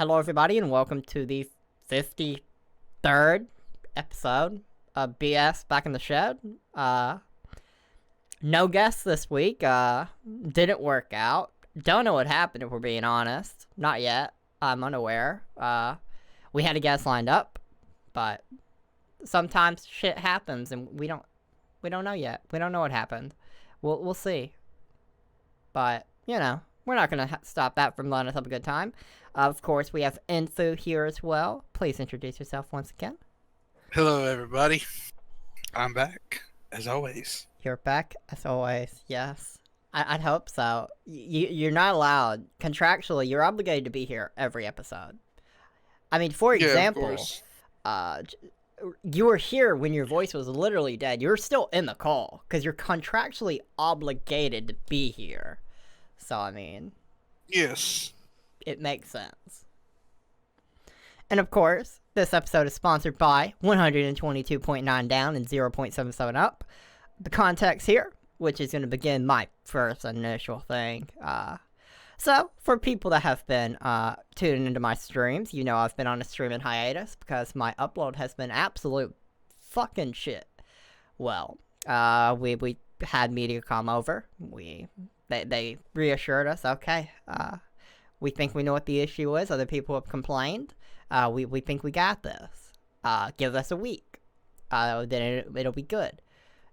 Hello, everybody, and welcome to the 53rd episode of BS Back in the Shed. No guests this week. Didn't work out. Don't know what happened, if we're being honest. Not yet. I'm unaware. We had a guest lined up, but sometimes shit happens, and we don't know yet. We don't know what happened. We'll see. But we're not gonna stop that from letting us have a good time. Of course, we have Infu here as well. Please introduce yourself once again. Hello, everybody. I'm back, as always. You're back, as always. Yes. I'd hope so. You're not allowed. Contractually, you're obligated to be here every episode. I mean, for example, you were here when your voice was literally dead. You're still in the call, because you're contractually obligated to be here. So, I mean... Yes. It makes sense. And of course, this episode is sponsored by 122.9 down and 0.77 up. The context here, which is going to begin my first initial thing. So, for people that have been tuning into my streams, I've been on a streaming hiatus because my upload has been absolute fucking shit. Well, we had MediaCom over. They reassured us, okay, we think we know what the issue is. Other people have complained. We think we got this. Give us a week. Then it'll be good.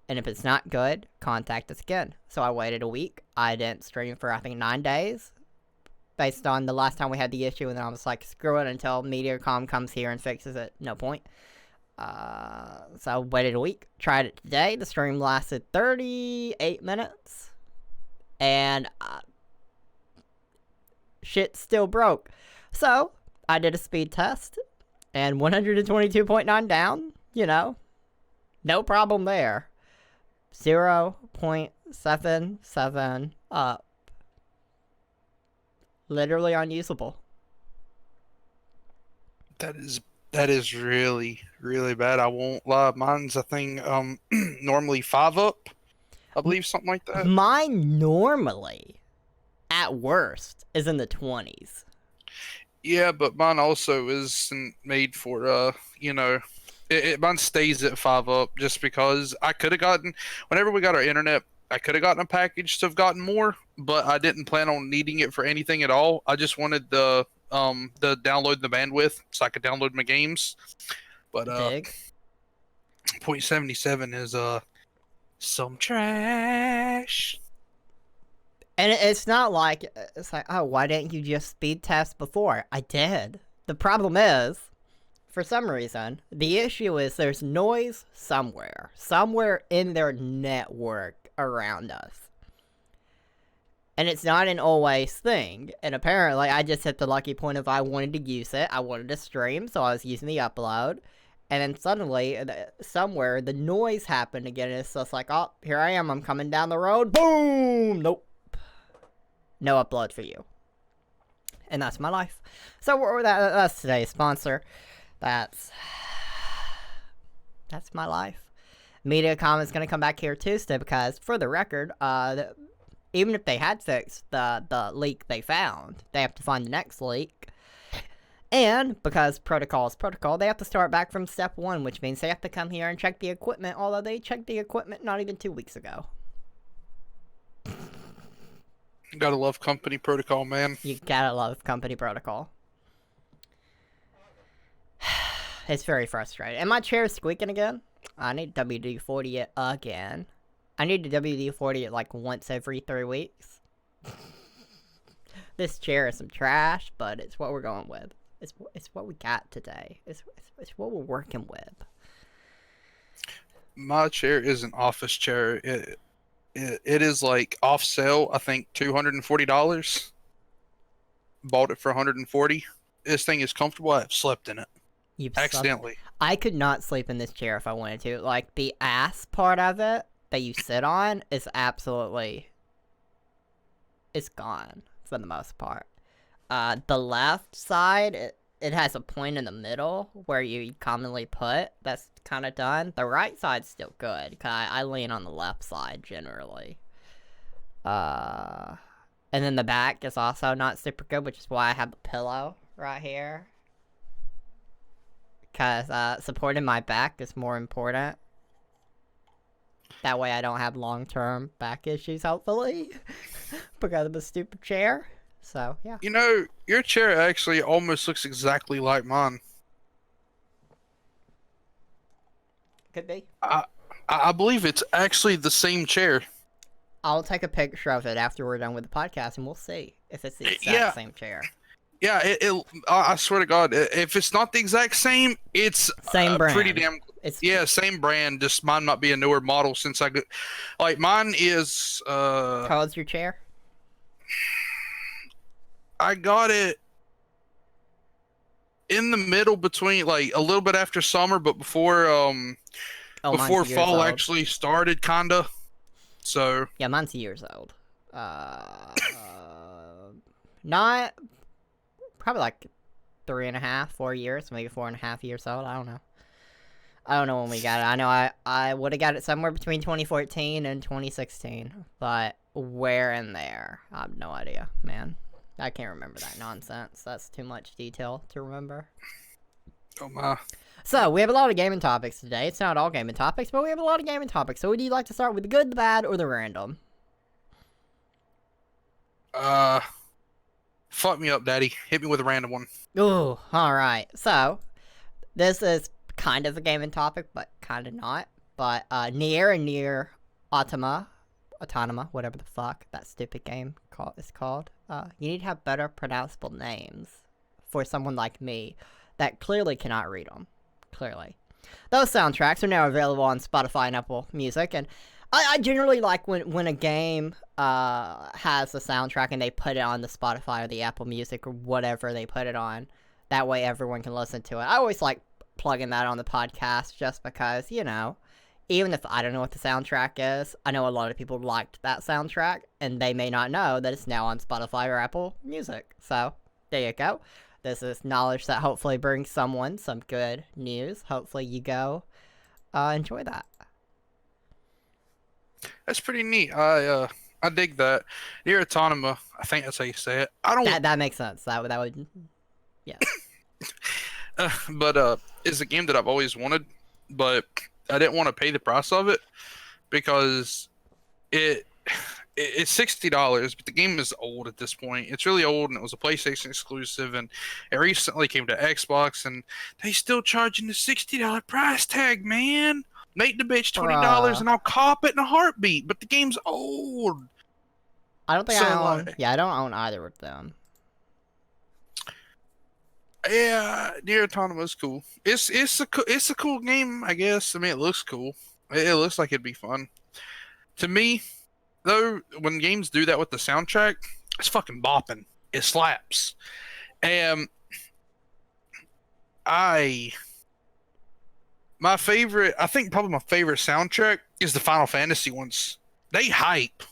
And if it's not good, contact us again. So I waited a week. I didn't stream for, I think, 9 days. Based on the last time we had the issue. And then I was like, screw it until MediaCom comes here and fixes it. No point. So I waited a week. Tried it today. The stream lasted 38 minutes. And... shit still broke. So, I did a speed test, and 122.9 down, no problem there. 0.77 up. Literally unusable. That is really, really bad. I won't lie. Mine's, I think, normally 5 up. I believe, something like that. Mine normally... at worst, is in the 20s. Yeah, but mine also isn't made for, mine stays at 5 up just because I could have gotten, whenever we got our internet, I could have gotten a package to have gotten more, but I didn't plan on needing it for anything at all. I just wanted the download the bandwidth so I could download my games. But, Dig. 0.77 is, some trash. And it's not like, it's like, oh, why didn't you just speed test before? I did. The problem is, for some reason, the issue is there's noise somewhere in their network around us. And it's not an always thing. And apparently, I just hit the lucky point of I wanted to use it. I wanted to stream, so I was using the upload. And then suddenly, somewhere, the noise happened again. And it's just like, oh, here I am. I'm coming down the road. Boom! Nope. No upload for you. And that's my life. So that's today's sponsor. That's my life. MediaCom is going to come back here Tuesday because, for the record, even if they had fixed the leak they found, they have to find the next leak. And because protocol is protocol, they have to start back from step 1, which means they have to come here and check the equipment, although they checked the equipment not even 2 weeks ago. Gotta love company protocol, man. You gotta love company protocol. It's very frustrating. And my chair is squeaking again. I need to WD-40 it again. I need to WD-40 it like once every 3 weeks. This chair is some trash, but it's what we're going with. It's what we got today. It's what we're working with. My chair is an office chair. It is like off sale, I think $240. Bought it for $140. This thing is comfortable. I've slept in it. Accidentally. I could not sleep in this chair if I wanted to. Like, the ass part of it that you sit on is absolutely... it's gone, for the most part. The left side, it has a point in the middle where you commonly put. That's kind of done. The right side's still good, because I lean on the left side, generally. And then the back is also not super good, which is why I have the pillow right here. Because supporting my back is more important. That way I don't have long-term back issues, hopefully. Because of a stupid chair. So, yeah. You know, your chair actually almost looks exactly like mine. Could be. I believe it's actually the same chair. I'll take a picture of it after we're done with the podcast, and we'll see if it's the exact same chair. Yeah, I swear to God, if it's not the exact same, it's same brand. Pretty damn. Same brand. Just mine might be a newer model since mine is. How old's your chair? I got it in the middle between, like, a little bit after summer, but before fall actually started, kinda. So yeah, mine's years old. Not probably like 3.5, 4 years, maybe 4.5 years old. I don't know when we got it. I know I would have got it somewhere between 2014 and 2016, but where in there, I have no idea, man. I can't remember that nonsense. That's too much detail to remember. Oh my. So, we have a lot of gaming topics today. It's not all gaming topics, but we have a lot of gaming topics. So, would you like to start with the good, the bad, or the random? Fuck me up, Daddy. Hit me with a random one. Ooh, alright. So, this is kind of a gaming topic, but kind of not. But, Nier and Nier Automata, whatever the fuck that stupid game is called. You need to have better pronounceable names for someone like me that clearly cannot read them. Clearly. Those soundtracks are now available on Spotify and Apple Music, and I generally like when a game has a soundtrack and they put it on the Spotify or the Apple Music or whatever they put it on. That way everyone can listen to it. I always like plugging that on the podcast just because, you know, even if I don't know what the soundtrack is, I know a lot of people liked that soundtrack, and they may not know that it's now on Spotify or Apple Music. So, there you go. This is knowledge that hopefully brings someone some good news. Hopefully you go enjoy that. That's pretty neat. I dig that. Nier Automata, I think that's how you say it. I don't. That makes sense. That would, yeah. But it's a game that I've always wanted, but I didn't want to pay the price of it because it's $60, but the game is old at this point. It's really old, and it was a PlayStation exclusive, and it recently came to Xbox, and they still charging the $60 price tag, man. Make the bitch $20 and I'll cop it in a heartbeat, but the game's old. I don't think I own. Yeah, I don't own either of them. Yeah, Nier Automata is cool. It's a cool game, I guess. I mean, it looks cool. It looks like it'd be fun. To me, though, when games do that with the soundtrack, it's fucking bopping. It slaps. And I think probably my favorite soundtrack is the Final Fantasy ones. They hype,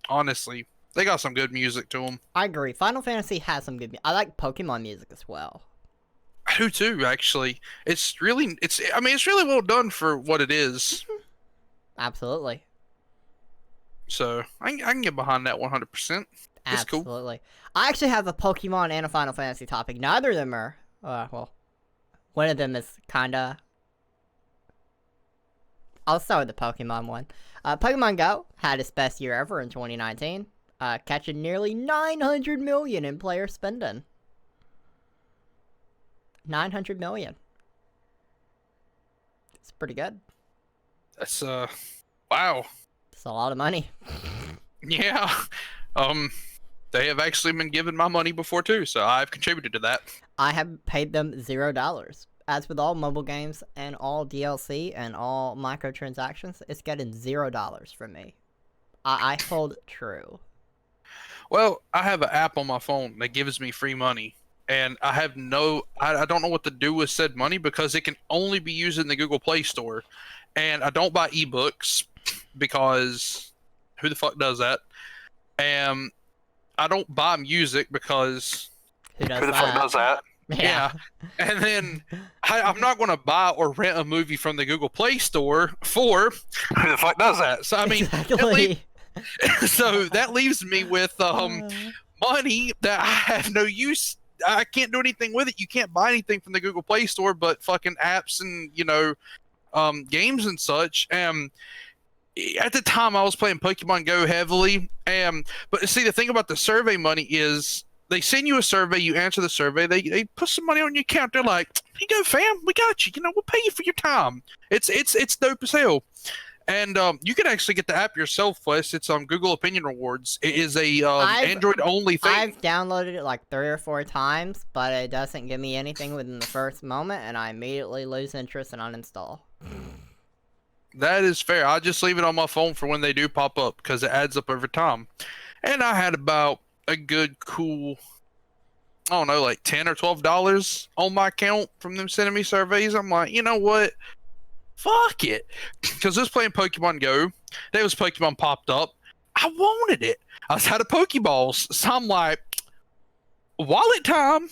honestly. They got some good music to them. I agree. Final Fantasy has some good music. I like Pokemon music as well. I do too, actually. It's really well done for what it is. Absolutely. So, I can get behind that 100%. It's Absolutely. Cool. I actually have a Pokemon and a Final Fantasy topic. Neither of them are, well, one of them is kinda... I'll start with the Pokemon one. Pokemon Go had its best year ever in 2019. Catching nearly 900 million in player spending. 900 million. It's pretty good. That's wow. It's a lot of money. Yeah. They have actually been given my money before too, so I've contributed to that. I have paid them $0. As with all mobile games and all DLC and all microtransactions, it's getting $0 from me. I hold true. Well, I have an app on my phone that gives me free money, and I don't know what to do with said money because it can only be used in the Google Play Store, and I don't buy ebooks because who the fuck does that? And I don't buy music because who the fuck does that? Yeah. And then I'm not going to buy or rent a movie from the Google Play Store for who the fuck does that? So I mean, exactly. So that leaves me with money that I have no use I can't do anything with it. You can't buy anything from the Google Play Store but fucking apps and games and such. At the time I was playing Pokemon Go heavily. But see, the thing about the survey money is they send you a survey, you answer the survey, they put some money on your account. They're like, "Here you go, fam, we got you. We'll pay you for your time." It's dope as hell. And you can actually get the app yourself, Wes. It's on Google Opinion Rewards. It is a Android only thing. I've downloaded it like 3 or 4 times, but it doesn't give me anything within the first moment, and I immediately lose interest and uninstall. That is fair. I just leave it on my phone for when they do pop up because it adds up over time. And I had about a good cool, I don't know, like $10 or $12 on my account from them sending me surveys. I'm like, you know what? Fuck it. Because I was playing Pokemon Go. There was Pokemon popped up. I wanted it. I was out of Pokeballs. So I'm like, wallet time.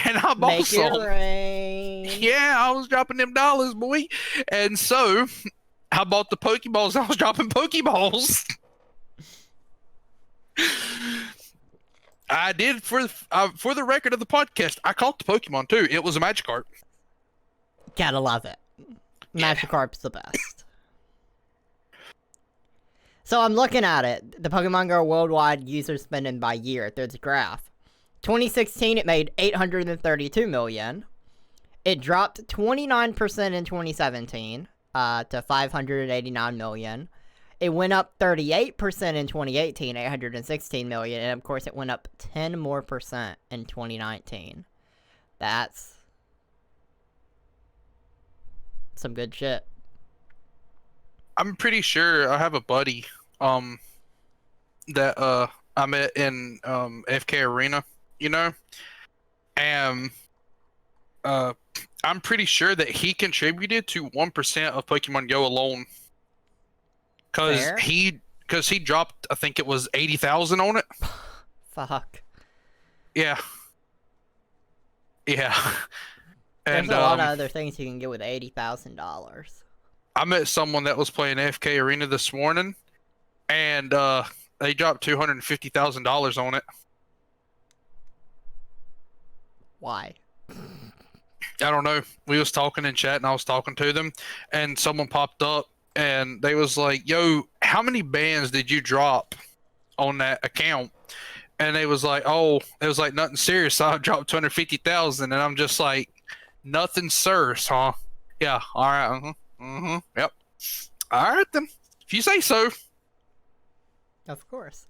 And I bought Make some. it rain. Yeah, I was dropping them dollars, boy. And so I bought the Pokeballs. I was dropping Pokeballs. I did for the record of the podcast. I caught the Pokemon too. It was a Magikarp. Gotta love it. Magikarp's the best. So I'm looking at it. The Pokemon Go worldwide user spending by year. There's a graph. 2016, it made $832 million. It dropped 29% in 2017 to $589 million. It went up 38% in 2018, $816 million, and of course it went up 10% more in 2019. That's some good shit. I'm pretty sure I have a buddy that I met in FK Arena, and I'm pretty sure that he contributed to 1% of Pokemon Go alone. Because he dropped, I think it was 80,000 on it. Fuck. Yeah. There's And a lot of other things you can get with $80,000. I met someone that was playing FK Arena this morning, and they dropped $250,000 on it. Why? I don't know. We was talking in chat, and I was talking to them, and someone popped up, and they was like, "Yo, how many bands did you drop on that account?" And they was like, "Oh, it was like nothing serious. So I dropped 250,000." And I'm just like, "Nothing serious, huh? Yeah, all right, yep, all right then. If you say so." Of course.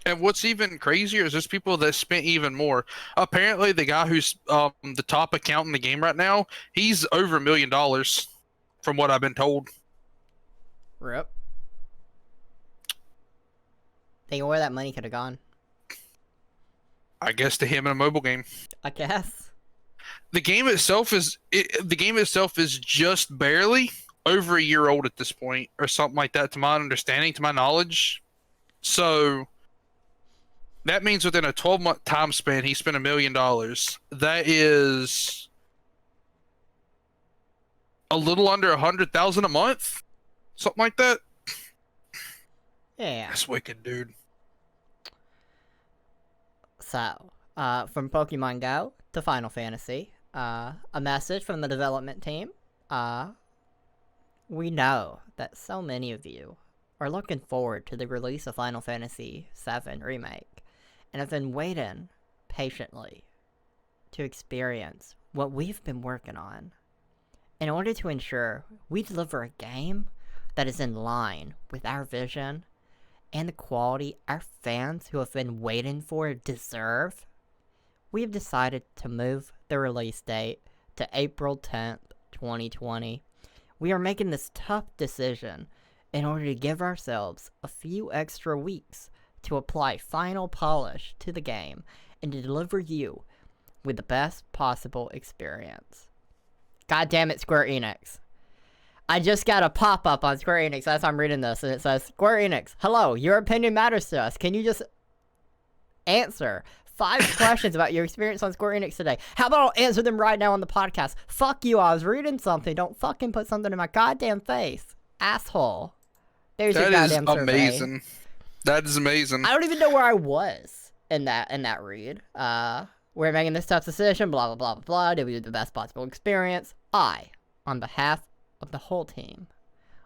And what's even crazier is there's people that spent even more. Apparently, the guy who's the top account in the game right now, he's over $1 million, from what I've been told. Rip. Think of where that money could have gone. I guess to him in a mobile game. I guess. The game itself is just barely over a year old at this point, or something like that, to my understanding, to my knowledge. So that means within a 12-month time span, he spent $1 million. That is a little under 100,000 a month, something like that. Yeah. That's wicked, dude. So, from Pokemon Go to Final Fantasy, a message from the development team. We know that so many of you are looking forward to the release of Final Fantasy VII Remake, and have been waiting patiently to experience what we've been working on, in order to ensure we deliver a game that is in line with our vision and the quality our fans who have been waiting for deserve. We have decided to move the release date to April 10th, 2020. We are making this tough decision in order to give ourselves a few extra weeks to apply final polish to the game and to deliver you with the best possible experience. God damn it, Square Enix. I just got a pop-up on Square Enix as I'm reading this, and it says, "Square Enix, hello, your opinion matters to us. Can you just answer 5 questions about your experience on Square Enix today?" How about I'll answer them right now on the podcast? Fuck you, I was reading something. Don't fucking put something in my goddamn face. Asshole. There's your goddamn survey. Amazing. That is amazing. I don't even know where I was in that read. We're making this tough decision, blah blah blah blah blah, to give you the best possible experience. I, on behalf of the whole team,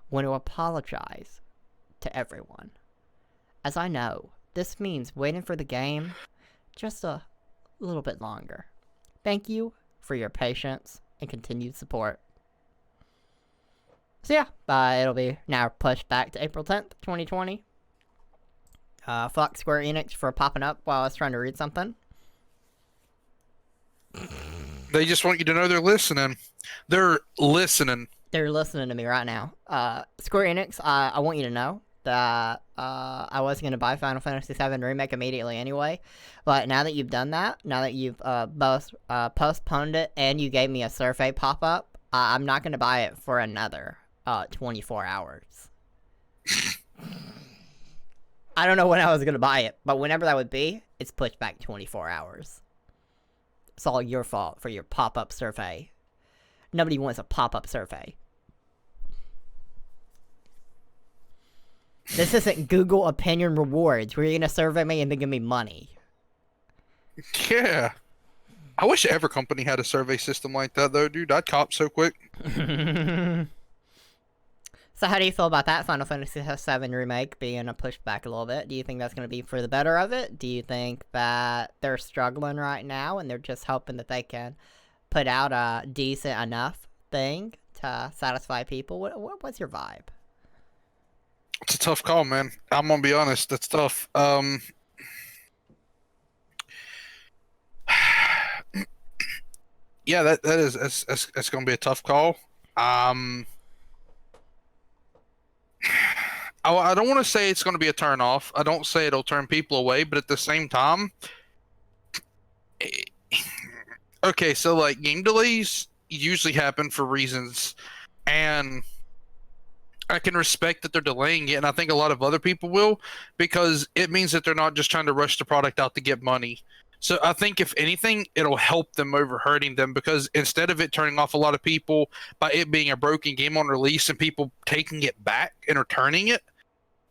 want to apologize to everyone, as I know this means waiting for the game just a little bit longer. Thank you for your patience and continued support. So yeah, it'll be now pushed back to April 10th, 2020. Fuck Square Enix for popping up while I was trying to read something. They just want you to know they're listening. They're listening. They're listening to me right now. Square Enix, I want you to know that I was going to buy Final Fantasy VII Remake immediately anyway. But now that you've done that, now that you've both postponed it and you gave me a survey pop-up, I'm not going to buy it for another 24 hours. I don't know when I was going to buy it, but whenever that would be, it's pushed back 24 hours. It's all your fault for your pop-up survey. Nobody wants a pop-up survey. This isn't Google Opinion Rewards where you're going to survey me and then give me money. Yeah. I wish every company had a survey system like that, though, dude. I'd cop so quick. So how do you feel about that Final Fantasy VII Remake being pushed back a little bit? Do you think that's going to be for the better of it? Do you think that they're struggling right now and they're just hoping that they can put out a decent enough thing to satisfy people? What's your vibe? It's a tough call, man. I'm gonna be honest. That's tough. Yeah, that's gonna be a tough call. I don't want to say it's gonna be a turn off. I don't say it'll turn people away, but at the same time, okay. So like game delays usually happen for reasons, and I can respect that they're delaying it, and I think a lot of other people will, because it means that they're not just trying to rush the product out to get money. So I think if anything, it'll help them over hurting them, because instead of it turning off a lot of people by it being a broken game on release and people taking it back and returning it,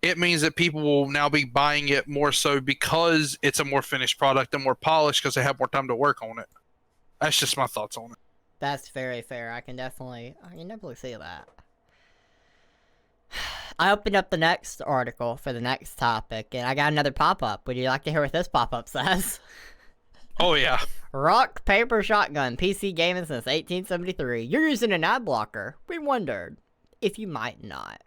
it means that people will now be buying it more so because it's a more finished product and more polished because they have more time to work on it. That's just my thoughts on it. That's very fair. I can definitely see that. I opened up the next article for the next topic, and I got another pop-up. Would you like to hear what this pop-up says? Oh, yeah. Rock, paper, shotgun, PC gaming since 1873. You're using an ad blocker. We wondered if you might not.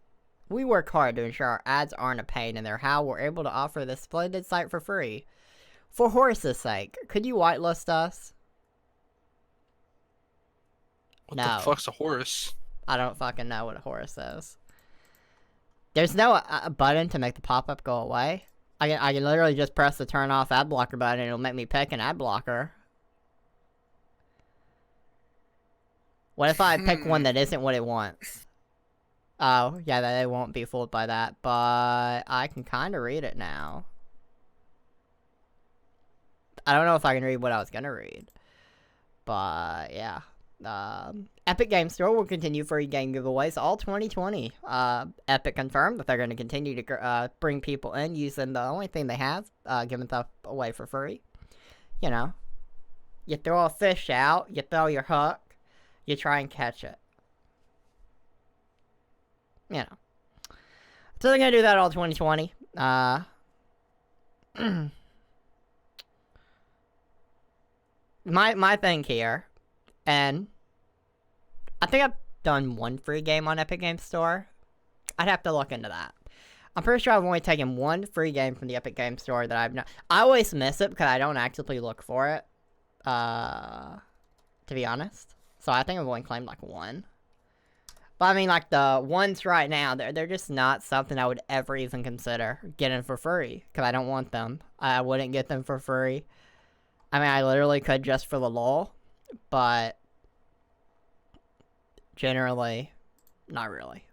We work hard to ensure our ads aren't a pain, and they're how we're able to offer this splendid site for free. For Horace's sake, could you whitelist us? What the fuck's a Horus? I don't fucking know what a Horus is. There's no button to make the pop-up go away. I can literally just press the turn off ad blocker button and it'll make me pick an ad blocker. What if I pick one that isn't what it wants? Oh, yeah, they won't be fooled by that, but I can kind of read it now. I don't know if I can read what I was gonna read, but yeah. Epic Game Store will continue free game giveaways all 2020. Epic confirmed that they're going to continue to bring people in using the only thing they have, giving stuff away for free. You know, you throw a fish out, you throw your hook, you try and catch it. You know. So they're going to do that all 2020. My thing here, and I think I've done one free game on Epic Games Store. I'd have to look into that. I'm pretty sure I've only taken one free game from the Epic Games Store that I've not. I always miss it because I don't actively look for it, to be honest. So I think I've only claimed like one. But I mean, like the ones right now, they're just not something I would ever even consider getting for free because I don't want them. I wouldn't get them for free. I mean, I literally could just for the lol, but generally, not really.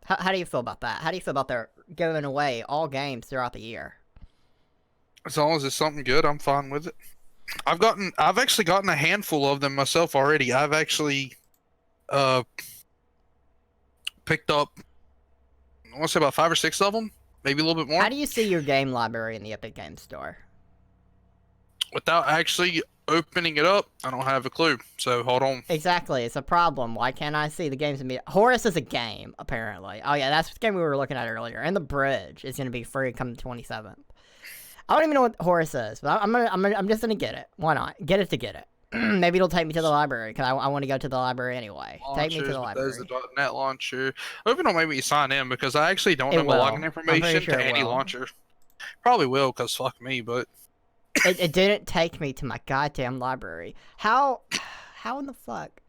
How do you feel about that? How do you feel about their giving away all games throughout the year? As long as it's something good, I'm fine with it. I've actually gotten a handful of them myself already. I've actually picked up, I want to say about 5 or 6 of them maybe a little bit more. How do you see your game library in the Epic Games Store? Without actually opening it up, I don't have a clue. So hold on. Exactly, it's a problem. Why can't I see the games in me? Horus is a game, apparently. Oh yeah, that's the game we were looking at earlier. And the Bridge is gonna be free coming 27th. I don't even know what Horus is, but I'm just gonna get it. Why not? Get it to get it. Maybe it'll take me to the library because I want to go to the library anyway. Take me to the library. There's the .NET launcher. I hope it don't make me sign in because I actually don't know my will. login information sure to any will. launcher. Probably will because fuck me, but It didn't take me to my goddamn library. How in the fuck?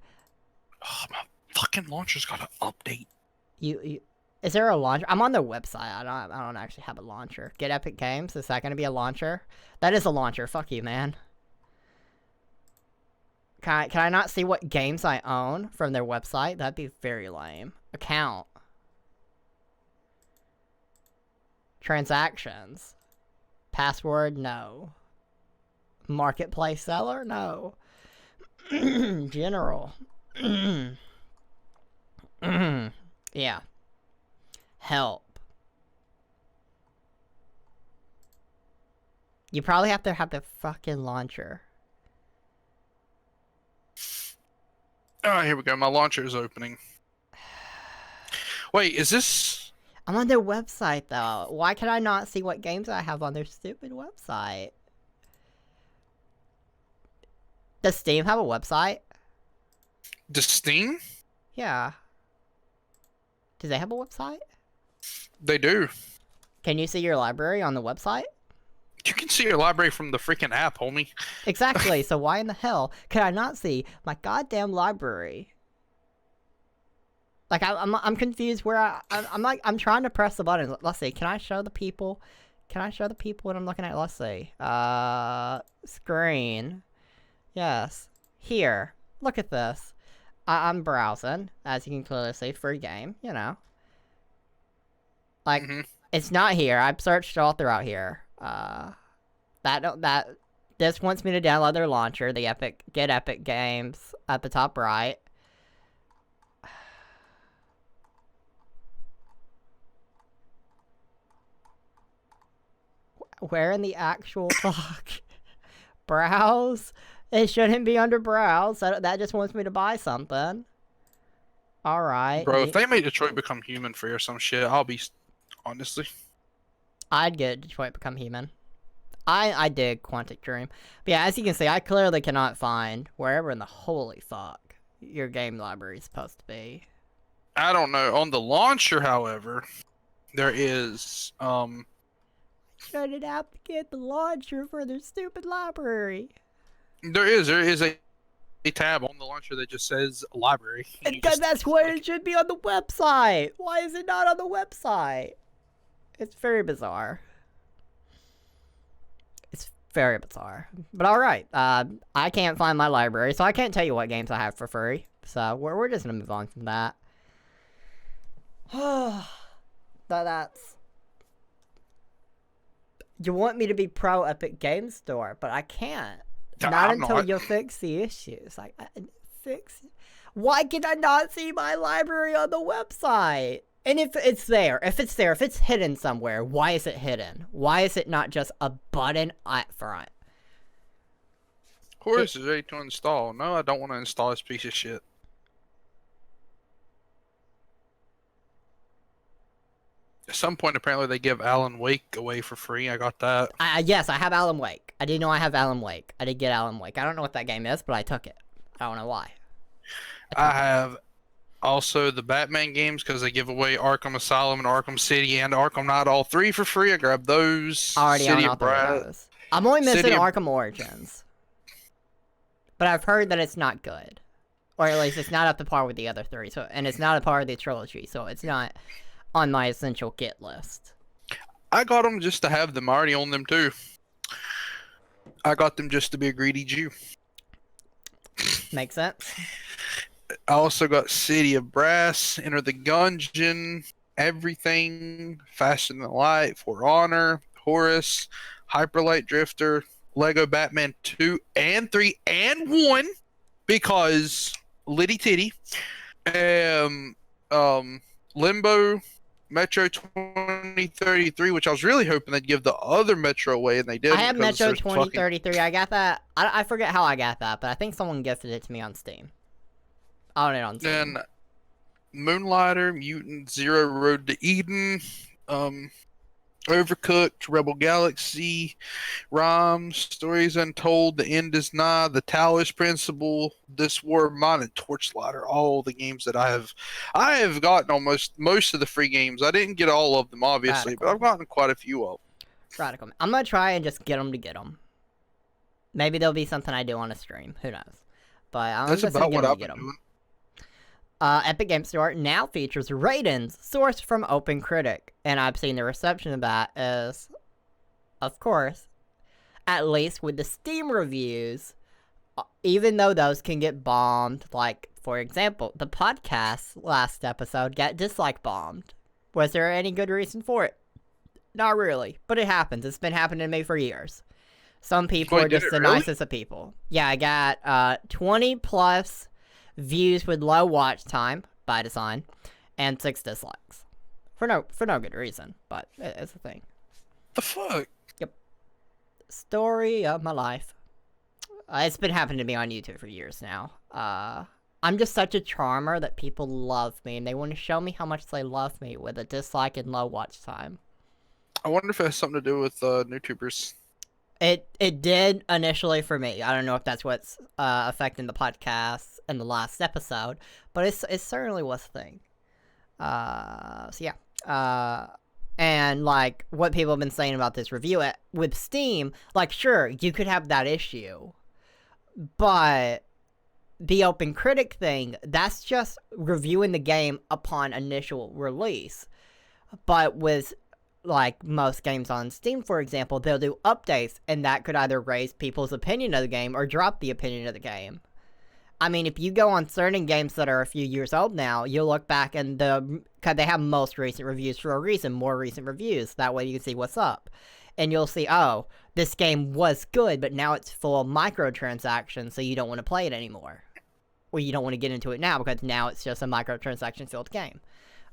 oh, my fucking launcher's got an update. You is there a launcher? I'm on their website. I don't actually have a launcher. Get Epic Games. Is that gonna be a launcher? That is a launcher. Fuck you, man. Can I not see what games I own from their website? That'd be very lame. Account. Transactions. Password, no. Marketplace seller, no. General. Yeah. Help. You probably have to have the fucking launcher. Oh, here we go. My launcher is opening. Wait, is this? I'm on their website though. Why can I not see what games I have on their stupid website? Does Steam have a website? Does Steam? Yeah. Do they have a website? They do. Can you see your library on the website? You can see your library from the freaking app, homie. Exactly. So why in the hell can I not see my goddamn library? Like I'm confused where I'm trying to press the button. Let's see. Can I show the people? Can I show the people what I'm looking at? Let's see. Screen. Yes. Here. Look at this. I'm browsing, as you can clearly see, free game. You know. Like it's not here. I've searched all throughout here. This wants me to download their launcher, the Get Epic Games at the top right. Where in the actual fuck? Browse? It shouldn't be under browse. That just wants me to buy something. Alright. Bro, if they made Detroit Become Human free or some shit, I'll be... Honestly. I'd get Detroit Become Human. I dig Quantic Dream. But yeah, as you can see, I clearly cannot find wherever in the holy fuck your game library is supposed to be. I don't know. On the launcher, however, there is... Shouldn't have to get the launcher for their stupid library. There is a tab on the launcher that just says library. Because that's where it should be on the website. Why is it not on the website? It's very bizarre. It's very bizarre. But alright, I can't find my library, so I can't tell you what games I have for free. So we're just gonna move on from that. That's... You want me to be pro Epic Games Store, but I can't. Not until you fix the issues. Like, fix... Why can I not see my library on the website? And if it's there, if it's hidden somewhere, why is it hidden? Why is it not just a button at front? Horus is ready to install. No, I don't want to install this piece of shit. At some point, apparently, they give Alan Wake away for free. I got that. Yes, I have Alan Wake. I did know I have Alan Wake. I did get Alan Wake. I don't know what that game is, but I took it. I don't know why. I have also the Batman games because they give away Arkham Asylum and Arkham City and Arkham Knight, all three for free. I grabbed those. I already own all three of those. I'm only missing Arkham Origins. But I've heard that it's not good. Or at least it's not up to par with the other three. And it's not a part of the trilogy, so it's not on my essential get list. I got them just to have them. I already own them too. I got them just to be a greedy Jew. Makes sense. I also got City of Brass, Enter the Gungeon, Everything, Faster Than Light, For Honor, Horus, Hyperlight Drifter, Lego Batman 2 and 3 and 1 because Liddy Titty, Limbo, Metro 2033, which I was really hoping they'd give the other Metro away, and they didn't. I have because Metro there's 2033. I got that. I forget how I got that, but I think someone gifted it to me on Steam. I own it on Steam. Then Moonlighter, Mutant, Zero Road to Eden, Overcooked, Rebel Galaxy, Rhymes, Stories Untold, The End Is Nigh, The Taoist Principle, This War of Mine, and Torchlight are all the games that I have gotten almost most of the free games. I didn't get all of them, obviously, Radical. but I've gotten quite a few of them. Radical. I'm gonna try and just get them. Maybe there'll be something I do on a stream. Who knows? But I'm That's just about gonna what I've get been them. doing. Epic Game Store now features ratings sourced from Open Critic, and I've seen the reception of that is, of course, at least with the Steam reviews, even though those can get bombed. Like, for example, the podcast last episode got dislike bombed. Was there any good reason for it? Not really, but it happens. It's been happening to me for years. Some people Wait, are just the really? nicest of people. Yeah, I got 20 plus views with low watch time by design, and 6 dislikes for no good reason, but it's a thing. The fuck? Story of my life. It's been happening to me on YouTube for years now. I'm just such a charmer that people love me, and they want to show me how much they love me with a dislike and low watch time. I wonder if it has something to do with YouTubers. It did initially for me. I don't know if that's what's affecting the podcast in the last episode, but it certainly was a thing. So yeah. And like what people have been saying about this review with Steam, like sure you could have that issue, but the Open Critic thing, that's just reviewing the game upon initial release. But with like most games on Steam, for example, they'll do updates, and that could either raise people's opinion of the game or drop the opinion of the game. I mean, if you go on certain games that are a few years old now, you'll look back and cause they have most recent reviews for a reason, more recent reviews. That way you can see what's up. And you'll see, oh, this game was good, but now it's full of microtransactions, so you don't want to play it anymore. Or you don't want to get into it now because now it's just a microtransaction-filled game.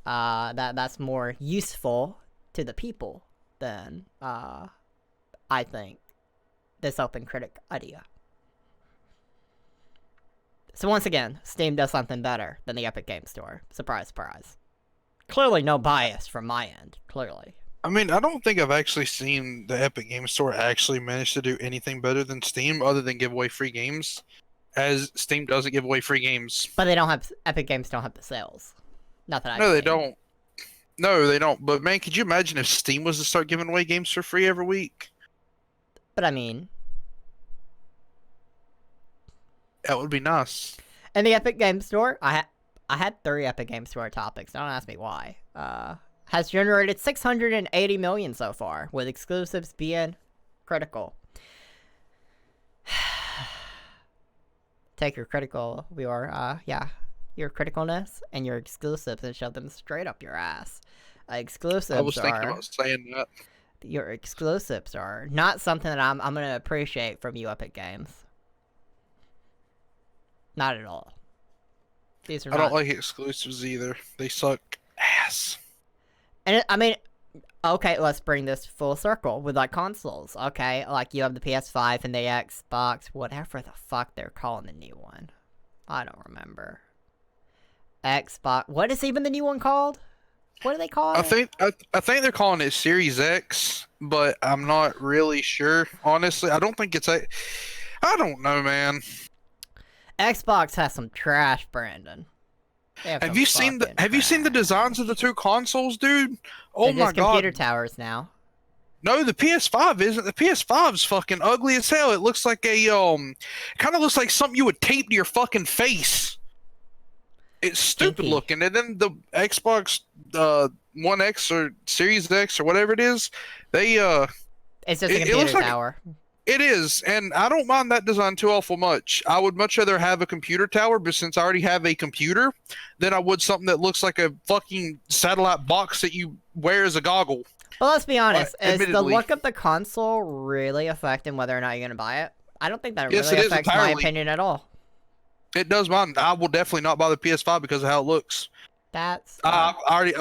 That's more useful to the people than, I think, this Open Critic idea. So once again, Steam does something better than the Epic Game Store. Surprise, surprise. Clearly no bias from my end, clearly. I mean, I don't think I've actually seen the Epic Game Store actually manage to do anything better than Steam other than give away free games, as Steam doesn't give away free games. But they don't have, Epic Games don't have the sales. Not that I've No, they seen. don't. No, they don't. But man, could you imagine if Steam was to start giving away games for free every week? But I mean, That would be nice. in the Epic Game Store, I had 3 Epic Game Store topics. Don't ask me why. Has generated 680 million so far, with exclusives being critical. Take your your criticalness and your exclusives and shove them straight up your ass. Exclusives I was thinking are about saying that. your exclusives are not something that I'm gonna appreciate from you, Epic Games. Not at all. These are I not. don't like exclusives either. They suck ass. And I mean, okay, let's bring this full circle with like consoles. Okay, like you have the PS5 and the Xbox, whatever the fuck they're calling the new one. I don't remember. Xbox. What is even the new one called? What do they call it? I think they're calling it Series X, but I'm not really sure. Honestly, I don't think it's a. I don't know, man. Xbox has some trash, Brandon. Have you seen the designs of the two consoles, dude? Oh They're my just god. computer towers now. No, the PS5 isn't. The PS5's fucking ugly as hell. It looks like a kind of looks like something you would tape to your fucking face. It's stupid Stinky. looking. And then the Xbox One X or Series X or whatever it is, they It's just a It looks computer like tower. it is, and I don't mind that design too awful much. I would much rather have a computer tower, but since I already have a computer, then I would something that looks like a fucking satellite box that you wear as a goggle. But let's be honest, is the admittedly. look of the console really affecting whether or not you're gonna buy it? I don't think that Yes, really it is affects my entirely. opinion at all. It does mine. I will definitely not buy the PS5 because of how it looks. That's I've already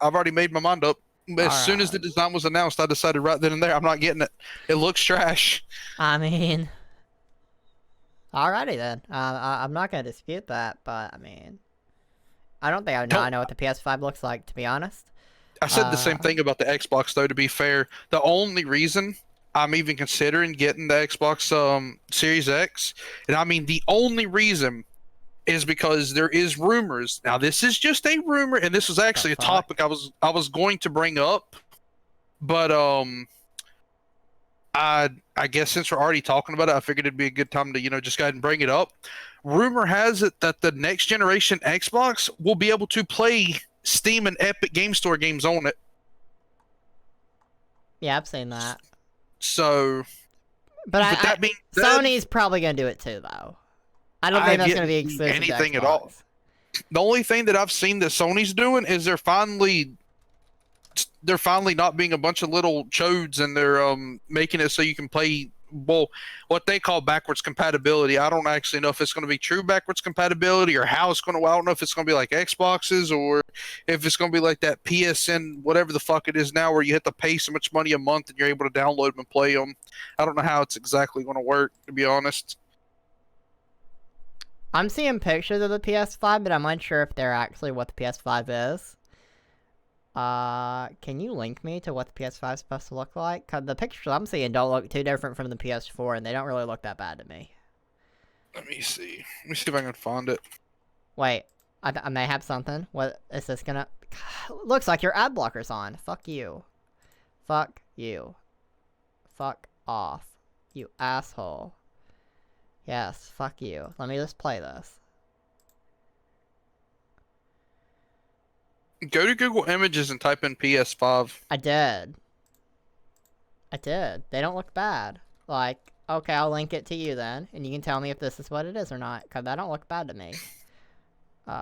I've already made my mind up. As soon as the Alright. design was announced, I decided right then and there, I'm not getting it. It looks trash. I mean, alrighty then. I'm not gonna dispute that, but I mean, I don't think I know what the PS5 looks like, to be honest. I said the same thing about the Xbox, though, to be fair. The only reason I'm even considering getting the Xbox Series X, and I mean the only reason is because there is rumors. Now, this is just a rumor, and this was actually a topic I was going to bring up, but I guess since we're already talking about it, I figured it'd be a good time to just go ahead and bring it up. Rumor has it that the next generation Xbox will be able to play Steam and Epic Game Store games on it. Yeah, I've seen that. So, But that being said, Sony's probably gonna do it too, though. I don't think that's gonna be exclusive anything to Xbox. at all. The only thing that I've seen that Sony's doing is they're finally not being a bunch of little chodes, and they're making it so you can play what they call backwards compatibility. I don't actually know if it's going to be true backwards compatibility or how it's going to. I don't know if it's going to be like Xboxes or if it's going to be like that PSN whatever the fuck it is now, where you have to pay so much money a month and you're able to download them and play them. I don't know how it's exactly going to work, to be honest. I'm seeing pictures of the PS5, but I'm unsure if they're actually what the PS5 is. Can you link me to what the PS5 is supposed to look like? 'Cause the pictures I'm seeing don't look too different from the PS4, and they don't really look that bad to me. Let me see. Let me see if I can find it. Wait, I may have something. What is this gonna... Looks like your ad blocker's on. Fuck you. Fuck you. Fuck off. You asshole. Yes, fuck you. Let me just play this. Go to Google Images and type in PS5. I did. They don't look bad. Like, okay, I'll link it to you then, and you can tell me if this is what it is or not, because that don't look bad to me. Can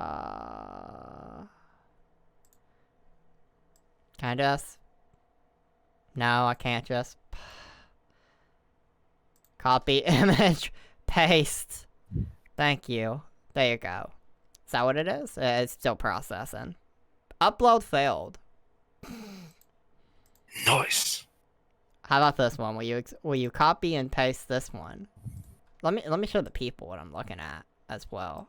I just... No, I can't just... Copy image, paste. Thank you. There you go. Is that what it is? It's still processing. Upload failed. Nice. How about this one? Will you copy and paste this one? Let me show the people what I'm looking at as well.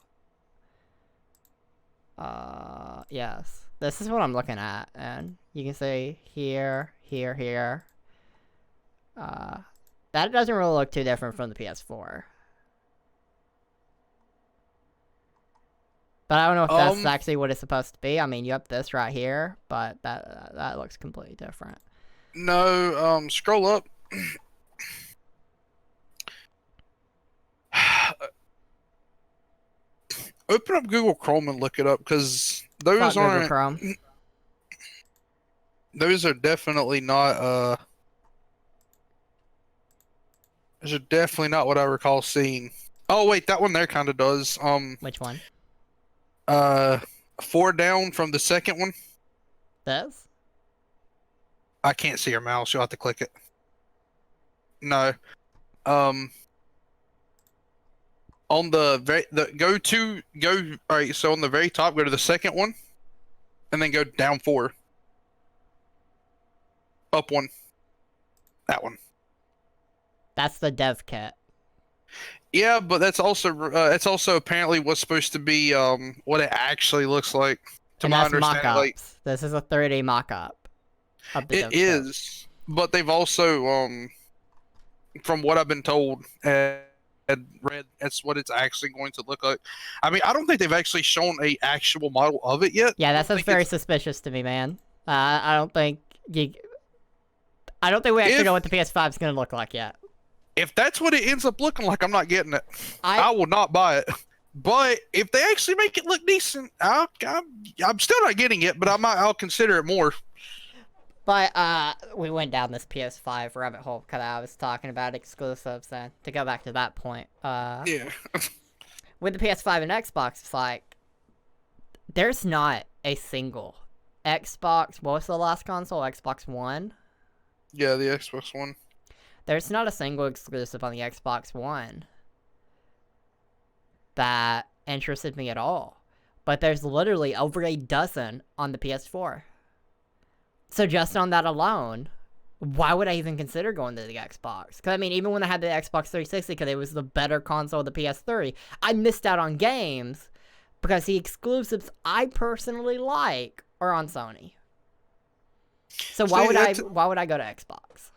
Yes. This is what I'm looking at, and you can see here, here, here. That doesn't really look too different from the PS4. But I don't know if that's actually what it's supposed to be. I mean, you have this right here, but that looks completely different. No, scroll up. Open up Google Chrome and look it up, because those aren't. Chrome. Those are definitely not. Those are definitely not what I recall seeing. Oh wait, that one there kind of does. Which one? 4 down from the second one. This? I can't see your mouse. You'll have to click it. No. On the all right, so on the very top, go to the second one, and then go down 4. Up 1. That one. That's the dev kit. Yeah, but that's also apparently what's supposed to be what it actually looks like. To And my that's understanding, like, mock-ups. This is a 3D mock-up of the dev it kit. is, but they've also from what I've been told and read, that's what it's actually going to look like. I mean, I don't think they've actually shown a actual model of it yet. Yeah, that sounds very suspicious to me, man. I don't think we actually know what the PS5 is gonna look like yet. If that's what it ends up looking like, I'm not getting it. I will not buy it. But if they actually make it look decent, I'm still not getting it, but I'll consider it more. But we went down this PS5 rabbit hole because I was talking about exclusives, and to go back to that point, yeah. with the PS5 and Xbox, it's like there's not a single Xbox. What was the last console? Xbox One. Yeah, the Xbox One. There's not a single exclusive on the Xbox One that interested me at all. But there's literally over a dozen on the PS4. So just on that alone, why would I even consider going to the Xbox? Because, I mean, even when I had the Xbox 360, because it was the better console of the PS3, I missed out on games because the exclusives I personally like are on Sony. So why would I go to Xbox?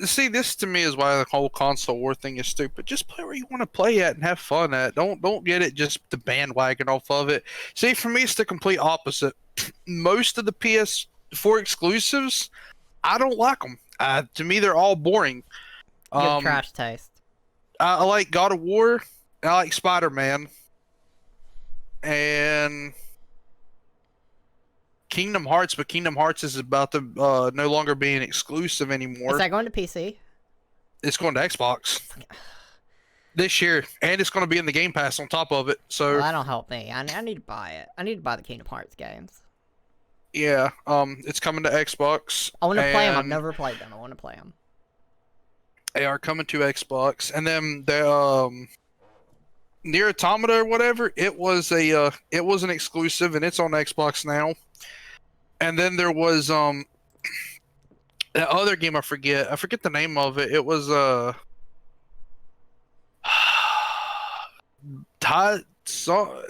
See, this to me is why the whole console war thing is stupid. Just play where you want to play at and have fun at. Don't get it just the bandwagon off of it. See, for me, it's the complete opposite. Most of the PS4 exclusives, I don't like them. To me, they're all boring. You have trash taste. I like God of War. I like Spider-Man. And Kingdom Hearts, but Kingdom Hearts is about to no longer being exclusive anymore. Is that going to PC? It's going to Xbox this year, and it's going to be in the Game Pass on top of it. So well, that don't help me. I need to buy it. I need to buy the Kingdom Hearts games. Yeah, it's coming to Xbox. I want to play them. I've never played them. I want to play them. They are coming to Xbox, and then the Nier Automata or whatever. It was an exclusive, and it's on Xbox now. And then there was that other game I forget the name of it. It was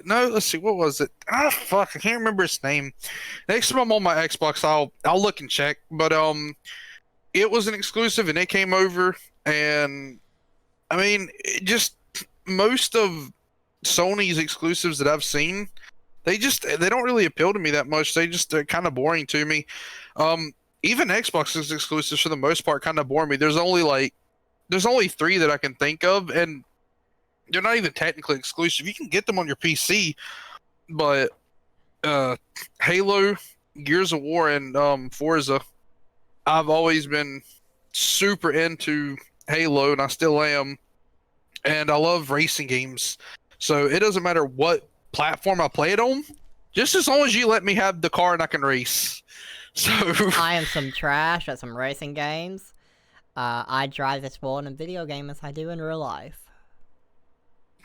no, let's see, what was it? Fuck, I can't remember its name. Next time I'm on my Xbox, I'll look and check. But it was an exclusive, and it came over, and I mean, just most of Sony's exclusives that I've seen, they don't really appeal to me that much. They're kind of boring to me. Even Xbox's exclusives for the most part kind of bore me. There's only 3 that I can think of, and they're not even technically exclusive. You can get them on your PC, but Halo, Gears of War, and Forza. I've always been super into Halo, and I still am. And I love racing games. So it doesn't matter what platform I play it on, just as long as you let me have the car and I can race. So I am some trash at some racing games. I drive as well in a video game as I do in real life.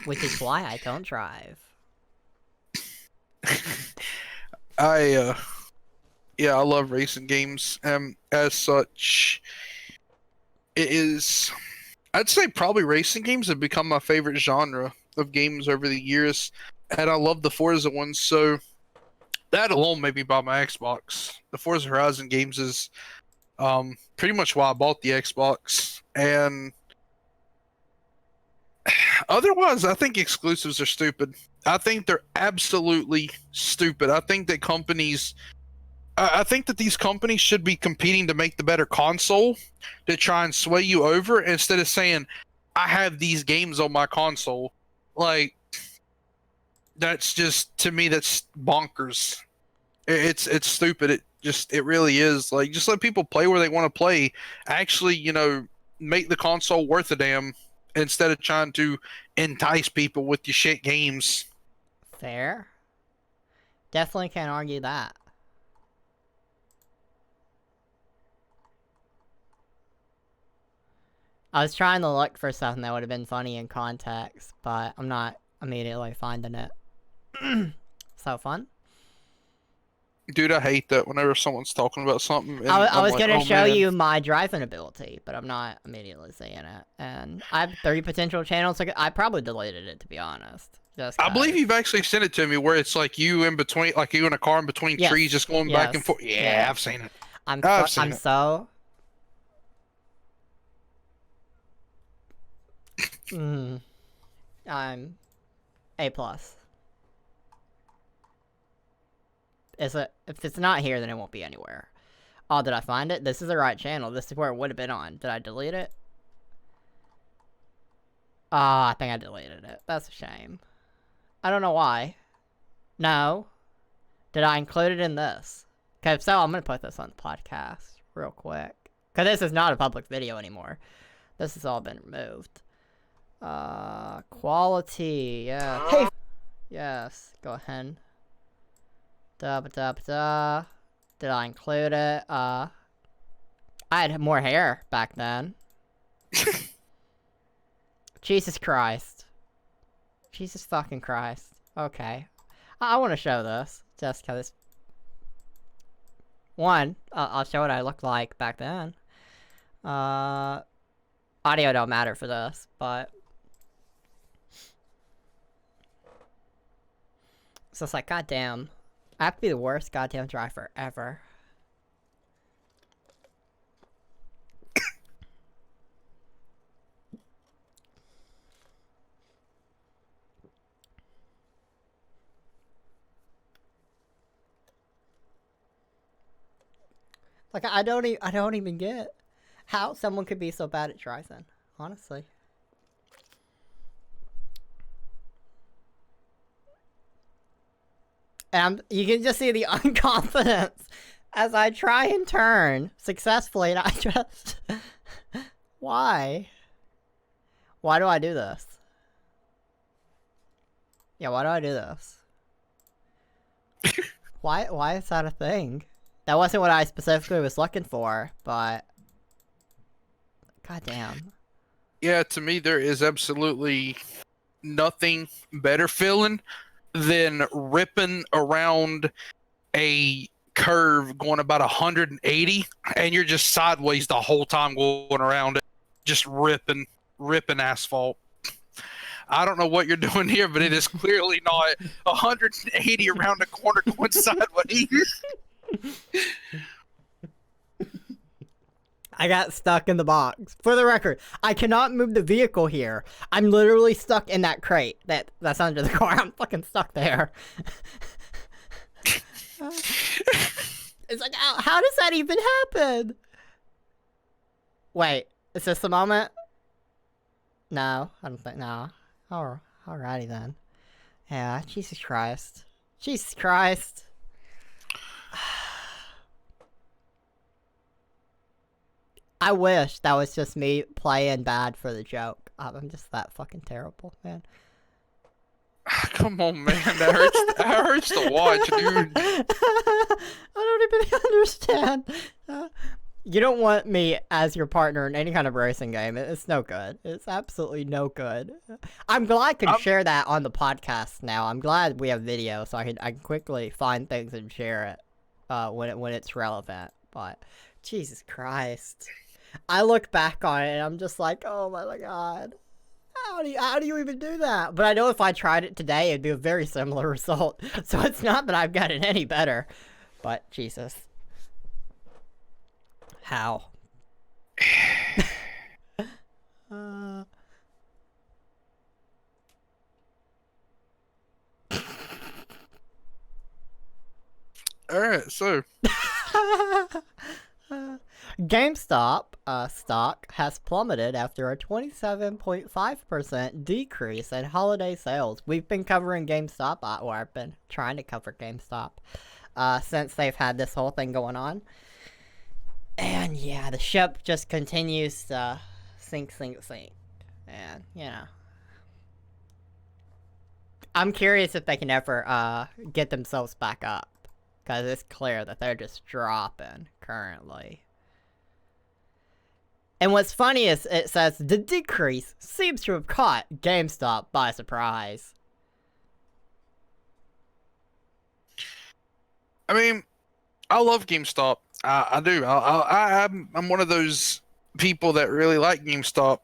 Which is why I don't drive. I love racing games. As such, it is, I'd say probably racing games have become my favorite genre of games over the years, and I love the Forza ones, so that alone made me buy my Xbox. The Forza Horizon games is pretty much why I bought the Xbox, and otherwise, I think exclusives are stupid. I think they're absolutely stupid. I think that these companies should be competing to make the better console to try and sway you over instead of saying, I have these games on my console. Like, that's just, to me, that's bonkers. It's stupid. It really is. Like, just let people play where they want to play. Actually, make the console worth a damn instead of trying to entice people with your shit games. Fair. Definitely can't argue that. I was trying to look for something that would have been funny in context, but I'm not immediately finding it. So fun. Dude, I hate that whenever someone's talking about something. And I was like, going to show man. you my driving ability, but I'm not immediately seeing it. And I have 3 potential channels. I probably deleted it, to be honest. I believe you've actually sent it to me where it's like you in between, like you in a car in between trees just going back and forth. Yeah, I've seen it. I'm seen it. so... I'm A+. If it's not here, then it won't be anywhere. Oh, did I find it? This is the right channel. This is where it would have been on. Did I delete it? I think I deleted it. That's a shame. I don't know why. No. Did I include it in this? Okay, if so, I'm going to put this on the podcast real quick. Because this is not a public video anymore. This has all been removed. Quality. Yeah. Hey. Yes. Go ahead. Da-ba-da-ba-da. Did I include it? I had more hair back then. Jesus Christ. Jesus fucking Christ. Okay. I want to show this. Just because One, I'll show what I looked like back then. Audio don't matter for this, but so it's like, goddamn, I have to be the worst goddamn driver ever. Like, I don't even get how someone could be so bad at driving, honestly. And you can just see the unconfidence as I try and turn successfully, and I just... Why? Why do I do this? Yeah, why do I do this? Why is that a thing? That wasn't what I specifically was looking for, but... Goddamn. Yeah, to me, there is absolutely nothing better feeling than ripping around a curve going about 180, and you're just sideways the whole time going around it, just ripping asphalt. I don't know what you're doing here, but it is clearly not 180 around the corner going sideways. I got stuck in the box. For the record, I cannot move the vehicle here. I'm literally stuck in that crate that's under the car. I'm fucking stuck there. It's like, how does that even happen? Wait, is this the moment? No, I don't think, no. Oh, alrighty then. Yeah, Jesus Christ. Jesus Christ. I wish that was just me playing bad for the joke. I'm just that fucking terrible, man. Come on, man. That hurts to watch, dude. I don't even understand. You don't want me as your partner in any kind of racing game. It's no good. It's absolutely no good. I'm glad I can share that on the podcast now. I'm glad we have video, so I can quickly find things and share it when it's relevant. But Jesus Christ, I look back on it and I'm just like, oh my god, how do you even do that? But I know if I tried it today, it'd be a very similar result. So it's not that I've got it any better, but Jesus. How? Alright, so GameStop stock has plummeted after a 27.5% decrease in holiday sales. We've been covering GameStop, or I've been trying to cover GameStop since they've had this whole thing going on. And yeah, the ship just continues to sink. And, you know. I'm curious if they can ever get themselves back up. Because it's clear that they're just dropping currently. And what's funny is it says the decrease seems to have caught GameStop by surprise. I mean, I love GameStop. I do. I'm one of those people that really like GameStop.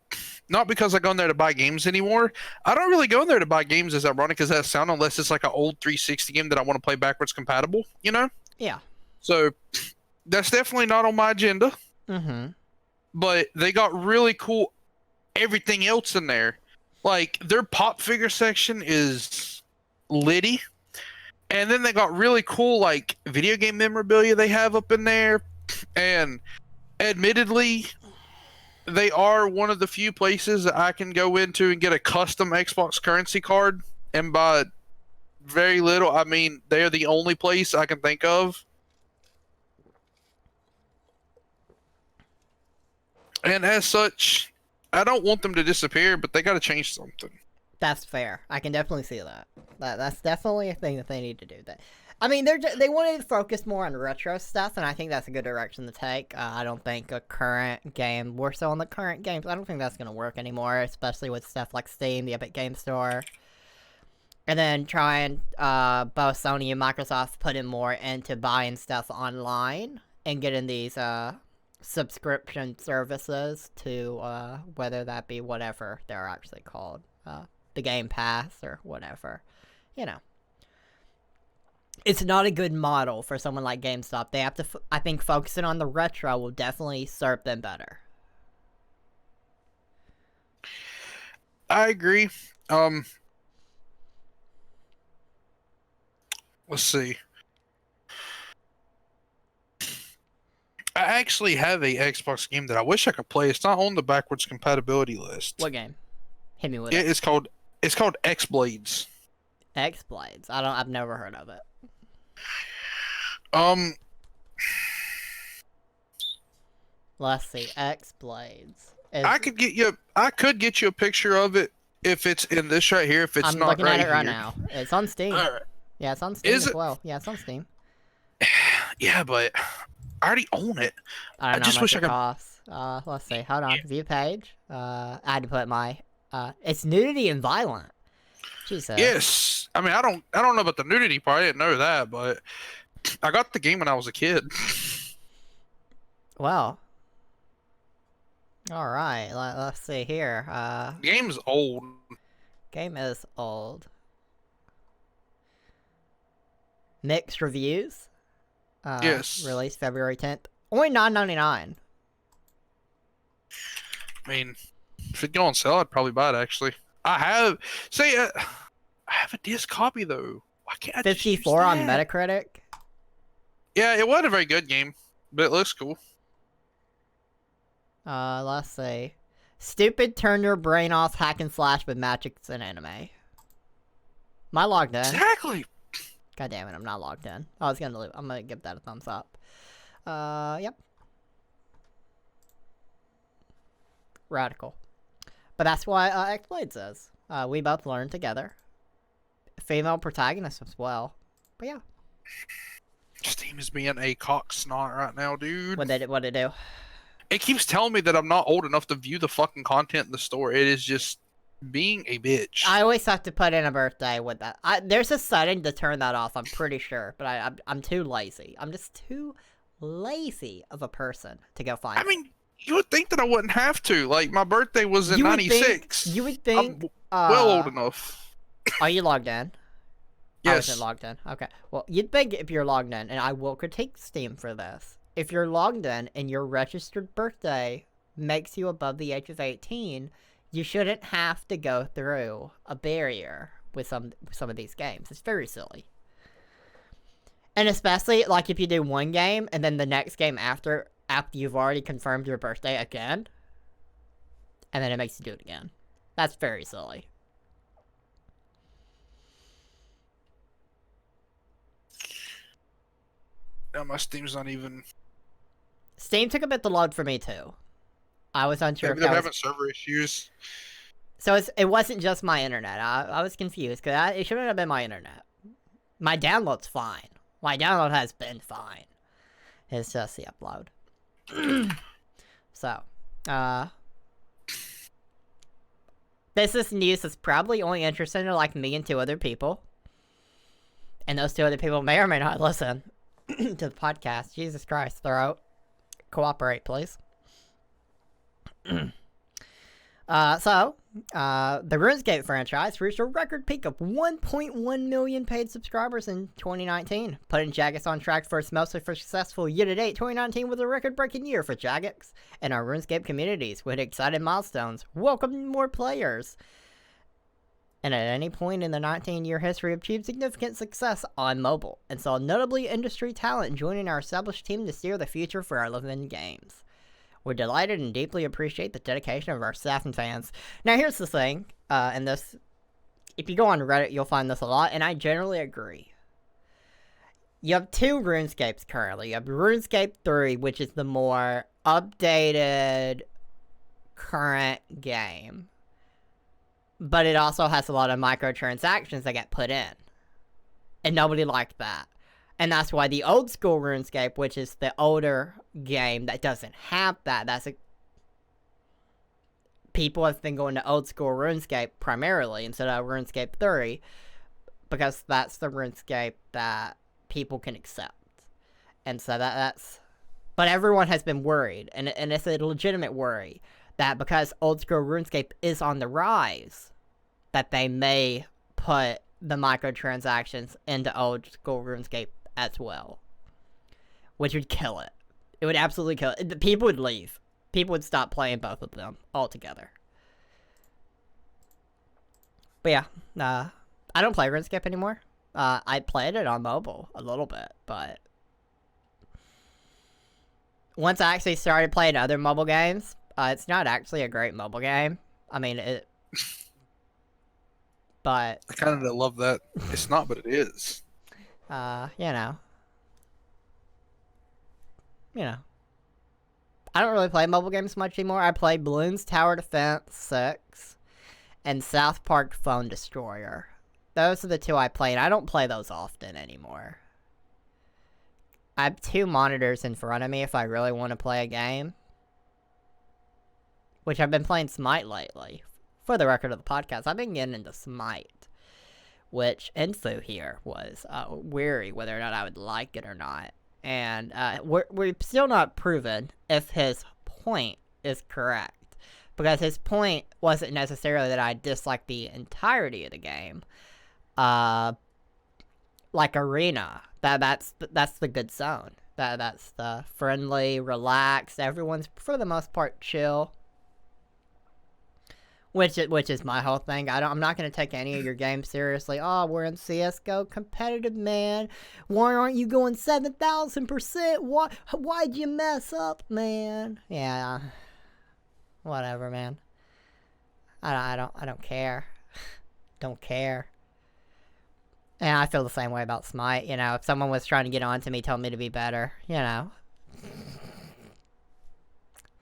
Not because I go in there to buy games anymore. I don't really go in there to buy games, as ironic as that sounds, unless it's like an old 360 game that I want to play backwards compatible, you know? Yeah. So that's definitely not on my agenda. Mm-hmm. But they got really cool everything else in there. Like, their pop figure section is litty. And then they got really cool, like, video game memorabilia they have up in there. And admittedly, they are one of the few places that I can go into and get a custom Xbox currency card. And by very little, I mean they are the only place I can think of. And as such, I don't want them to disappear, but they got to change something. That's fair. I can definitely see that. That's definitely a thing that they need to do. That, I mean, they wanted to focus more on retro stuff, and I think that's a good direction to take. I don't think a current game, we're still on the current games, I don't think that's going to work anymore, especially with stuff like Steam, the Epic Game Store. And then trying both Sony and Microsoft putting more into buying stuff online and getting these subscription services to whether that be whatever they're actually called, the Game Pass or whatever. You know, it's not a good model for someone like GameStop. They have to, I think, focusing on the retro will definitely serve them better. I agree. Let's see. I actually have a Xbox game that I wish I could play. It's not on the backwards compatibility list. What game? Hit me with it. It's called X Blades. X Blades. I've never heard of it. Let's see. X Blades. I could get you a picture of it if it's in this right here. If it's I'm not looking right at it right here. now. It's on Steam. All right. Yeah, it's on Steam Is as it? well. Yeah, it's on Steam. Yeah, but I already own it. I don't know just how much wish it I could. costs. Let's see. Hold on. View page. I had to put my. It's nudity and violent. Jesus. Yes. I mean, I don't know about the nudity part. I didn't know that, but I got the game when I was a kid. Well. All right. Let's see here. The game's old. Game is old. Mixed reviews. Yes. Released February 10th. Only $9.99. I mean, if it go on sale, I'd probably buy it. Actually, I have. I have a disc copy though. Why can't I just use 54 on that? Metacritic. Yeah, it wasn't a very good game, but it looks cool. Let's see. Stupid turn your brain off hack and slash with magics and anime. Am I logged in? Exactly. God damn it, I'm not logged in. I'm gonna give that a thumbs up. Yep. Radical. But that's why X Blades is. We both learned together. Female protagonist as well. But yeah. Steam is being a cock snot right now, dude. What'd it do? It keeps telling me that I'm not old enough to view the fucking content in the store. It is just being a bitch. I always have to put in a birthday with that. There's a setting to turn that off, I'm pretty sure. But I'm too lazy. I'm just too lazy of a person to go find it. I mean, you would think that I wouldn't have to. Like, my birthday was in 96. You would think... I'm well old enough. Are you logged in? I Yes. wasn't logged in. Okay. Well, you'd think if you're logged in, and I will critique Steam for this, if you're logged in and your registered birthday makes you above the age of 18, you shouldn't have to go through a barrier with some of these games. It's very silly. And especially, like, if you do one game, and then the next game after you've already confirmed your birthday again, and then it makes you do it again. That's very silly. Now my Steam's not even... Steam took a bit to load for me, too. I was unsure Maybe if they're that was... having server issues. So it wasn't just my internet. I was confused, because it shouldn't have been my internet. My download's fine. My download has been fine. It's just the upload. So, this is news that's probably only interesting to, like, me and 2 other people. And those 2 other people may or may not listen to the podcast. Jesus Christ, throat. Cooperate, please. The RuneScape franchise reached a record peak of 1.1 million paid subscribers in 2019, putting Jagex on track for its most successful year-to-date. 2019 was a record-breaking year for Jagex and our RuneScape communities, with exciting milestones, welcoming more players, and at any point in the 19-year history achieved significant success on mobile, and saw notably industry talent joining our established team to steer the future for our living games. We're delighted and deeply appreciate the dedication of our staff and fans. Now, here's the thing, and this, if you go on Reddit, you'll find this a lot, and I generally agree. You have 2 RuneScapes currently. You have RuneScape 3, which is the more updated, current game. But it also has a lot of microtransactions that get put in. And nobody liked that. And that's why the old school RuneScape, which is the older game that doesn't have that, people have been going to old school RuneScape primarily instead of RuneScape 3 because that's the RuneScape that people can accept. And so that's... But everyone has been worried, and it's a legitimate worry, that because old school RuneScape is on the rise, that they may put the microtransactions into old school RuneScape as well. Which would kill it. It would absolutely kill it. People would leave. People would stop playing both of them altogether. But yeah, I don't play RuneScape anymore. I played it on mobile a little bit, but once I actually started playing other mobile games, it's not actually a great mobile game. I mean, but I kind of love that. It's not, but it is. I don't really play mobile games much anymore. I play Bloons Tower Defense 6 and South Park Phone Destroyer. Those are the two I play, and I don't play those often anymore. I have 2 monitors in front of me if I really want to play a game. Which I've been playing Smite lately. For the record of the podcast, I've been getting into Smite. Which Infu here was weary whether or not I would like it or not. And we're still not proven if his point is correct. Because his point wasn't necessarily that I disliked the entirety of the game. Like Arena. That's the good zone. That's the friendly, relaxed, everyone's for the most part chill. Which is my whole thing. I'm not gonna take any of your games seriously. Oh, we're in CS:GO competitive, man. Why aren't you going 7,000%? Why'd you mess up, man? Yeah, whatever, man. I don't care. Don't care. And I feel the same way about Smite. You know, if someone was trying to get on to me, telling me to be better, you know.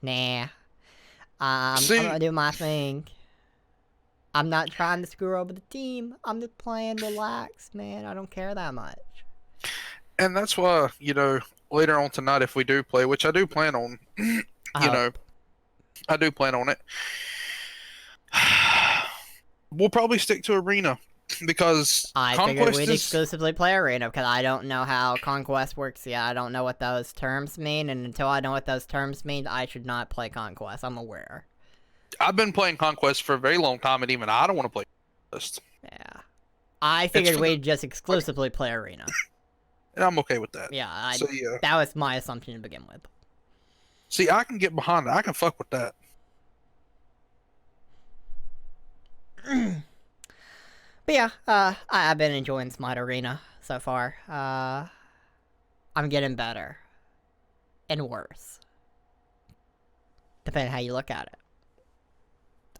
Nah. I'm gonna do my thing. I'm not trying to screw over the team. I'm just playing relaxed, man. I don't care that much. And that's why, later on tonight, if we do play, which I do plan on, I do plan on it. We'll probably stick to Arena because I figured we'd exclusively play Arena because I don't know how Conquest works yet. I don't know what those terms mean, and until I know what those terms mean, I should not play Conquest. I'm aware. I've been playing Conquest for a very long time, and even I don't want to play Conquest. Yeah. I figured we'd just exclusively play Arena. And I'm okay with that. Yeah, that was my assumption to begin with. See, I can get behind it. I can fuck with that. But yeah, I've been enjoying Smite Arena so far. I'm getting better. And worse. Depending on how you look at it.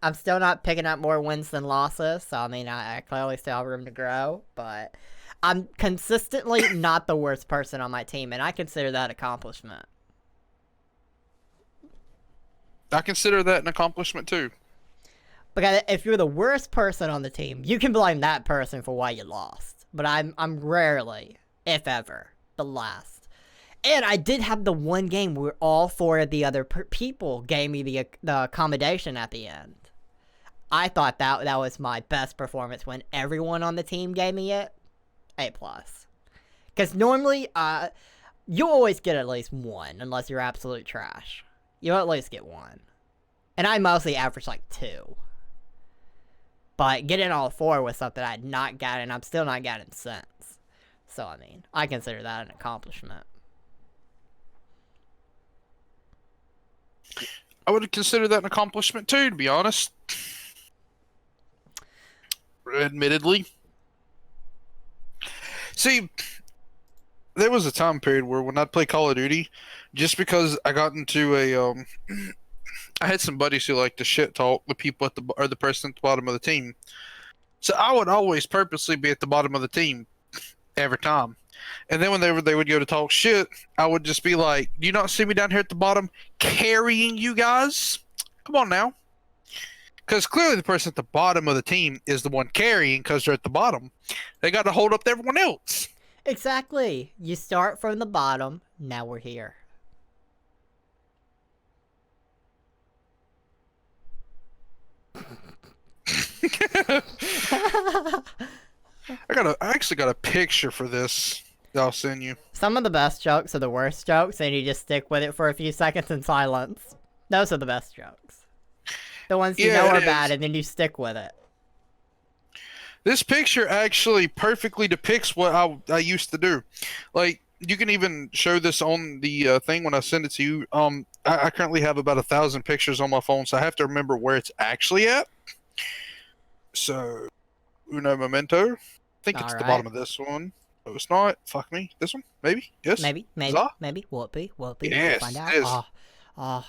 I'm still not picking up more wins than losses, so I mean, I clearly still have room to grow, but I'm consistently not the worst person on my team, and I consider that an accomplishment. I consider that an accomplishment too. Because if you're the worst person on the team, you can blame that person for why you lost. But I'm rarely, if ever, the last. And I did have the one game where all 4 of the other people gave me the accommodation at the end. I thought that was my best performance when everyone on the team gave me it. A+. Because normally, you'll always get at least 1, unless you're absolute trash. You'll at least get 1. And I mostly average like 2. But getting all 4 was something I had not gotten, I'm still not gotten since. So, I mean, I consider that an accomplishment. I would consider that an accomplishment too, to be honest. Admittedly. See, there was a time period where when I'd play Call of Duty, just because I got into I had some buddies who like to shit talk the people or the person at the bottom of the team. So I would always purposely be at the bottom of the team every time. And then whenever they would go to talk shit, I would just be like, "Do you not see me down here at the bottom carrying you guys? Come on now." Because clearly the person at the bottom of the team is the one carrying because they're at the bottom. They got to hold up to everyone else. Exactly. You start from the bottom. Now we're here. I actually got a picture for this that I'll send you. Some of the best jokes are the worst jokes, and you just stick with it for a few seconds in silence. Those are the best jokes. The ones you know Yeah, are it bad, is. and then you stick with it. This picture actually perfectly depicts what I used to do. Like, you can even show this on the thing when I send it to you. I currently have about 1,000 pictures on my phone, so I have to remember where it's actually at. So, uno momento. I think it's the Alright. bottom of this one. Oh, it's not. Fuck me. This one? Maybe? Yes? Maybe, maybe, Huzzah? maybe. Will it be? Will it be? We'll find Yes, out. it is. Oh, oh,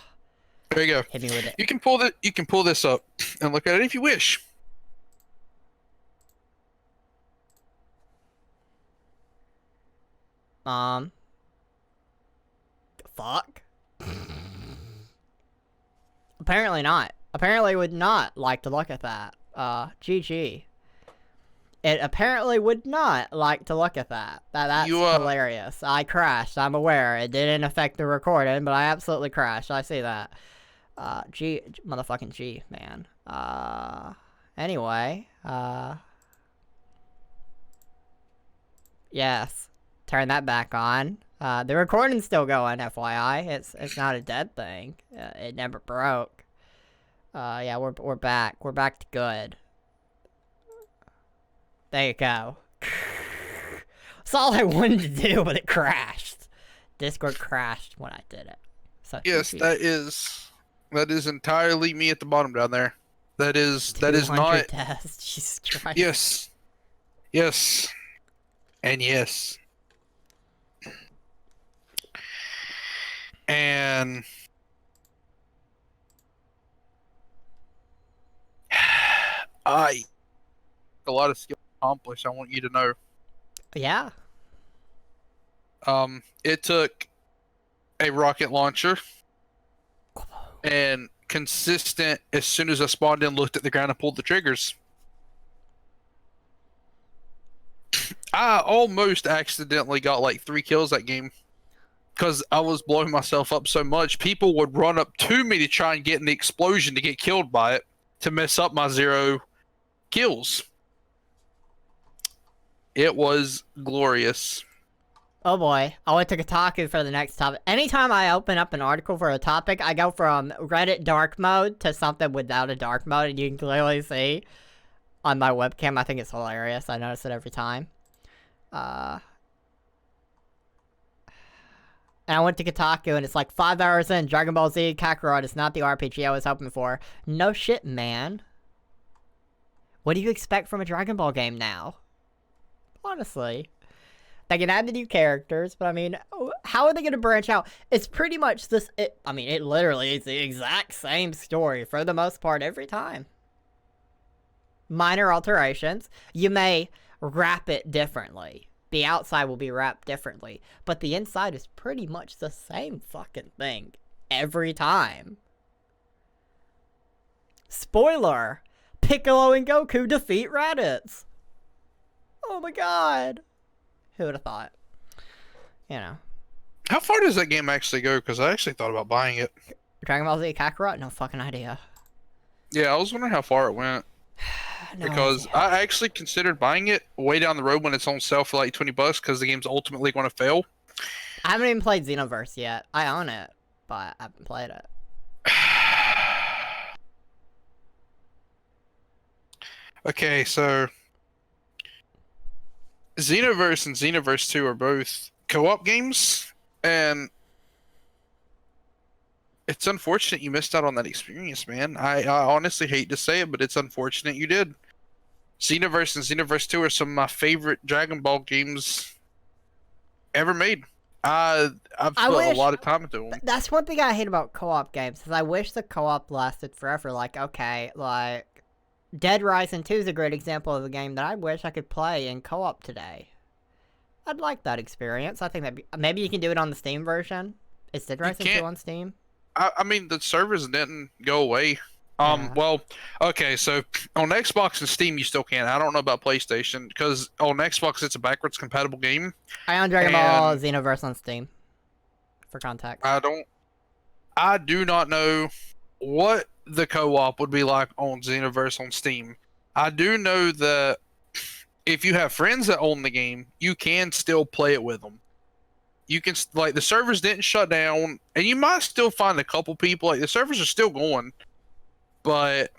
There you go. hit me with it. You can pull this up and look at it if you wish. Fuck? Apparently not. Apparently would not like to look at that. GG. It apparently would not like to look at that. That's hilarious. I crashed. I'm aware. It didn't affect the recording, but I absolutely crashed. I see that. Motherfucking G, man. Anyway, yes. Turn that back on. The recording's still going, FYI. It's not a dead thing. It never broke. Yeah, we're back. We're back to good. There you go. That's all I wanted to do, but it crashed. Discord crashed when I did it. So Yes, that is entirely me at the bottom down there. That is not tests. Jesus Christ. Yes. Yes. And yes. And I a lot of skill accomplished, I want you to know. Yeah. It took a rocket launcher and consistent as soon as I spawned in, looked at the ground and pulled the triggers. I almost accidentally got like 3 kills that game because I was blowing myself up so much. People would run up to me to try and get in the explosion to get killed by it to mess up my 0 kills. It was glorious. Oh boy, I went to Kotaku for the next topic. Anytime I open up an article for a topic, I go from Reddit dark mode to something without a dark mode, and you can clearly see on my webcam. I think it's hilarious. I notice it every time. And I went to Kotaku, and it's like 5 hours in, Dragon Ball Z Kakarot is not the RPG I was hoping for. No shit, man. What do you expect from a Dragon Ball game now? Honestly. They can add the new characters, but I mean, how are they going to branch out? It's pretty much this. It literally is the exact same story for the most part every time. Minor alterations. You may wrap it differently. The outside will be wrapped differently, but the inside is pretty much the same fucking thing every time. Spoiler! Piccolo and Goku defeat Raditz. Oh my god. Who would have thought? You know. How far does that game actually go? Because I actually thought about buying it. Dragon Ball Z Kakarot? No fucking idea. Yeah, I was wondering how far it went. No because idea. I actually considered buying it way down the road when it's on sale for like $20 because the game's ultimately going to fail. I haven't even played Xenoverse yet. I own it, but I haven't played it. Okay, so Xenoverse and Xenoverse 2 are both co-op games, and it's unfortunate you missed out on that experience, man. I honestly hate to say it, but it's unfortunate you did. Xenoverse and Xenoverse 2 are some of my favorite Dragon Ball games ever made. I've put a lot of time into them. That's one thing I hate about co-op games, is I wish the co-op lasted forever. Like, okay, like, Dead Rising 2 is a great example of a game that I wish I could play in co-op today. I'd like that experience. I think that maybe you can do it on the Steam version. Is Dead Rising 2 on Steam? I mean, the servers didn't go away. Yeah. Well, okay, so on Xbox and Steam, you still can. I don't know about PlayStation, because on Xbox, it's a backwards compatible game. I own Dragon Ball Xenoverse on Steam, for context. I do not know what the co-op would be like on Xenoverse on Steam. I do know that if you have friends that own the game, you can still play it with them. You can like the servers didn't shut down, and you might still find a couple people. Like the servers are still going, but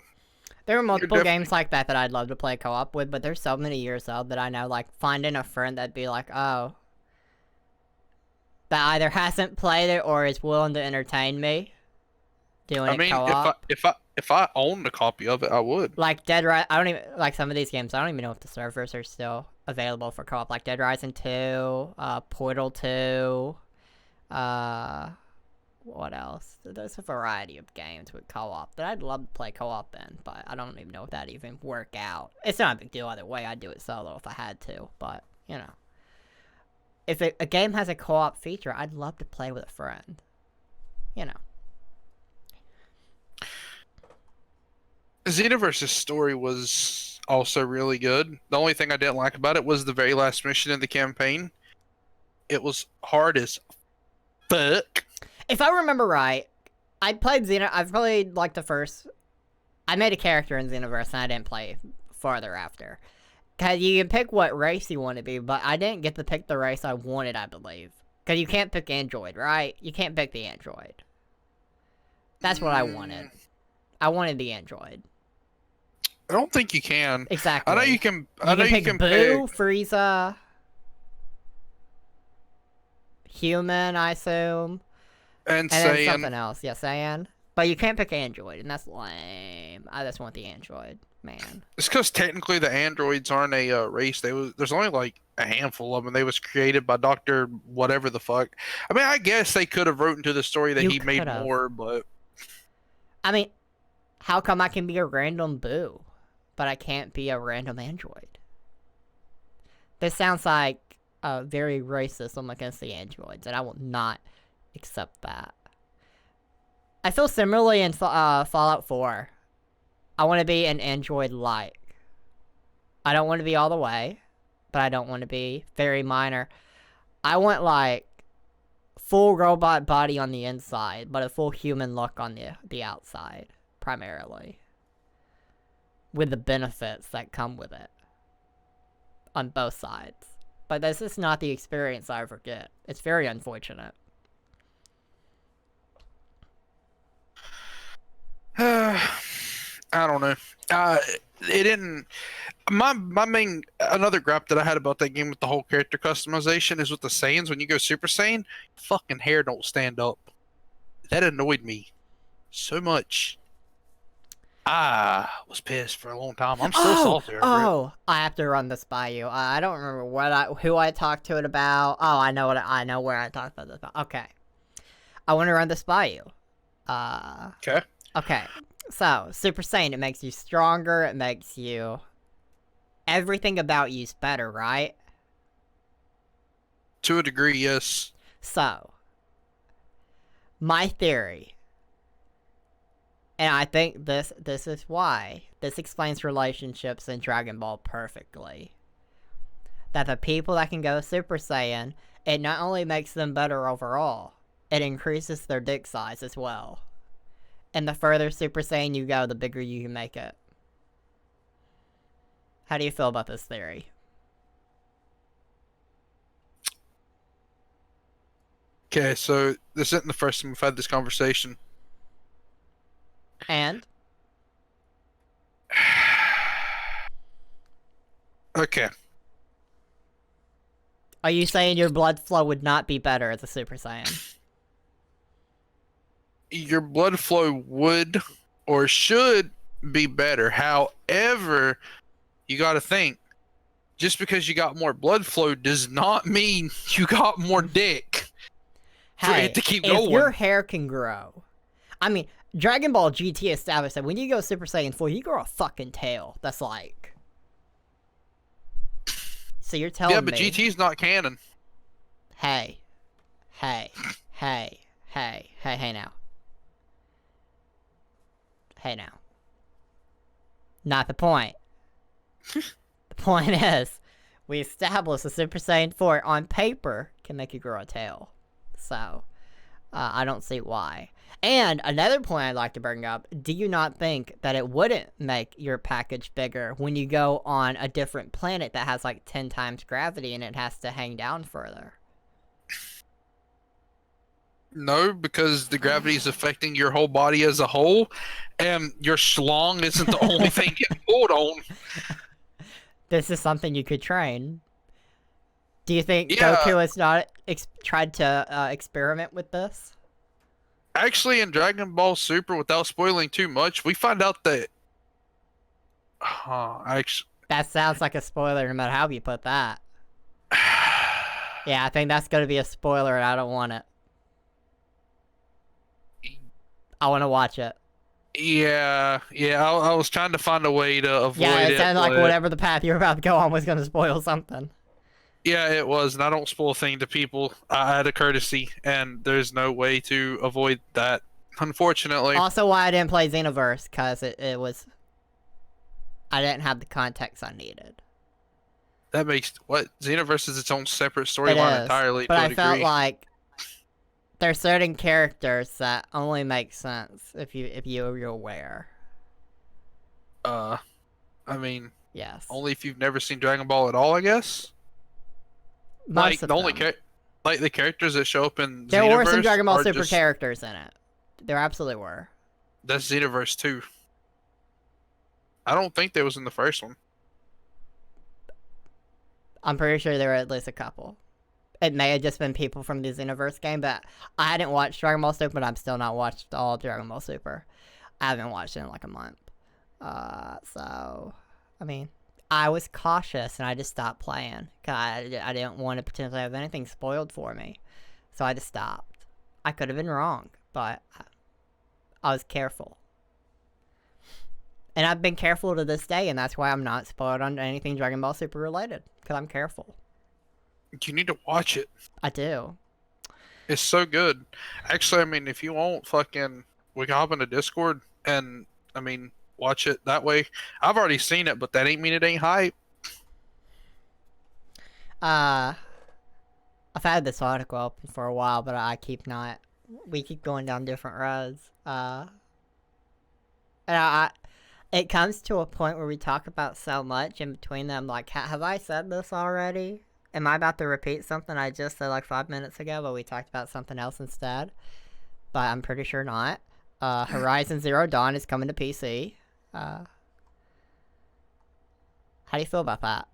There are multiple definitely games like that that I'd love to play co-op with, but there's so many years old that I know, like, finding a friend that'd be like, oh, that either hasn't played it or is willing to entertain me doing I it mean, co-op. if I owned a copy of it, I would. Like Dead Rise, I don't even like some of these games. I don't even know if the servers are still available for co-op. Like Dead Rising 2, Portal 2, what else? There's a variety of games with co-op that I'd love to play co-op in, but I don't even know if that even work out. It's not a big deal either way. I'd do it solo if I had to, but you know, if a game has a co-op feature, I'd love to play with a friend. You know. Xenoverse's story was also really good. The only thing I didn't like about it was the very last mission in the campaign. It was hard as fuck. If I remember right, I've played like the first. I made a character in Xenoverse and I didn't play farther after. Cause you can pick what race you want to be, but I didn't get to pick the race I wanted, I believe. Cause you can't pick Android, right? You can't pick the Android. That's what I wanted. I wanted the Android. I don't think you can. Exactly. I know you can. You can Boo, Frieza, Human, I assume. And then something else, yeah, Saiyan. But you can't pick Android, and that's lame. I just want the Android, man. It's because technically the androids aren't a race. There's only like a handful of them. They was created by Doctor whatever the fuck. I mean, I guess they could have wrote into the story that he made more, but I mean, how come I can be a random Boo, but I can't be a random android? This sounds like very racism against the androids, and I will not accept that. I feel similarly in Fallout 4. I want to be an android-like. I don't want to be all the way, but I don't want to be very minor. I want, like, full robot body on the inside, but a full human look on the outside, primarily. With the benefits that come with it. On both sides. But this is not the experience I ever get. It's very unfortunate. I don't know. It didn't. My main another gripe that I had about that game with the whole character customization is with the Saiyans. When you go Super Saiyan, fucking hair don't stand up. That annoyed me so much. I was pissed for a long time. I'm still salty. I have to run this by you. I don't remember who I talked to it about. Oh, I know where I talked about this about. Okay, I want to run this by you. Okay. Okay. So, Super Saiyan, it makes you stronger. It makes you everything about you's better, right? To a degree, yes. So, my theory, and I think this is why, this explains relationships in Dragon Ball perfectly. That the people that can go Super Saiyan, it not only makes them better overall, it increases their dick size as well. And the further Super Saiyan you go, the bigger you can make it. How do you feel about this theory? Okay, so this isn't the first time we've had this conversation. And? Okay. Are you saying your blood flow would not be better as a Super Saiyan? Your blood flow would or should be better. However, you got to think, just because you got more blood flow does not mean you got more dick for it to keep going. If your hair can grow, I mean, Dragon Ball GT established that when you go Super Saiyan 4, you grow a fucking tail. That's like, so you're telling me? Yeah, but GT's not canon. Hey now. Hey now. Not the point. The point is, we established a Super Saiyan 4 on paper can make you grow a tail. So, I don't see why. And another point I'd like to bring up, do you not think that it wouldn't make your package bigger when you go on a different planet that has like 10 times gravity and it has to hang down further? No, because the gravity is affecting your whole body as a whole, and your schlong isn't the only thing getting pulled on. This is something you could train. Do you think Yeah. Goku has not tried to experiment with this? Actually, in Dragon Ball Super, without spoiling too much, we find out that. Actually. That sounds like a spoiler no matter how you put that. Yeah, I think that's going to be a spoiler and I don't want it. I want to watch it. Yeah. I was trying to find a way to avoid it. Yeah, it sounded like but- whatever the path you were about to go on was going to spoil something. Yeah, it was, and I don't spoil things to people out of courtesy, and there's no way to avoid that, unfortunately. Also, why I didn't play Xenoverse, because it was... I didn't have the context I needed. That makes what Xenoverse is its own separate It storyline is, entirely. but to a I felt degree. like there's certain characters that only make sense if you're aware. I mean, Yes. only if you've never seen Dragon Ball at all, I guess. Most Like of the only them. like the characters that show up in There were some Xenoverse Dragon Ball are Super just- characters in it. There absolutely were. That's Xenoverse 2. I don't think there was in the first one. I'm pretty sure there were at least a couple. It may have just been people from the Xenoverse game, but I hadn't watched Dragon Ball Super, but I'm still not watched all Dragon Ball Super. I haven't watched it in like a month. So, I mean, I was cautious and I just stopped playing. 'Cause I didn't want to potentially have anything spoiled for me. So I just stopped. I could have been wrong, but I was careful. And I've been careful to this day, and that's why I'm not spoiled on anything Dragon Ball Super related. Because I'm careful. You need to watch it. I do. It's so good. Actually, I mean, if you want, we can hop into Discord and, I mean, watch it that way. I've already seen it, but that ain't mean it ain't hype. I've had this article open for a while, but I keep not. We keep going down different roads. And it comes to a point where we talk about so much in between them. Like, have I said this already? Am I about to repeat something I just said like 5 minutes ago, but we talked about something else instead? But I'm pretty sure not. Horizon Zero Dawn is coming to PC. How do you feel about that?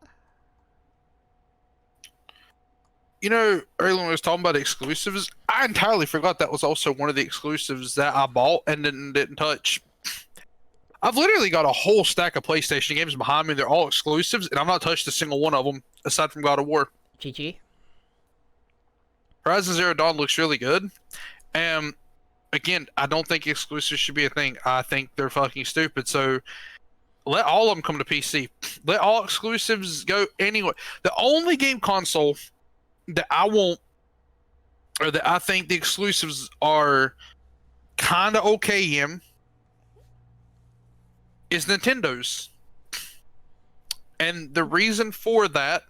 You know, earlier when I was talking about exclusives, I entirely forgot that was also one of the exclusives that I bought and didn't touch. I've literally got a whole stack of PlayStation games behind me. They're all exclusives, and I've not touched a single one of them aside from God of War. GG. Horizon Zero Dawn looks really good. And again, I don't think exclusives should be a thing. I think they're fucking stupid. So let all of them come to PC. Let all exclusives go anyway. The only game console that I want, or that I think the exclusives are kind of okay in, is Nintendo's. And the reason for that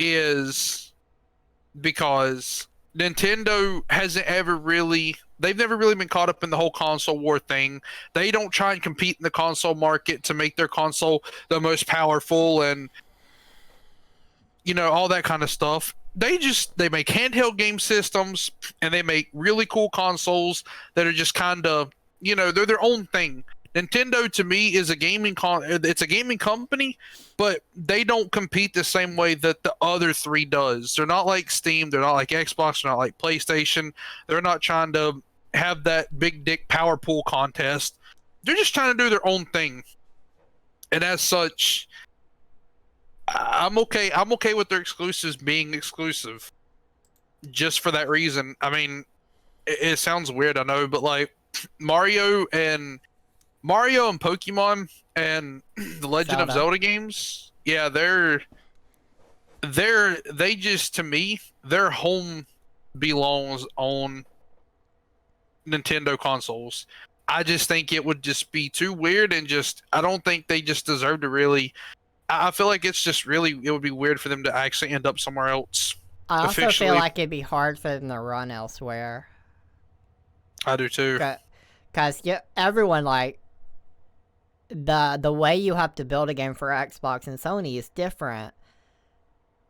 is because Nintendo hasn't ever really, they've never really been caught up in the whole console war thing. They don't try and compete in the console market to make their console the most powerful and, you know, all that kind of stuff. They make handheld game systems and they make really cool consoles that are just kind of, you know, they're their own thing. Nintendo to me is it's a gaming company, but they don't compete the same way that the other three does. They're not like Steam, they're not like Xbox, they're not like PlayStation. They're not trying to have that big dick power pool contest. They're just trying to do their own thing. And as such, I'm okay with their exclusives being exclusive. Just for that reason. I mean, it sounds weird, I know, but like Mario and Pokemon and the Legend of Zelda games, yeah, they just, to me, their home belongs on Nintendo consoles. I just think it would just be too weird and just, I don't think they just deserve to really, I feel like it's just really, it would be weird for them to actually end up somewhere else. I also feel Officially. like it'd be hard for them to run elsewhere. I do too. Because everyone, like, the way you have to build a game for Xbox and Sony is different.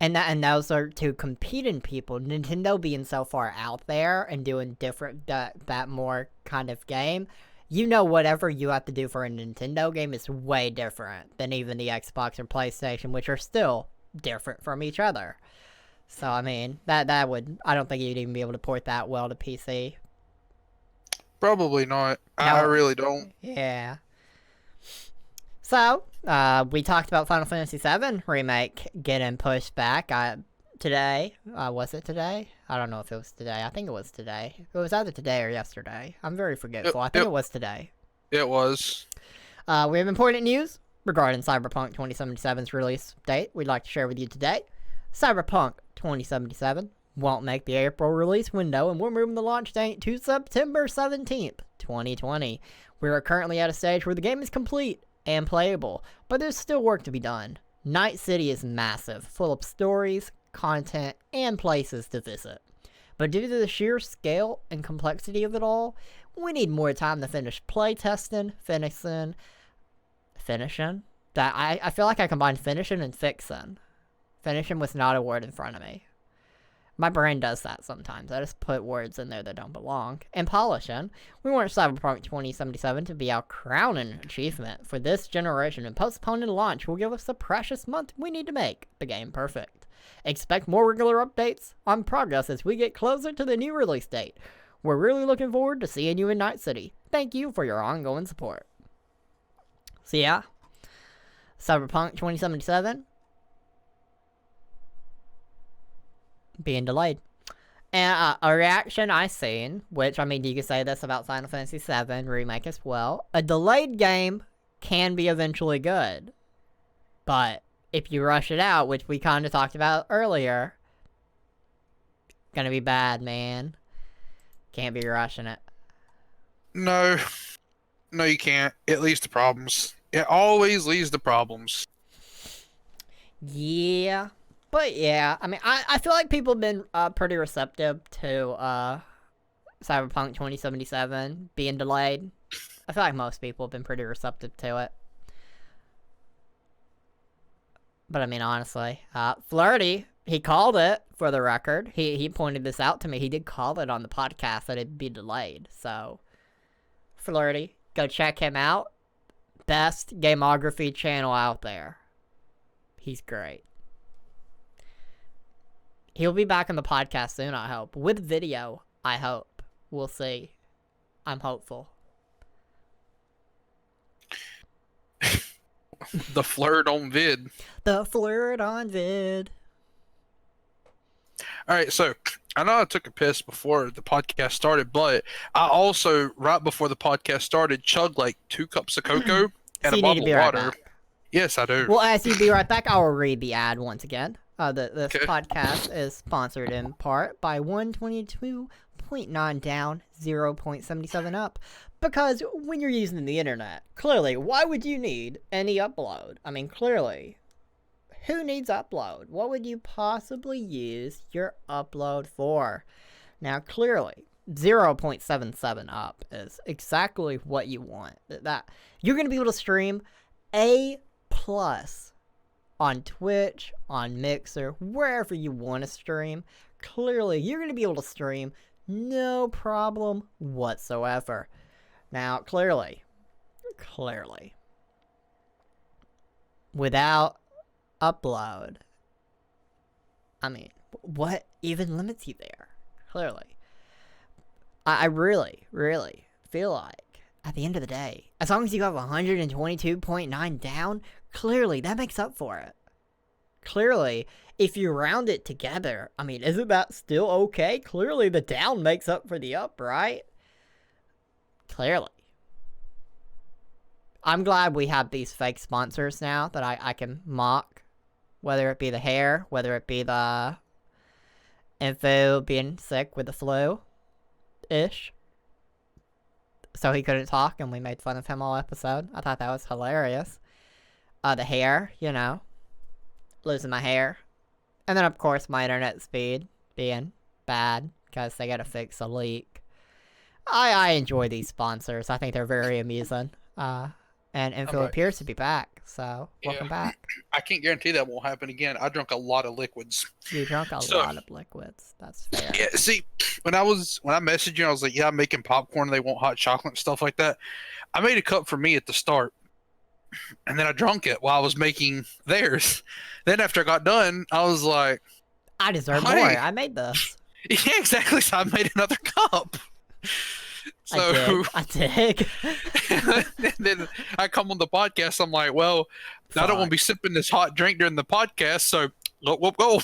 And those are to competing people. Nintendo being so far out there and doing different, that more kind of game, whatever you have to do for a Nintendo game is way different than even the Xbox or PlayStation, which are still different from each other. So, I mean, I don't think you'd even be able to port that well to PC. Probably not. No. I really don't. Yeah. So, we talked about Final Fantasy VII Remake getting pushed back today. Was it today? I don't know if it was today. I think it was today. It was either today or yesterday. I'm very forgetful. I think it was today. It was. We have important news regarding Cyberpunk 2077's release date we'd like to share with you today. Cyberpunk 2077 won't make the April release window, and we're moving the launch date to September 17th, 2020. We are currently at a stage where the game is complete and playable, but there's still work to be done. Night City is massive, full of stories, content, and places to visit. But due to the sheer scale and complexity of it all, we need more time to finish playtesting, finishing. I feel like I combined finishing and fixing. Finishing was not a word in front of me. My brain does that sometimes. I just put words in there that don't belong. And polishing. We want Cyberpunk 2077 to be our crowning achievement for this generation, and postponing launch will give us the precious month we need to make the game perfect. Expect more regular updates on progress as we get closer to the new release date. We're really looking forward to seeing you in Night City. Thank you for your ongoing support. So yeah, Cyberpunk 2077 being delayed. And a reaction I seen, which, I mean, you could say this about Final Fantasy VII Remake as well. A delayed game can be eventually good. But if you rush it out, which we kind of talked about earlier, gonna be bad, man. Can't be rushing it. No, you can't. It leads to problems. It always leads to problems. Yeah. But yeah, I mean, I feel like people have been pretty receptive to Cyberpunk 2077 being delayed. I feel like most people have been pretty receptive to it. But I mean, honestly, Flirty, he called it, for the record. He pointed this out to me. He did call it on the podcast that it'd be delayed. So, Flirty, go check him out. Best gamography channel out there. He's great. He'll be back on the podcast soon, I hope. With video, I hope. We'll see. I'm hopeful. The flirt on vid. The flirt on vid. Alright, so I know I took a piss before the podcast started, but I also, right before the podcast started, chugged like 2 cups of cocoa and So a bottle of water. Right, yes, I do. Well, as you be right back, I will read the ad once again. This Okay. podcast is sponsored in part by 122.9 down, 0.77 up. Because when you're using the internet, clearly, why would you need any upload? I mean, clearly, who needs upload? What would you possibly use your upload for? Now, clearly, 0.77 up is exactly what you want. That you're going to be able to stream A+ on Twitch, on Mixer, wherever you want to stream. Clearly, you're going to be able to stream no problem whatsoever. Now, clearly, without upload, I mean, what even limits you there? Clearly. I really, really feel like, at the end of the day, as long as you have 122.9 down, clearly, that makes up for it. Clearly, if you round it together, I mean, isn't that still okay? Clearly, the down makes up for the up, right? Clearly. I'm glad we have these fake sponsors now that I can mock. Whether it be the hair, whether it be the Infu being sick with the flu-ish. So he couldn't talk and we made fun of him all episode. I thought that was hilarious. The hair, losing my hair. And then, of course, my internet speed being bad because they gotta fix a leak. I enjoy these sponsors. I think they're very amusing. And Infu appears to be back, so welcome back. I can't guarantee that won't happen again. I drank a lot of liquids. You drank a lot of liquids. That's fair. Yeah, see, when I messaged you, I was like, yeah, I'm making popcorn. They want hot chocolate and stuff like that. I made a cup for me at the start, and then I drank it while I was making theirs. Then after I got done, I was like, I deserve more. Hey. I made this. yeah, exactly. So I made another cup. So I dig. and then I come on the podcast. I'm like, well, I don't want to be sipping this hot drink during the podcast. So go.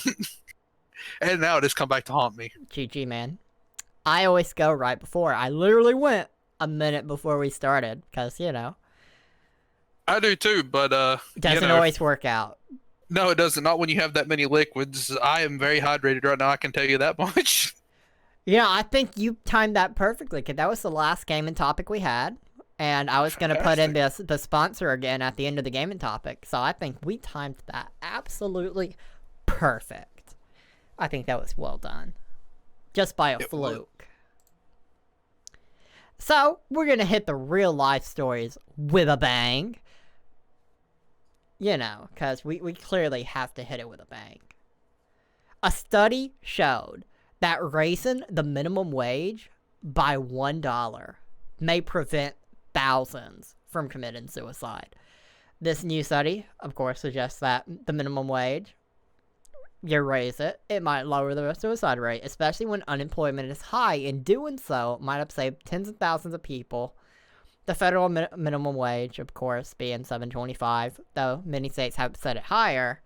And now it has come back to haunt me. GG, man. I always go right before. I literally went a minute before we started because, you know. I do too, but doesn't always work out. No, it doesn't. Not when you have that many liquids. I am very hydrated right now. I can tell you that much. Yeah, I think you timed that perfectly because that was the last gaming topic we had. And I was going to put in the sponsor again at the end of the gaming topic. So I think we timed that absolutely perfect. I think that was well done. Just by a fluke. So, we're going to hit the real life stories with a bang. You know, because we clearly have to hit it with a bang. A study showed that raising the minimum wage by $1 may prevent thousands from committing suicide. This new study, of course, suggests that the minimum wage, you raise it, it might lower the suicide rate, especially when unemployment is high. In doing so, it might have saved tens of thousands of people. The federal minimum wage, of course, being $7.25, though many states have set it higher.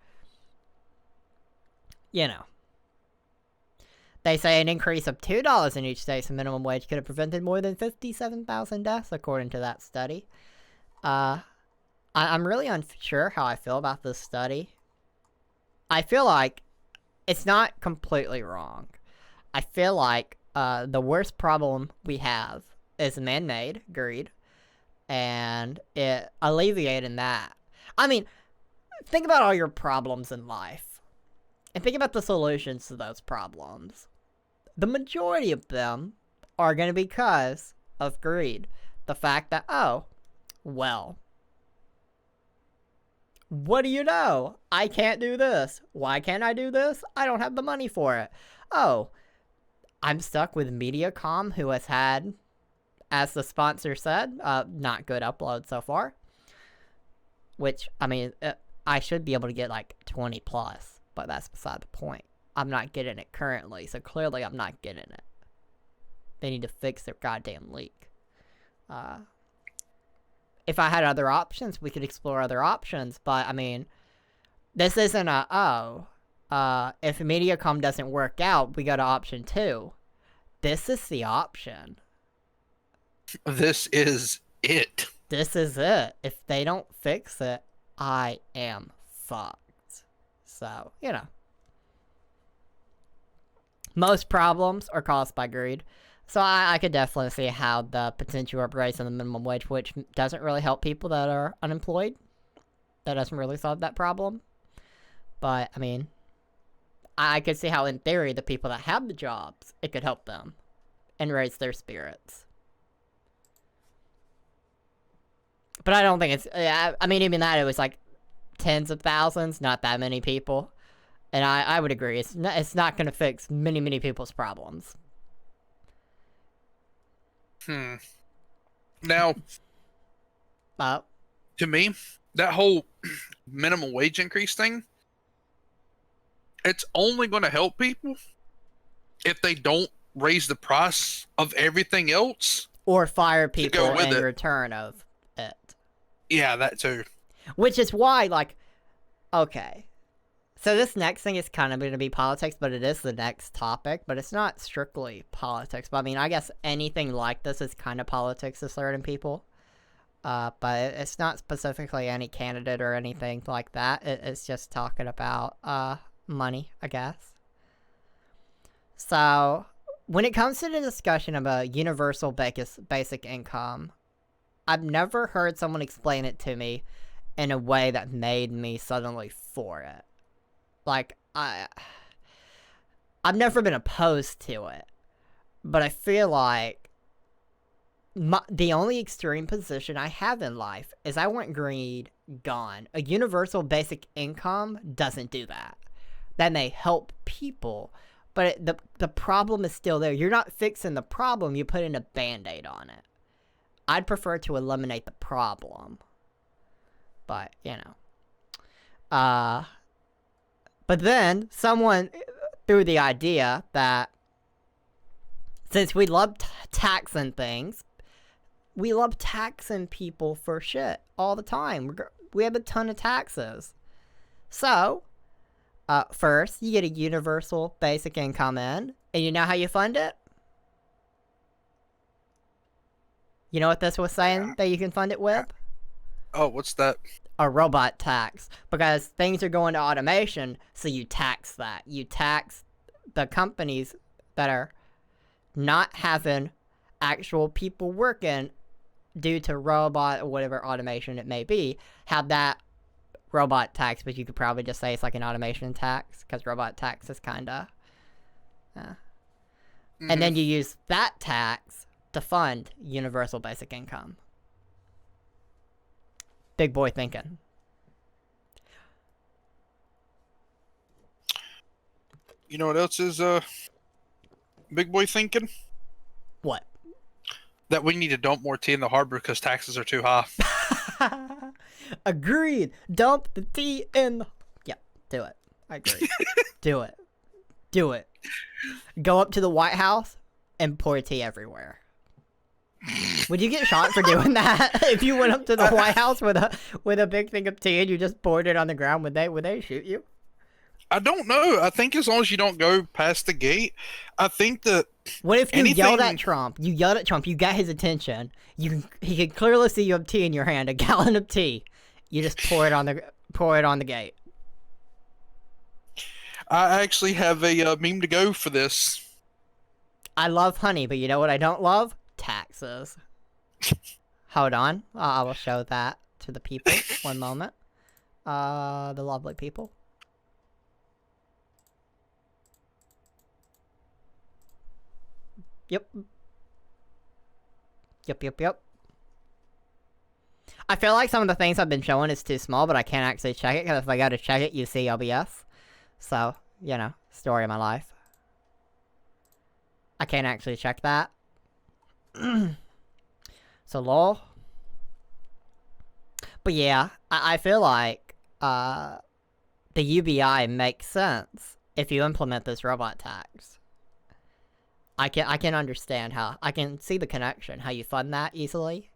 You know. They say an increase of $2 in each state's minimum wage could have prevented more than 57,000 deaths, according to that study. I'm really unsure how I feel about this study. I feel like it's not completely wrong. I feel like the worst problem we have is man-made, greed, and it alleviating that. I mean, think about all your problems in life, and think about the solutions to those problems. The majority of them are going to be because of greed. The fact that, oh, well, what do you know? I can't do this. Why can't I do this? I don't have the money for it. Oh, I'm stuck with Mediacom, who has had, as the sponsor said, not good upload so far. Which, I mean, I should be able to get like 20 plus, but that's beside the point. I'm not getting it currently, so clearly I'm not getting it. They need to fix their goddamn leak. If I had other options, we could explore other options, but, I mean, this isn't a, if Mediacom doesn't work out, we go to option 2. This is the option. This is it. This is it. If they don't fix it, I am fucked. So, you know. Most problems are caused by greed. So I could definitely see how the potential of raising the minimum wage, which doesn't really help people that are unemployed. That doesn't really solve that problem. But, I mean, I could see how, in theory, the people that have the jobs, it could help them and raise their spirits. But I don't think it's... I mean, even that, it was like tens of thousands, not that many people. And I would agree. It's not going to fix many, many people's problems. Now, to me, that whole minimum wage increase thing, it's only going to help people if they don't raise the price of everything else. Or fire people in return of it. Yeah, that too. Which is why, like, okay. So this next thing is kind of going to be politics, but it is the next topic. But it's not strictly politics. But I mean, I guess anything like this is kind of politics to certain people. But it's not specifically any candidate or anything like that. It's just talking about money, I guess. So when it comes to the discussion of a universal basic income, I've never heard someone explain it to me in a way that made me suddenly for it. Like, I've never been opposed to it, but I feel like the only extreme position I have in life is I want greed gone. A universal basic income doesn't do that. That may help people, but the problem is still there. You're not fixing the problem, you put in a band-aid on it. I'd prefer to eliminate the problem. But, you know. But then someone threw the idea that since we love taxing things, we love taxing people for shit all the time. We have a ton of taxes. So, first, you get a universal basic income in, and you know how you fund it? You know what this was saying that you can fund it with? Oh, what's that? A robot tax. Because things are going to automation, so you tax that. You tax the companies that are not having actual people working due to robot or whatever automation it may be, have that robot tax, but you could probably just say it's like an automation tax, because robot tax is kind of... And then you use that tax to fund universal basic income. Big boy thinking. You know what else is big boy thinking? What? That we need to dump more tea in the harbor because taxes are too high. Agreed. Dump the tea in the... Yeah, do it. I agree. Do it. Do it. Go up to the White House and pour tea everywhere. Would you get shot for doing that? If you went up to the White House with a big thing of tea and you just poured it on the ground, would they shoot you? I don't know. I think as long as you don't go past the gate, I think that... What if you yelled at Trump? You yelled at Trump. You got his attention. He could clearly see you have tea in your hand, a gallon of tea. You just pour it on the gate. I actually have a meme to go for this. I love honey, but you know what I don't love? Taxes. Hold on. I will show that to the people. One moment. The lovely people. Yep. Yep. I feel like some of the things I've been showing is too small, but I can't actually check it, because if I go to check it, you see OBS. So, you know, story of my life. I can't actually check that. So, lol. But yeah, I feel like the UBI makes sense if you implement this robot tax. I can understand how, I can see the connection, how you fund that easily.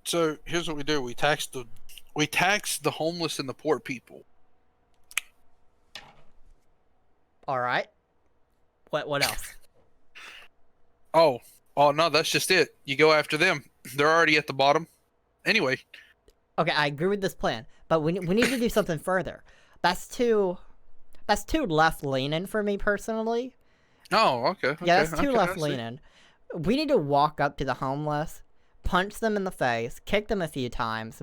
So here's what we do: we tax the homeless and the poor people. All right. What else? Oh no, that's just it. You go after them. They're already at the bottom. Anyway. Okay, I agree with this plan, but we need to do something further. That's too left-leaning for me personally. Oh, okay. Yeah, that's too left-leaning. We need to walk up to the homeless, punch them in the face, kick them a few times,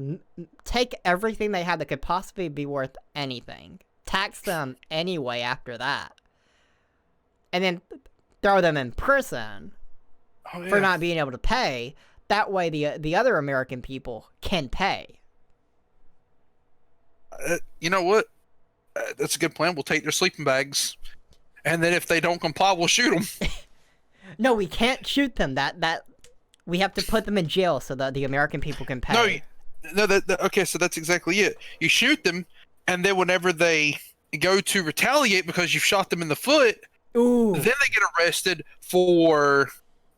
take everything they have that could possibly be worth anything, tax them anyway after that, and then throw them in prison for not being able to pay. That way the other American people can pay. You know what? That's a good plan. We'll take their sleeping bags, and then if they don't comply, we'll shoot them. No, we can't shoot them. That we have to put them in jail so that the American people can pay. No. Okay, so that's exactly it. You shoot them, and then whenever they go to retaliate because you've shot them in the foot, ooh, then they get arrested for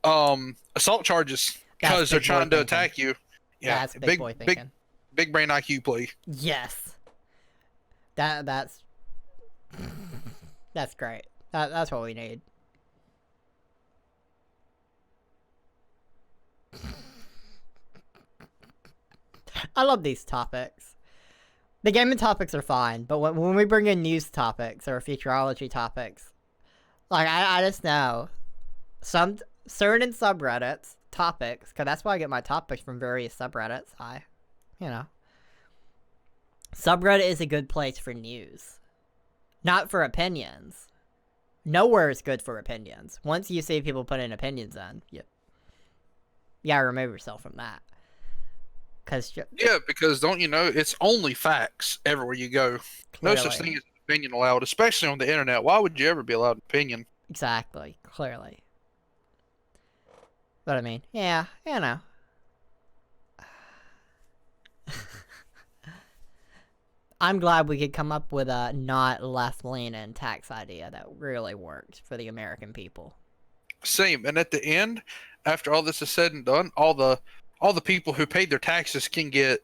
assault charges because they're trying to attack you. Yeah, that's big boy thinking. Big brain IQ play. Yes. That's great. That's what we need. I love these topics. The gaming topics are fine, but when we bring in news topics or futurology topics, like I just know some certain subreddits topics, because that's why I get my topics from various subreddits. Subreddit is a good place for news. Not for opinions. nowhere is good for opinions. Once you see people put in opinions on, you gotta remove yourself from that. Because don't you know, it's only facts everywhere you go. No such thing as an opinion allowed, especially on the internet. Why would you ever be allowed an opinion? Exactly, clearly. But I mean, yeah, you know. I'm glad we could come up with a not left-leaning tax idea that really worked for the American people. Same. And at the end, after all this is said and done, all the people who paid their taxes can get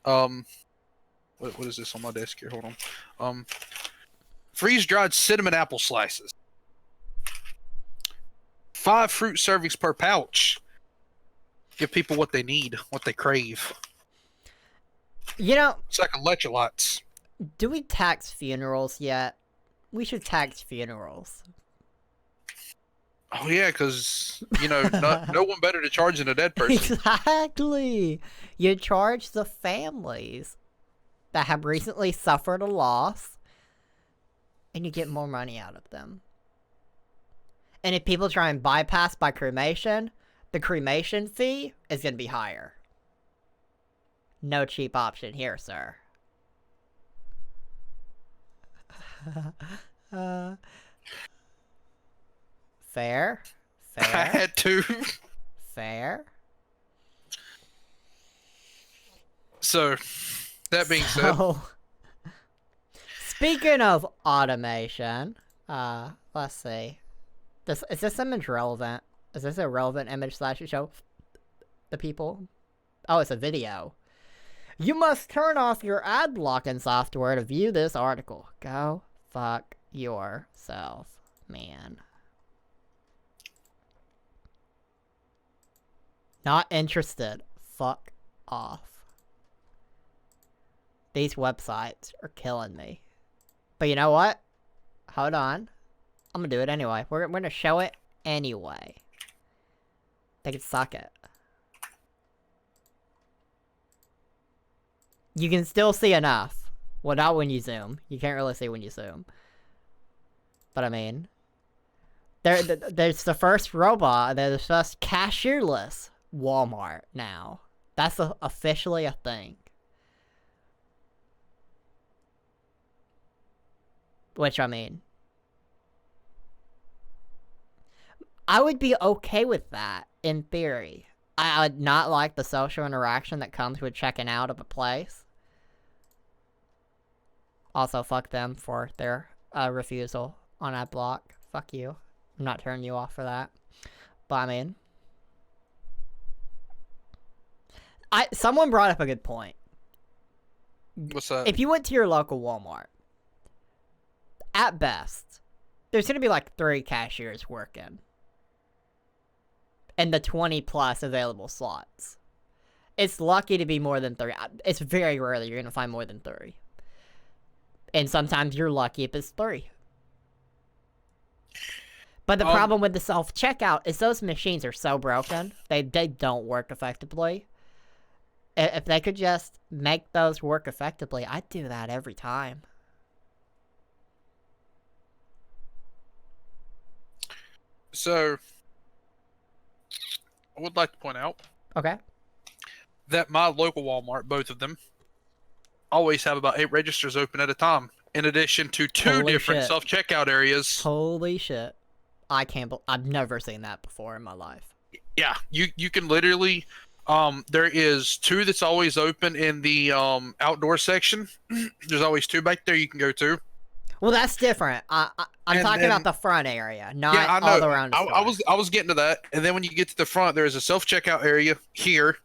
what is this on my desk here? Hold on. Freeze-dried cinnamon apple slices. 5 fruit servings per pouch. Give people what they need, what they crave. You know, it's like electrolytes. Do we tax funerals yet? We should tax funerals. Oh yeah, because you know, no one better to charge than a dead person. Exactly. You charge the families that have recently suffered a loss, and you get more money out of them. And if people try and bypass by cremation, the cremation fee is going to be higher. No cheap option here, sir. Fair. I had to. Fair. So, that being said. Speaking of automation, let's see. Is this image relevant? Is this a relevant image / to show the people? Oh, it's a video. You must turn off your ad blocking software to view this article. Go fuck yourself, man. Not interested. Fuck off. These websites are killing me. But you know what? Hold on. I'm gonna do it anyway. We're gonna show it anyway. They can suck it. You can still see enough. Well, not when you zoom. You can't really see when you zoom. But I mean, there's the first robot. There's the first cashierless Walmart now. That's officially a thing. Which, I mean, I would be okay with that, in theory. I would not like the social interaction that comes with checking out of a place. Also, fuck them for their refusal on ad block. Fuck you. I'm not turning you off for that. But, I mean, someone brought up a good point. What's that? If you went to your local Walmart, at best, there's going to be like 3 cashiers working. And the 20 plus available slots. It's lucky to be more than 3. It's very rare that you're going to find more than 3. And sometimes you're lucky if it's 3. But the problem with the self-checkout is those machines are so broken, they don't work effectively. If they could just make those work effectively, I'd do that every time. So, I would like to point out that my local Walmart, both of them, always have about 8 registers open at a time, in addition to 2 different self-checkout areas. Holy shit. I've never seen that before in my life. Yeah, you can literally, there is 2 that's always open in the outdoor section. There's always 2 back there you can go to. Well, that's different. I'm talking about the front area, not all around the store. I was getting to that, and then when you get to the front, there is a self-checkout area here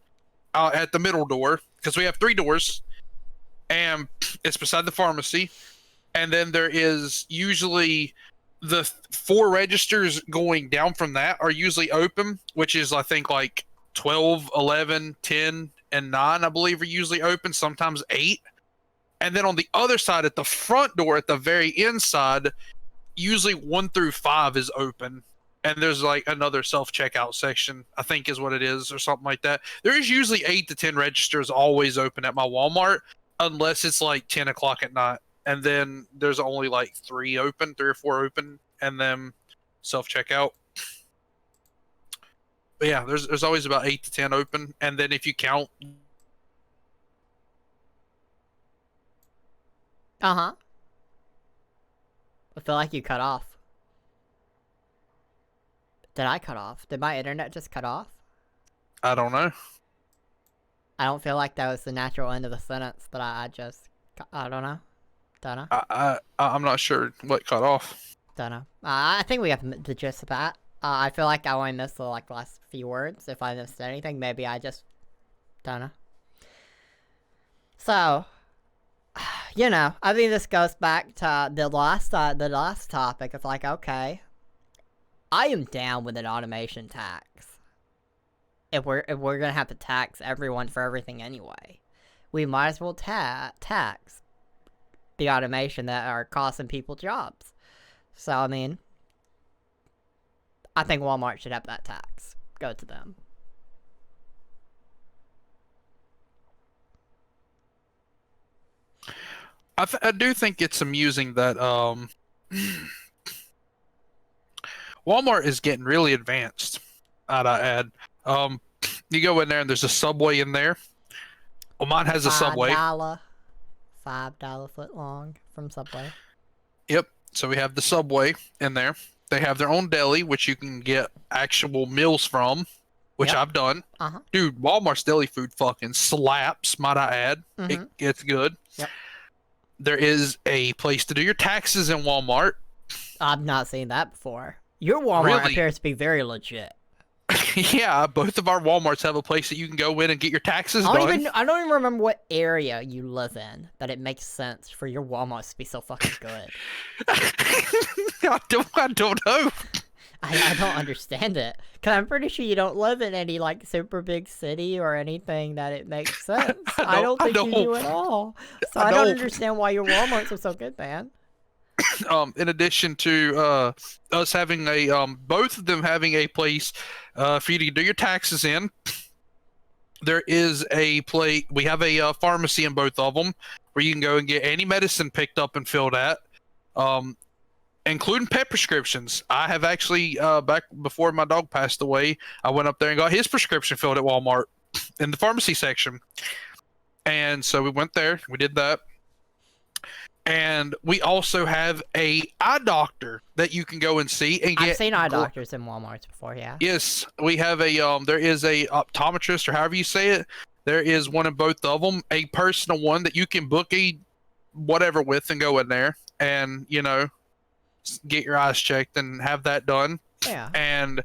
at the middle door, because we have 3 doors, and it's beside the pharmacy, and then there is usually the 4 registers going down from that are usually open, which is I think like 12, 11, 10, and 9 I believe are usually open, sometimes 8. And then on the other side, at the front door, at the very inside, usually 1 through 5 is open. And there's like another self-checkout section, I think is what it is, or something like that. There is usually 8 to 10 registers always open at my Walmart, unless it's like 10 o'clock at night. And then there's only like 3 or 4 open and then self checkout. But yeah, there's always about 8 to 10 open, and then if you count. Uh-huh. I feel like you cut off. Did I cut off? Did my internet just cut off? I don't know. I don't feel like that was the natural end of the sentence that I just... I don't know. Don't know. I'm not sure what cut off. Don't know. I think we have the gist of that. I feel like I only missed the last few words. If I missed anything, maybe I just... don't know. So... you know, I think this goes back to the last topic of like, okay, I am down with an automation tax. If we're gonna have to tax everyone for everything anyway, we might as well tax the automation that are costing people jobs. So I mean, I think Walmart should have that tax go to them. I do think it's amusing that Walmart is getting really advanced. I'd add. You go in there and there's a Subway in there. Well, mine has a Subway. $5 foot long from Subway. Yep. So we have the Subway in there. They have their own deli, which you can get actual meals from, which I've done. Dude, Walmart's deli food fucking slaps, might I add. It's good. Yep. There is a place to do your taxes in Walmart. I've not seen that before. Your Walmart Really? appears to be very legit. Yeah, both of our Walmarts have a place that you can go in and get your taxes done. I don't even remember what area you live in, but it makes sense for your Walmarts to be so fucking good. I don't know. I don't understand it. Because I'm pretty sure you don't live in any, super big city or anything that it makes sense. I don't think you do at all. So I don't understand why your Walmarts are so good, man. In addition to us having both of them having a place for you to do your taxes in, there is a place. We have a pharmacy in both of them where you can go and get any medicine picked up and filled at, including pet prescriptions. I have actually back before my dog passed away, I went up there and got his prescription filled at Walmart in the pharmacy section, and so we went there. We did that. And we also have a eye doctor that you can go and see and get. I've seen eye doctors in Walmarts before, yeah. Yes, we have a there is a optometrist, or however you say it. There is one in both of them, a personal one that you can book a whatever with and go in there and, get your eyes checked and have that done. Yeah. And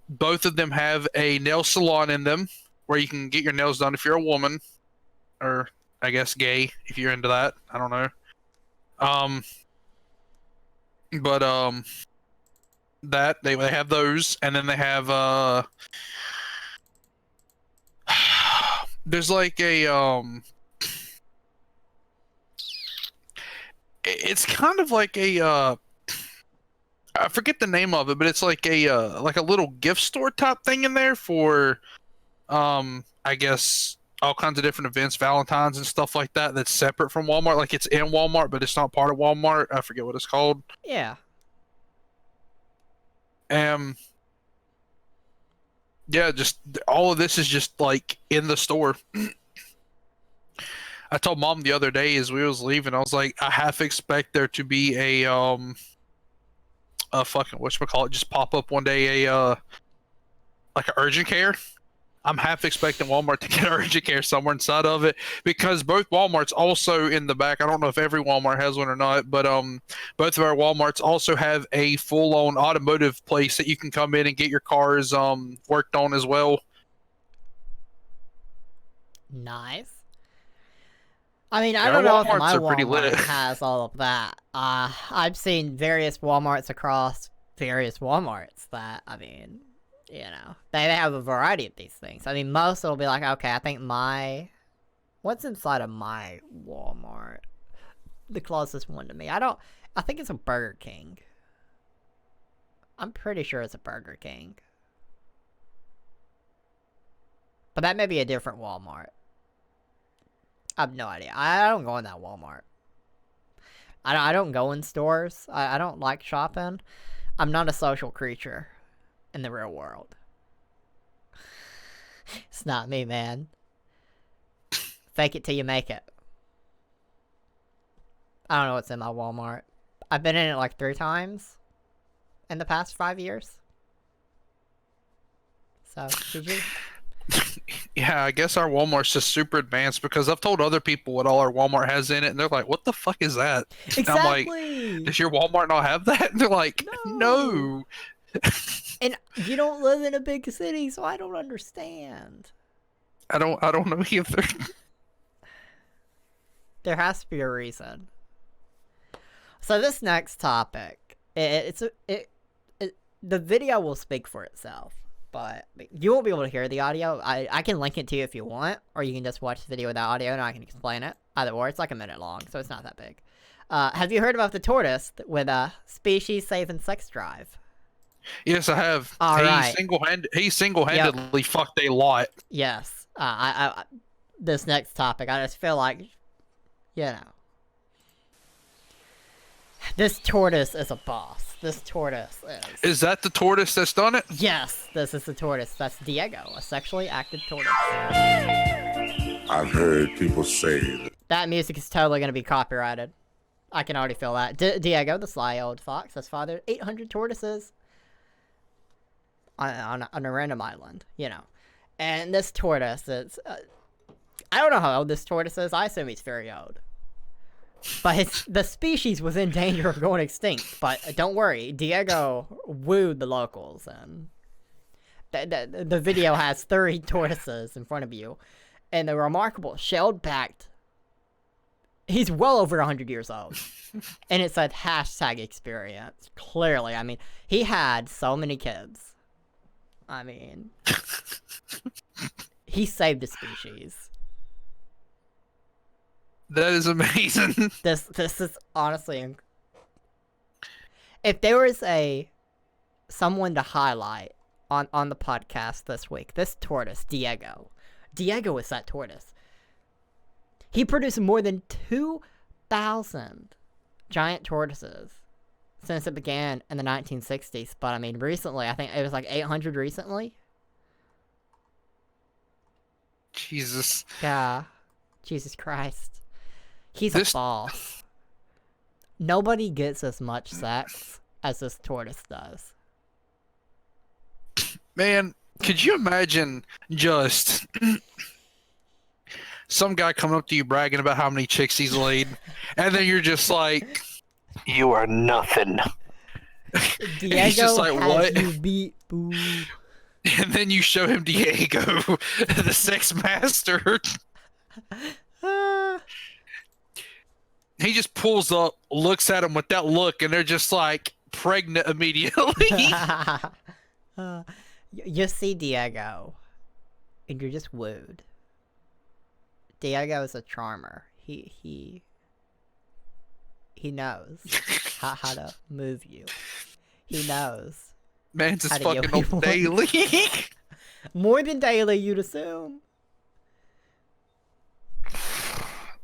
both of them have a nail salon in them where you can get your nails done if you're a woman, or I guess gay if you're into that. I don't know. But that they have those, and then they have there's like a it's kind of like a I forget the name of it, but it's like a little gift store type thing in there for I guess all kinds of different events, Valentine's and stuff like that, that's separate from Walmart. Like it's in Walmart, but it's not part of Walmart. I forget what it's called. Yeah. Yeah, just all of this is just like in the store. I told Mom the other day as we was leaving, I was like, I half expect there to be a fucking whatchamacallit just pop up one day, like an urgent care. I'm half expecting Walmart to get urgent care somewhere inside of it, because both Walmarts also in the back, I don't know if every Walmart has one or not, but both of our Walmarts also have a full-on automotive place that you can come in and get your cars worked on as well. Nice. I mean, I don't know if my Walmart has all of that. I've seen various Walmarts across various Walmarts that, I mean, they have a variety of these things. I mean, most will be like, okay, I think what's inside of my Walmart? The closest one to me. I think it's a Burger King. I'm pretty sure it's a Burger King. But that may be a different Walmart. I have no idea. I don't go in that Walmart. I don't go in stores. I don't like shopping. I'm not a social creature in the real world. It's not me, man. Fake it till you make it. I don't know what's in my Walmart. I've been in it like 3 times in the past 5 years. So, did you? Yeah, I guess our Walmart's just super advanced because I've told other people what all our Walmart has in it, and they're like, "What the fuck is that?" And I'm like, Exactly. "Does your Walmart not have that?" And they're like, "No." And you don't live in a big city, so I don't understand. I don't know either. There has to be a reason. So this next topic, the video will speak for itself, but you won't be able to hear the audio. I can link it to you if you want, or you can just watch the video without audio and I can explain it. Either or, it's like a minute long, so it's not that big. Have you heard about the tortoise with a species-saving sex drive? Yes, I have. All right. He single-handedly fucked a lot. Yes. This next topic, I just feel like, you know, this tortoise is a boss. This tortoise is. Is that the tortoise that's done it? Yes, this is the tortoise. That's Diego, a sexually active tortoise. I've heard people say that. That music is totally going to be copyrighted. I can already feel that. Diego, the sly old fox, has fathered 800 tortoises on a random island, you know. And this tortoise is... I don't know how old this tortoise is. I assume he's very old. But the species was in danger of going extinct. But don't worry, Diego wooed the locals. And the video has 30 tortoises in front of you. And the remarkable shelled-backed... He's well over 100 years old. And it said hashtag experience. Clearly, I mean, he had so many kids. I mean... he saved the species. That is amazing. This is honestly... If there was someone to highlight on the podcast this week, this tortoise, Diego. Diego is that tortoise. He produced more than 2,000 giant tortoises since it began in the 1960s. But I mean, recently, I think it was like 800 recently. Jesus. Yeah. Jesus Christ. He's a boss. Nobody gets as much sex as this tortoise does. Man, could you imagine just some guy coming up to you bragging about how many chicks he's laid, and then you're just like, "You are nothing." Diego he's just like, has "What?" you beat, boo. And then you show him Diego, the sex master. He just pulls up, looks at him with that look, and they're just like pregnant immediately. You see Diego, and you're just wooed. Diego is a charmer. He knows how to move you. He knows. Man's just how to fucking get on daily. More than daily, you'd assume.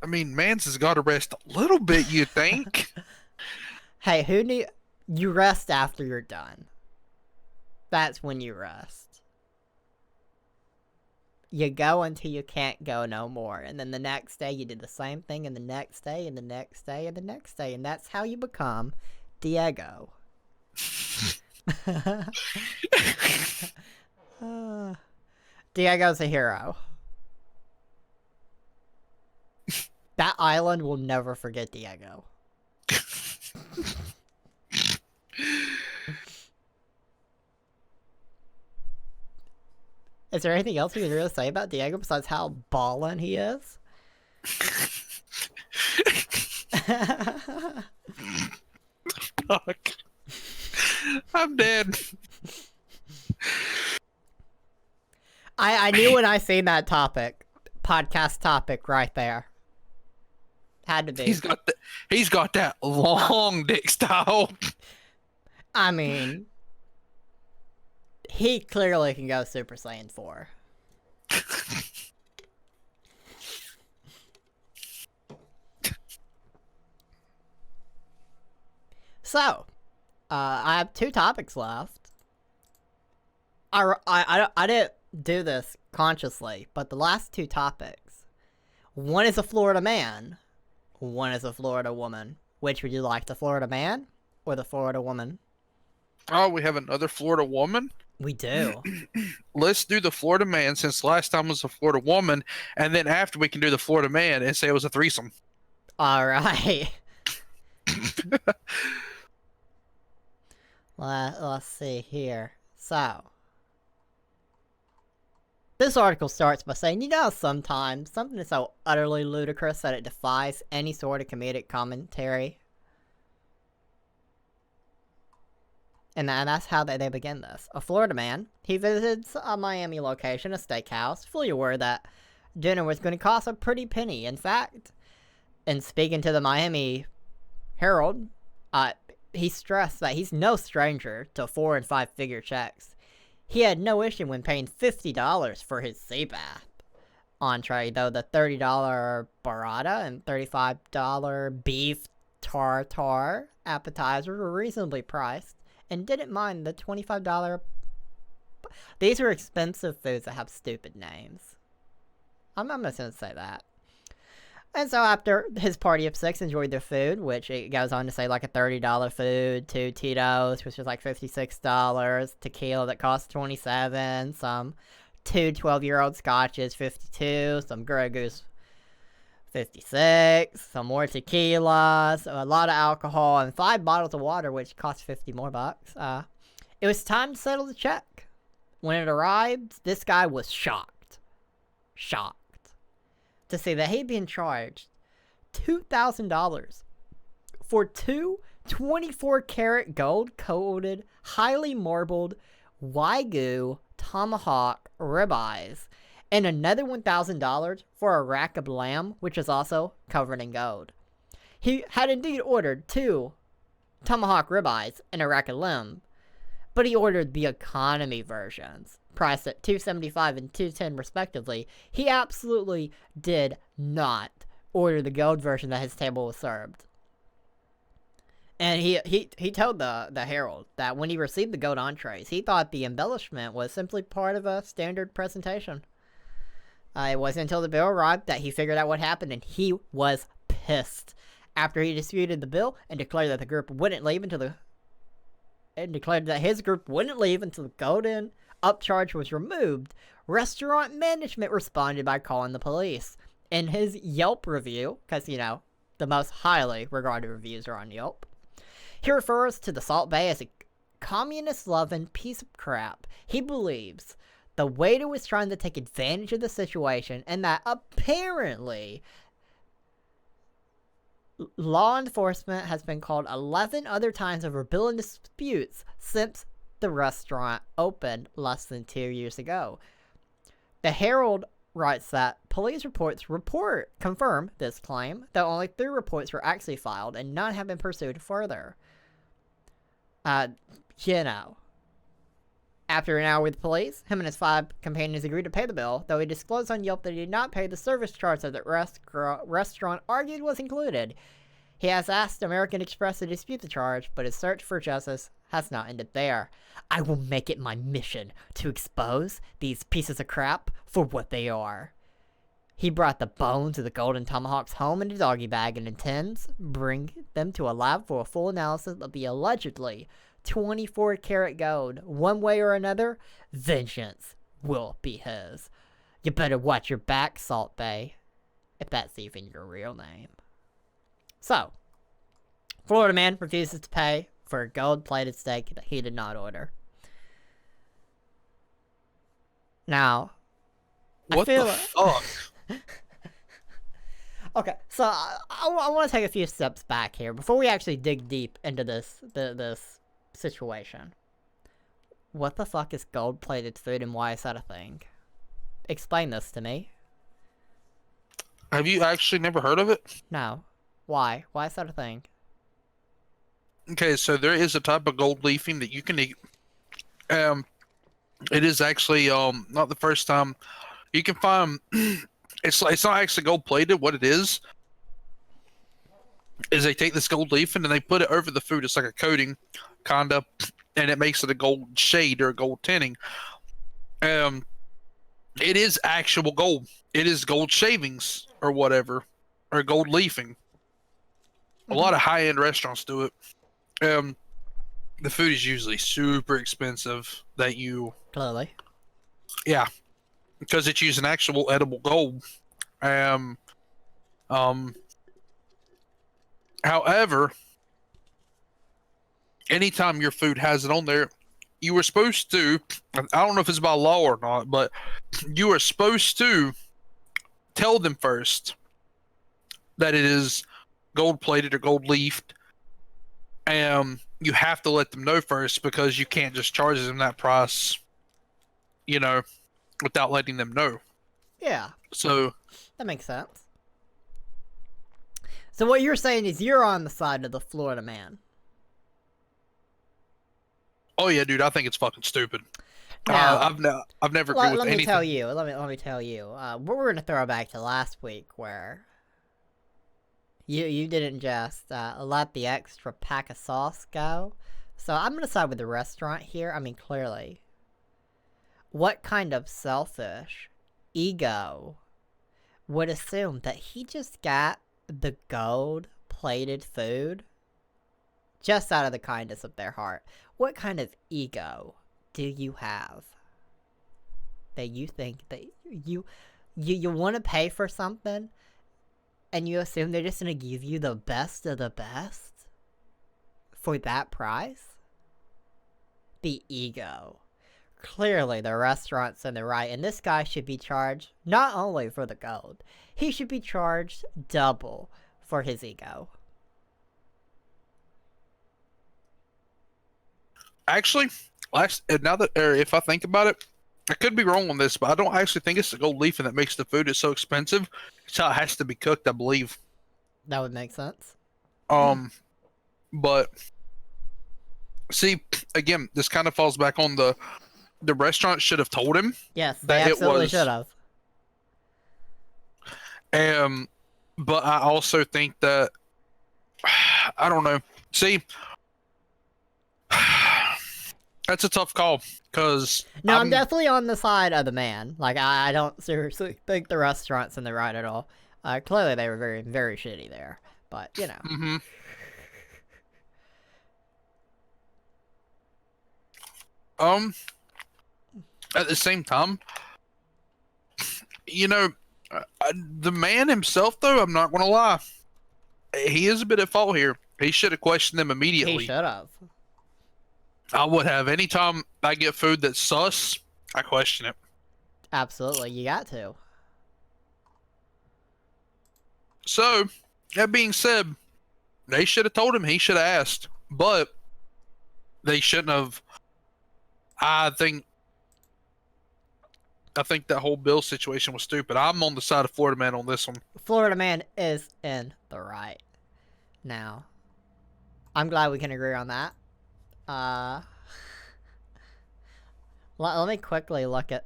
I mean, Mans has got to rest a little bit, you think? Hey, you rest after you're done. That's when you rest. You go until you can't go no more. And then the next day you do the same thing, and the next day, and the next day, and the next day. And that's how you become Diego. Diego's a hero. That island will never forget Diego. Is there anything else we can really say about Diego besides how ballin' he is? Fuck. I'm dead. I knew when I seen that podcast topic right there. Had to be. He's got that long dick style. I mean, he clearly can go Super Saiyan 4. So, I have 2 topics left. I didn't do this consciously, but the last 2 topics, one is a Florida man, one is a Florida woman. Which would you like, the Florida man or the Florida woman? Oh, we have another Florida woman? We do. Let's do the Florida man since last time was a Florida woman, and then after we can do the Florida man and say it was a threesome. All right. Let's see here. So, this article starts by saying, sometimes something is so utterly ludicrous that it defies any sort of comedic commentary. And that's how they begin this. A Florida man, he visits a Miami location, a steakhouse, fully aware that dinner was going to cost a pretty penny. In fact, in speaking to the Miami Herald, he stressed that he's no stranger to 4- and 5-figure checks. He had no issue when paying $50 for his sea bath entree, though the $30 burrata and $35 beef tartare appetizers were reasonably priced, and didn't mind the $25. These are expensive foods that have stupid names. I'm just going to say that. And so after his party of 6 enjoyed their food, which it goes on to say like a $30 food, 2 Tito's, which was like $56, tequila that cost $27, some 2 12-year-old scotches, $52, some Grey Goose, $56, some more tequila, a lot of alcohol, and 5 bottles of water, which cost $50 more bucks. It was time to settle the check. When it arrived, this guy was shocked to see that he'd been charged $2,000 for 2 24-karat gold-coated, highly marbled Wagyu tomahawk ribeyes, and another $1,000 for a rack of lamb, which is also covered in gold. He had indeed ordered 2 tomahawk ribeyes and a rack of lamb, but he ordered the economy versions, priced at $275 and $210 respectively. He absolutely did not order the gold version that his table was served. And he told the Herald that when he received the gold entrees, he thought the embellishment was simply part of a standard presentation. It wasn't until the bill arrived that he figured out what happened, and he was pissed. After he disputed the bill and declared that his group wouldn't leave until the golden upcharge was removed, restaurant management responded by calling the police. In his Yelp review, because, the most highly regarded reviews are on Yelp, he refers to the Salt Bae as a communist-loving piece of crap. He believes the waiter was trying to take advantage of the situation, and that apparently law enforcement has been called 11 other times over billing disputes since the restaurant opened less than 2 years ago. The Herald writes that police reports confirm this claim, though only 3 reports were actually filed and none have been pursued further. After an hour with police, him and his 5 companions agreed to pay the bill, though he disclosed on Yelp that he did not pay the service charge that the restaurant argued was included. He has asked American Express to dispute the charge, but his search for justice has not ended there. I will make it my mission to expose these pieces of crap for what they are. He brought the bones of the golden tomahawks home in a doggy bag and intends bring them to a lab for a full analysis of the allegedly 24-karat gold. One way or another, vengeance will be his. You better watch your back, Salt Bae, if that's even your real name. So, Florida man refuses to pay for a gold-plated steak that he did not order. Now, what the fuck? Okay, so I want to take a few steps back here before we actually dig deep into this situation. What the fuck is gold-plated food and why is that a thing? Explain this to me. Have you actually never heard of it? No. Why? Why is that a thing? Okay, so there is a type of gold leafing that you can eat. It is actually not the first time you can find. It's not actually gold plated. What it is is they take this gold leaf and then they put it over the food. It's like a coating, kinda, and it makes it a gold shade or a gold tinting. It is actual gold. It is gold shavings or whatever, or gold leafing. A lot of high-end restaurants do it. The food is usually super expensive. Clearly. Yeah, because it's using actual edible gold. However, anytime your food has it on there, you were supposed to, I don't know if it's by law or not, but you are supposed to tell them first that it is gold plated or gold leafed. You have to let them know first, because you can't just charge them that price, without letting them know. Yeah. So that makes sense. So what you're saying is you're on the side of the Florida man. Oh yeah, dude, I think it's fucking stupid. Now, I've never agreed with let me anything. tell you. Let me tell you. We're gonna throw back to last week where you didn't just let the extra pack of sauce go. So I'm gonna side with the restaurant here. I mean, clearly, what kind of selfish ego would assume that he just got the gold plated food just out of the kindness of their heart? What kind of ego do you have that you think that you want to pay for something and you assume they're just going to give you the best of the best for that price? The ego. Clearly the restaurant's in the right, and this guy should be charged not only for the gold, he should be charged double for his ego. Actually, if I think about it, I could be wrong on this, but I don't actually think it's the gold leafing that makes the food is so expensive. It's how it has to be cooked, I believe. That would make sense. But see, again, this kind of falls back on the restaurant should have told him. Yes, they absolutely should have. But I also think that I don't know. See, that's a tough call, because no, I'm definitely on the side of the man. Like, I don't seriously think the restaurant's in the right at all. Clearly they were very, very shitty there, but you know. Mm-hmm. At the same time, the man himself, though, I'm not gonna lie, he is a bit at fault here. He should have questioned them immediately. He should have. I would have. Anytime I get food that's sus, I question it. Absolutely, you got to. So, that being said, they should have told him. He should have asked, but they shouldn't have. I think that whole bill situation was stupid. I'm on the side of Florida man on this one. Florida man is in the right. Now, I'm glad we can agree on that. Let me quickly look at...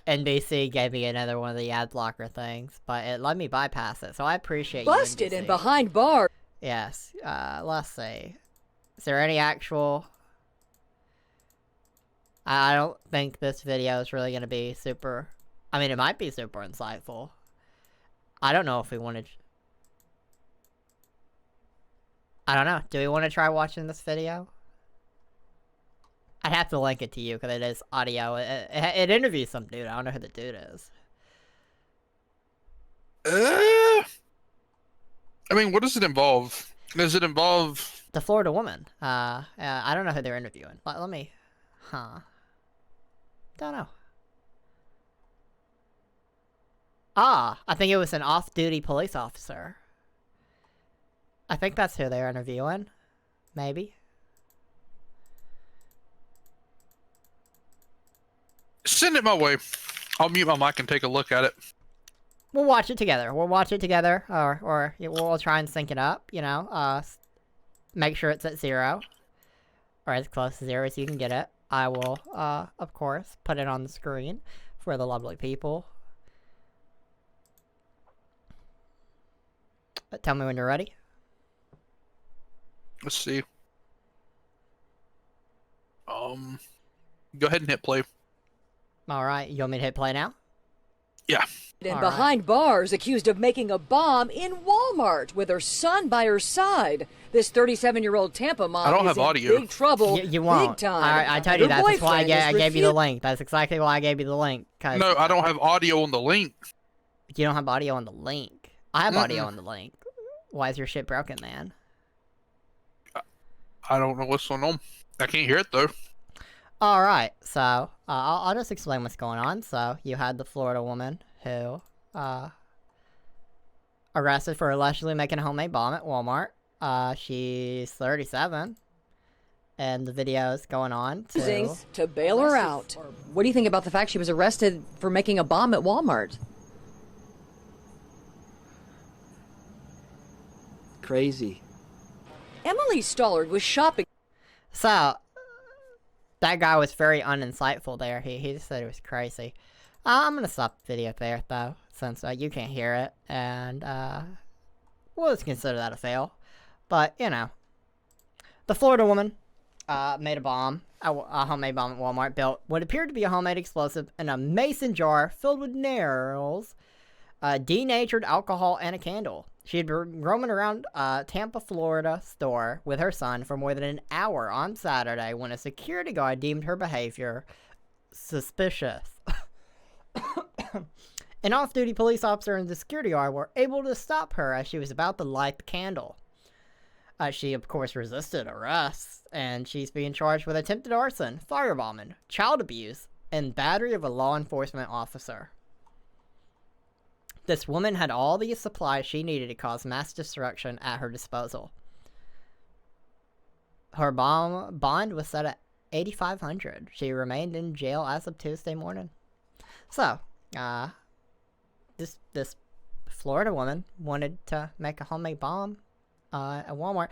NBC gave me another one of the ad blocker things, but it let me bypass it, so I appreciate you, Busted NBC. and behind bars. Yes, let's see. Is there any actual... I don't think this video is really going to be super... I mean, it might be super insightful. I don't know if we want to... I don't know. Do we want to try watching this video? I'd have to link it to you because it is audio. It interviews some dude. I don't know who the dude is. I mean, what does it involve? Does it involve... The Florida woman. I don't know who they're interviewing. Let me... Don't know. I think it was an off-duty police officer. I think that's who they're interviewing. Maybe. Send it my way. I'll mute my mic and take a look at it. We'll watch it together. We'll watch it together, or we'll try and sync it up, make sure it's at 0. Or as close to 0 as you can get it. I will, of course, put it on the screen for the lovely people. Tell me when you're ready. Let's see. Go ahead and hit play. All right, you want me to hit play now? Yeah. And All behind bars, accused of making a bomb in Walmart with her son by her side. This 37-year-old Tampa mom I don't is have in audio. big trouble. You won't. Big time. All right, I told Her you that. That's why boyfriend I is gave you the link. That's exactly why I gave you the link. Cause No, I don't have audio on the link. you don't have audio on the link. I have audio on the link. Why is your shit broken, man? I don't know what's going on. I can't hear it though. All right, so I'll just explain what's going on. So you had the Florida woman who arrested for allegedly making a homemade bomb at Walmart. She's 37, and the video's going on to bail her out. What do you think about the fact she was arrested for making a bomb at Walmart? Crazy. Emily Stollard was shopping. So that guy was very uninsightful there. He just said it was crazy. I'm gonna stop the video there though, since you can't hear it, and we'll just consider that a fail. But you know, the Florida woman made a bomb, a homemade bomb at Walmart, built what appeared to be a homemade explosive in a mason jar filled with nails, denatured alcohol, and a candle. She had been roaming around Tampa, Florida store with her son for more than an hour on Saturday when a security guard deemed her behavior suspicious. An off-duty police officer and the security guard were able to stop her as she was about to light the candle. She, of course, resisted arrest, and she's being charged with attempted arson, firebombing, child abuse, and battery of a law enforcement officer. This woman had all the supplies she needed to cause mass destruction at her disposal. Her bond was set at $8,500. She remained in jail as of Tuesday morning. So, this Florida woman wanted to make a homemade bomb at Walmart.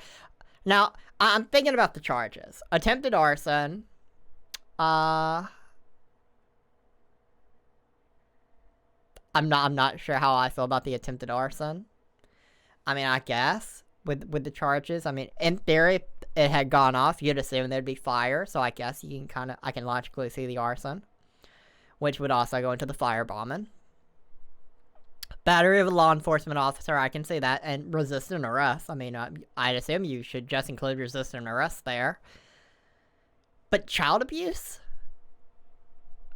Now, I'm thinking about the charges. Attempted arson. I'm not sure how I feel about the attempted arson. I mean, I guess with the charges, I mean, in theory, it had gone off. You'd assume there'd be fire, so I guess I can logically see the arson, which would also go into the firebombing. Battery of a law enforcement officer, I can see that, and resisting arrest. I mean, I'd assume you should just include resisting arrest there. But child abuse?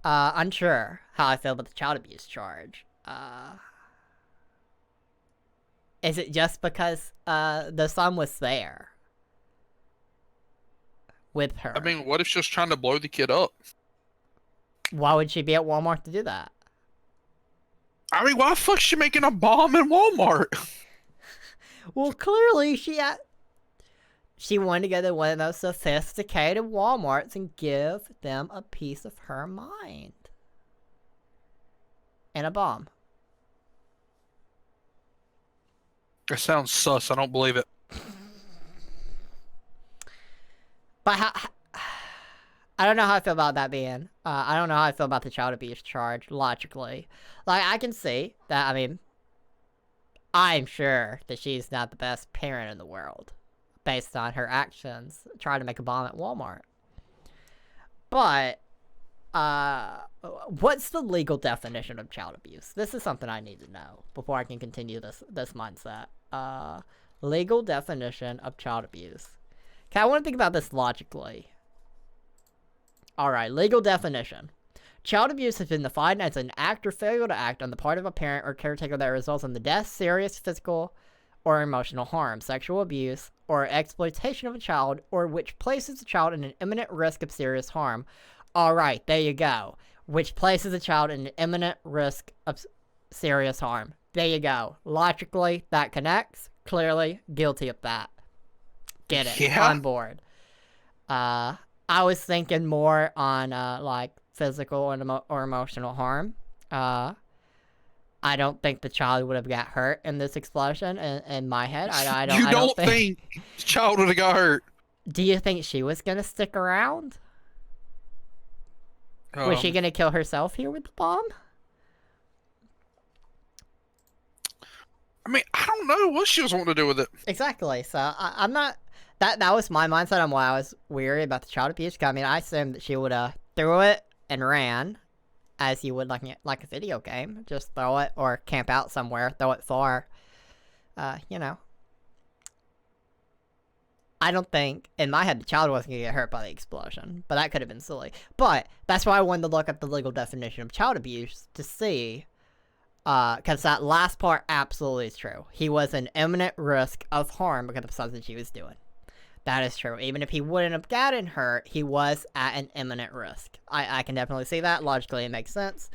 Unsure how I feel about the child abuse charge. Is it just because the son was there with her? I mean, what if she's trying to blow the kid up? Why would she be at Walmart to do that? I mean, why the fuck is she making a bomb in Walmart? Well, clearly she wanted to go to one of those sophisticated Walmarts and give them a piece of her mind. And a bomb. That sounds sus. I don't believe it. But I don't know how I feel about that being. I don't know how I feel about the child abuse charge, logically. Like, I can see that, I mean, I'm sure that she's not the best parent in the world, based on her actions trying to make a bomb at Walmart. But, what's the legal definition of child abuse? This is something I need to know before I can continue this mindset. Legal definition of child abuse. Okay, I want to think about this logically. Alright, legal definition. Child abuse has been defined as an act or failure to act on the part of a parent or caretaker that results in the death, serious physical or emotional harm, sexual abuse, or exploitation of a child, or which places the child in an imminent risk of serious harm. Alright, there you go. Which places a child in an imminent risk of serious harm. There you go. Logically, that connects. Clearly, guilty of that. Get it. Yeah. On board. I was thinking more on, like, physical and or emotional harm. I don't think the child would have got hurt in this explosion. In my head, I don't. You I don't don't think. the child would have got hurt? Do you think she was gonna stick around? Was she gonna kill herself here with the bomb? I mean, I don't know what she was wanting to do with it. Exactly. So I'm not. That was my mindset on why I was weary about the child abuse. 'Cause, I mean, I assumed that she would have threw it and ran, as you would like a video game. Just throw it or camp out somewhere, throw it far. You know. I don't think, in my head, the child wasn't going to get hurt by the explosion. But that could have been silly. But that's why I wanted to look up the legal definition of child abuse to see. Because that last part absolutely is true. He was in imminent risk of harm because of something she was doing. That is true. Even if he wouldn't have gotten hurt, he was at an imminent risk. I can definitely see that. Logically, it makes sense.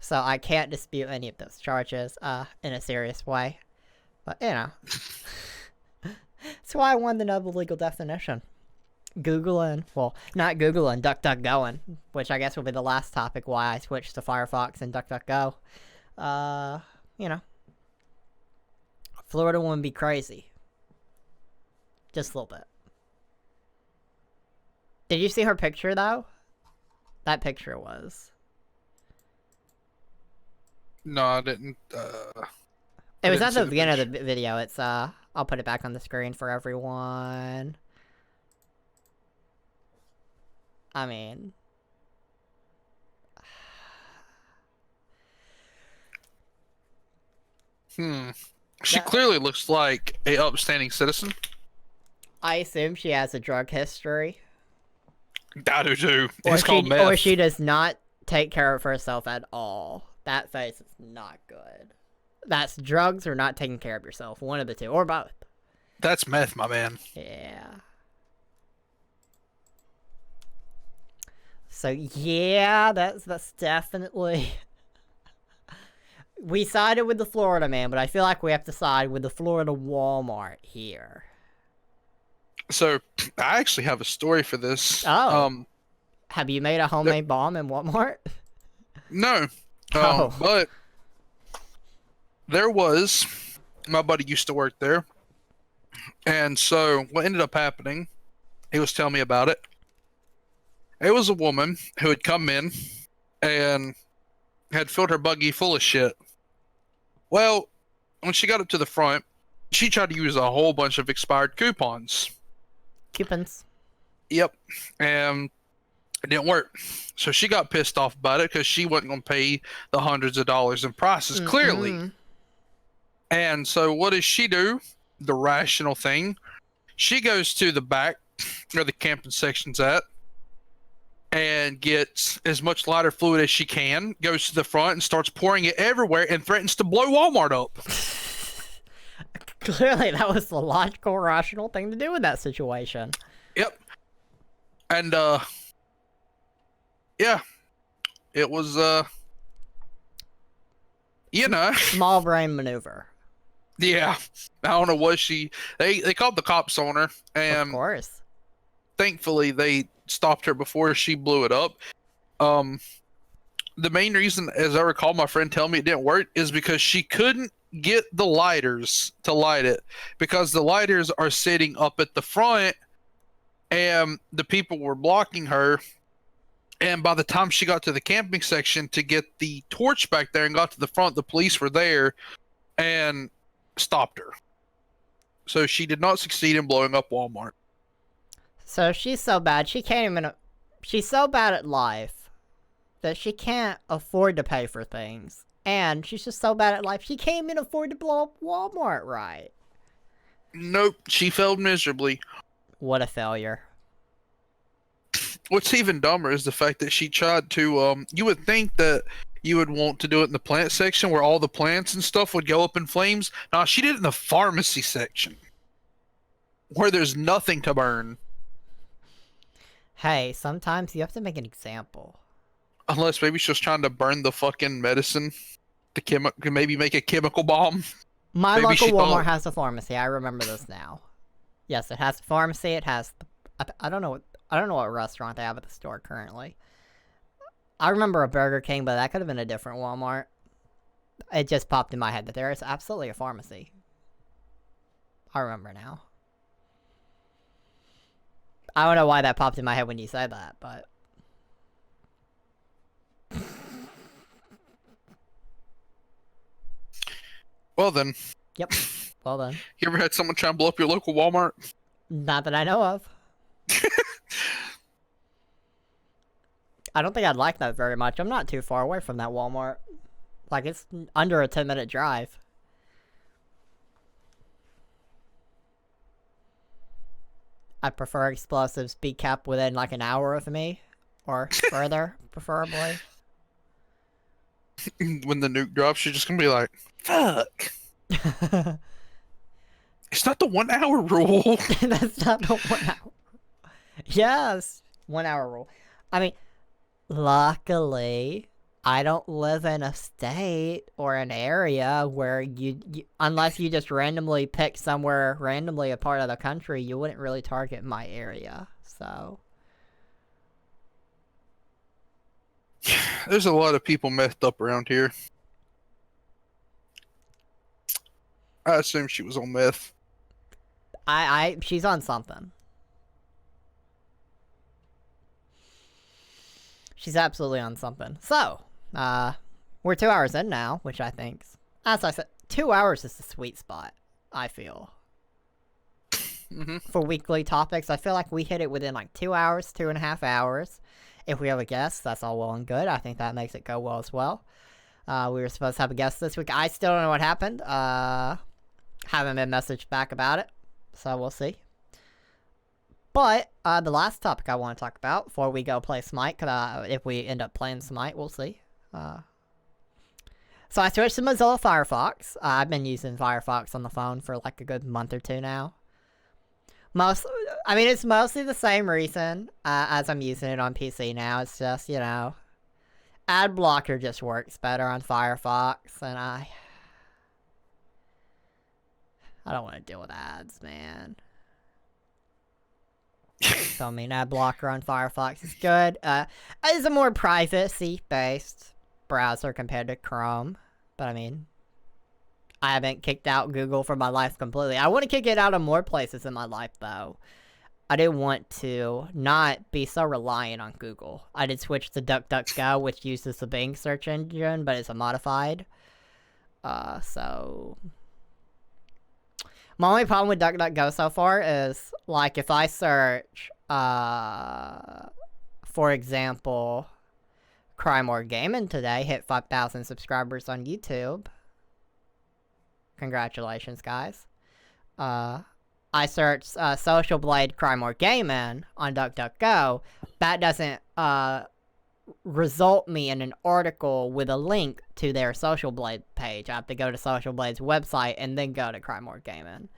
So I can't dispute any of those charges in a serious way. But, you know. That's why I wanted to know the legal definition. Googling, well, not Googling, DuckDuckGoing, which I guess will be the last topic why I switched to Firefox and DuckDuckGo. You know. Florida wouldn't be crazy. Just a little bit. Did you see her picture, though? That picture was. No, I didn't. It was at the beginning of the video. It's, I'll put it back on the screen for everyone. I mean. She clearly looks like a upstanding citizen. I assume she has a drug history. I do too. It's called meth. Or she does not take care of herself at all. That face is not good. That's drugs or not taking care of yourself. One of the two. Or both. That's meth, my man. Yeah. So, yeah, that's definitely... We sided with the Florida man, but I feel like we have to side with the Florida Walmart here. So, I actually have a story for this. Oh. Have you made a homemade bomb in Walmart? No. Oh. But there was, my buddy used to work there. And so what ended up happening, he was telling me about it. It was a woman who had come in and had filled her buggy full of shit. Well, when she got up to the front, she tried to use a whole bunch of expired coupons. Coupons. Yep. And it didn't work. So she got pissed off about it because she wasn't going to pay the hundreds of dollars in prices, clearly. And so what does she do? The rational thing. She goes to the back where the camping section's at and gets as much lighter fluid as she can, goes to the front and starts pouring it everywhere and threatens to blow Walmart up. Clearly, that was the logical, rational thing to do in that situation. Yep. And, yeah. It was, you know. Small brain maneuver. Yeah. I don't know what they called the cops on her. And of course. Thankfully, they stopped her before she blew it up. The main reason, as I recall my friend telling me it didn't work, is because she couldn't get the lighters to light it, because the lighters are sitting up at the front and the people were blocking her. And by the time she got to the camping section to get the torch back there and got to the front, the police were there and stopped her. So she did not succeed in blowing up Walmart. So she's so bad, she can't even... She's so bad at life that she can't afford to pay for things. And she's just so bad at life, she can't even afford to blow up Walmart right. Nope, she failed miserably. What a failure. What's even dumber is the fact that she tried to, you would think that you would want to do it in the plant section where all the plants and stuff would go up in flames. No, she did it in the pharmacy section where there's nothing to burn. Hey, sometimes you have to make an example. Unless maybe she's trying to burn the fucking medicine to maybe make a chemical bomb. My local Walmart has a pharmacy. I remember this now. Yes, it has a pharmacy. It has... I don't know what restaurant they have at the store currently. I remember a Burger King, but that could have been a different Walmart. It just popped in my head that there is absolutely a pharmacy. I remember now. I don't know why that popped in my head when you said that, but... Well then, Yep. Well then. You ever had someone try and blow up your local Walmart? Not that I know of. I don't think I'd like that very much. I'm not too far away from that Walmart. Like, it's under a 10-minute drive. I prefer explosives be kept within like an hour of me. Or further, preferably. When the nuke drops, you're just gonna be like, fuck. It's not the 1 hour rule. That's not the 1 hour. Yes, 1 hour rule. I mean, luckily, I don't live in a state or an area where you unless you just randomly pick somewhere randomly a part of the country, you wouldn't really target my area. So There's a lot of people messed up around here. I assume she was on meth. she's on something. She's absolutely on something. So, we're 2 hours in now, which I think, as I said, 2 hours is the sweet spot, I feel. For weekly topics, I feel like we hit it within like 2 hours, 2.5 hours. If we have a guest, that's all well and good. I think that makes it go well as well. We were supposed to have a guest this week. I still don't know what happened. Haven't been messaged back about it, so we'll see. But the last topic I want to talk about before we go play Smite, if we end up playing Smite, we'll see. So I switched to Mozilla Firefox. I've been using Firefox on the phone for like a good month or two now. It's mostly the same reason as I'm using it on PC now. It's just, ad blocker just works better on Firefox, and I don't want to deal with ads, man. So, ad blocker on Firefox is good. It's a more privacy-based browser compared to Chrome, but I haven't kicked out Google from my life completely. I want to kick it out of more places in my life, though. I didn't want to not be so reliant on Google. I did switch to DuckDuckGo, which uses the Bing search engine, but it's a modified. So my only problem with DuckDuckGo so far is, like, if I search, for example, Crime or Gaming today, hit 5,000 subscribers on YouTube. Congratulations, guys. I searched Social Blade Crime or Gaming on DuckDuckGo. That doesn't result me in an article with a link to their Social Blade page. I have to go to Social Blade's website and then go to Crime or Gaming.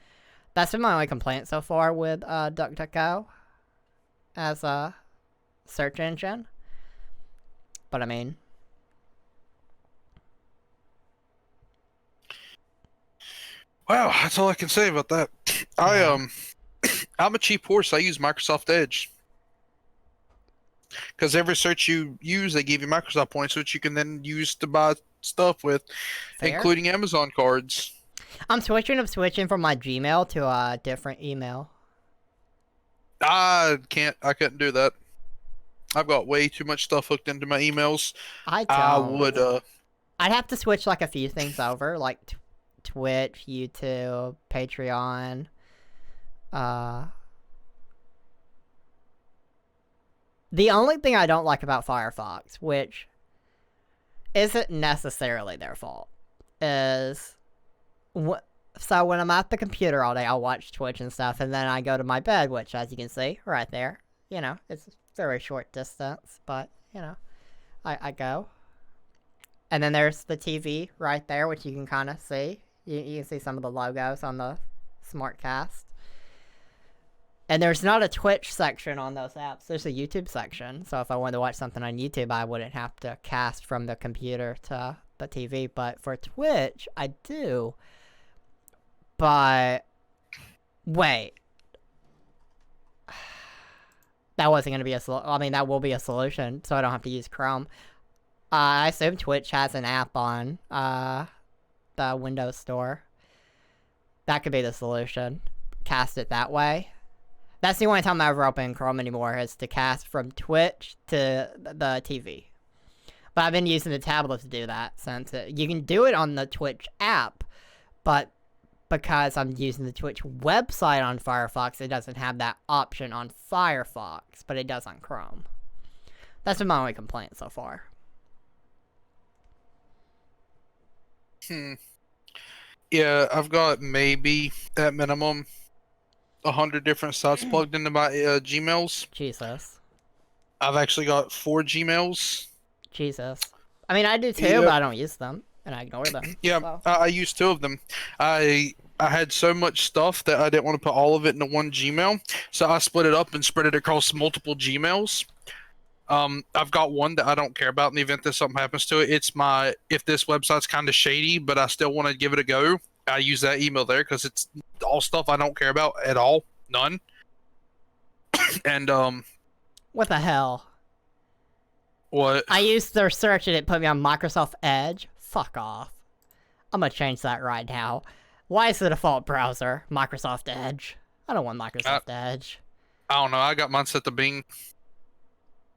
That's been my only complaint so far with DuckDuckGo as a search engine. But Wow, that's all I can say about that. Yeah. I'm a cheap horse. I use Microsoft Edge. Because every search you use, they give you Microsoft points, which you can then use to buy stuff with, Fair. including Amazon cards. I'm switching from my Gmail to a different email. I couldn't do that. I've got way too much stuff hooked into my emails. I don't. I'd have to switch like a few things over, like Twitch, YouTube, Patreon. The only thing I don't like about Firefox, which isn't necessarily their fault, is so when I'm at the computer all day, I'll watch Twitch and stuff, and then I go to my bed, which, as you can see, right there, it's a very short distance, but, I go. And then there's the TV right there, which you can kind of see. You can see some of the logos on the SmartCast. And there's not a Twitch section on those apps. There's a YouTube section. So if I wanted to watch something on YouTube, I wouldn't have to cast from the computer to the TV. But for Twitch, I do. But wait. That wasn't going to be a solution. That will be a solution, so I don't have to use Chrome. I assume Twitch has an app on the Windows Store. That could be the solution. Cast it that way. That's the only time I ever open Chrome anymore, is to cast from Twitch to the TV. But I've been using the tablet to do that, since you can do it on the Twitch app, but because I'm using the Twitch website on Firefox, it doesn't have that option on Firefox, but it does on Chrome. That's been my only complaint so far. Yeah, I've got maybe at minimum 100 different sites plugged into my Gmails. Jesus. I've actually got 4 Gmails. Jesus. I mean, I do too, Yeah. but I don't use them, and I ignore them. Yeah, so. I used 2 of them. I had so much stuff that I didn't want to put all of it into one Gmail, so I split it up and spread it across multiple Gmails. I've got one that I don't care about in the event that something happens to it. It's my, if this website's kind of shady, but I still want to give it a go, I use that email there because it's all stuff I don't care about at all. None. And, What the hell? what? I used their search and it put me on Microsoft Edge. Fuck off. I'm gonna change that right now. Why is the default browser Microsoft Edge? I don't want Microsoft Edge. I don't know. I got mine set to Bing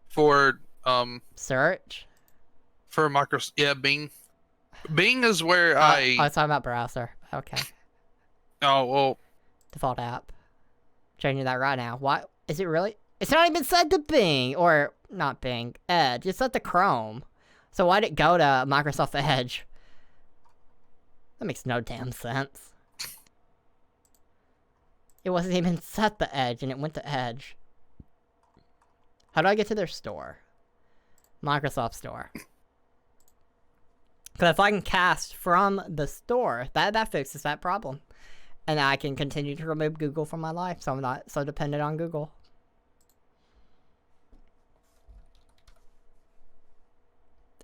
for Search? for Microsoft. Yeah, Bing. Bing is where I was talking about browser. Okay. Oh well. Default app. Changing that right now. Why is it really? It's not even set to Bing or not Bing. Edge. It's set to Chrome. So why'd it go to Microsoft Edge? That makes no damn sense. It wasn't even set to Edge and it went to Edge. How do I get to their store? Microsoft Store. Because if I can cast from the store, that fixes that problem. And I can continue to remove Google from my life, so I'm not so dependent on Google.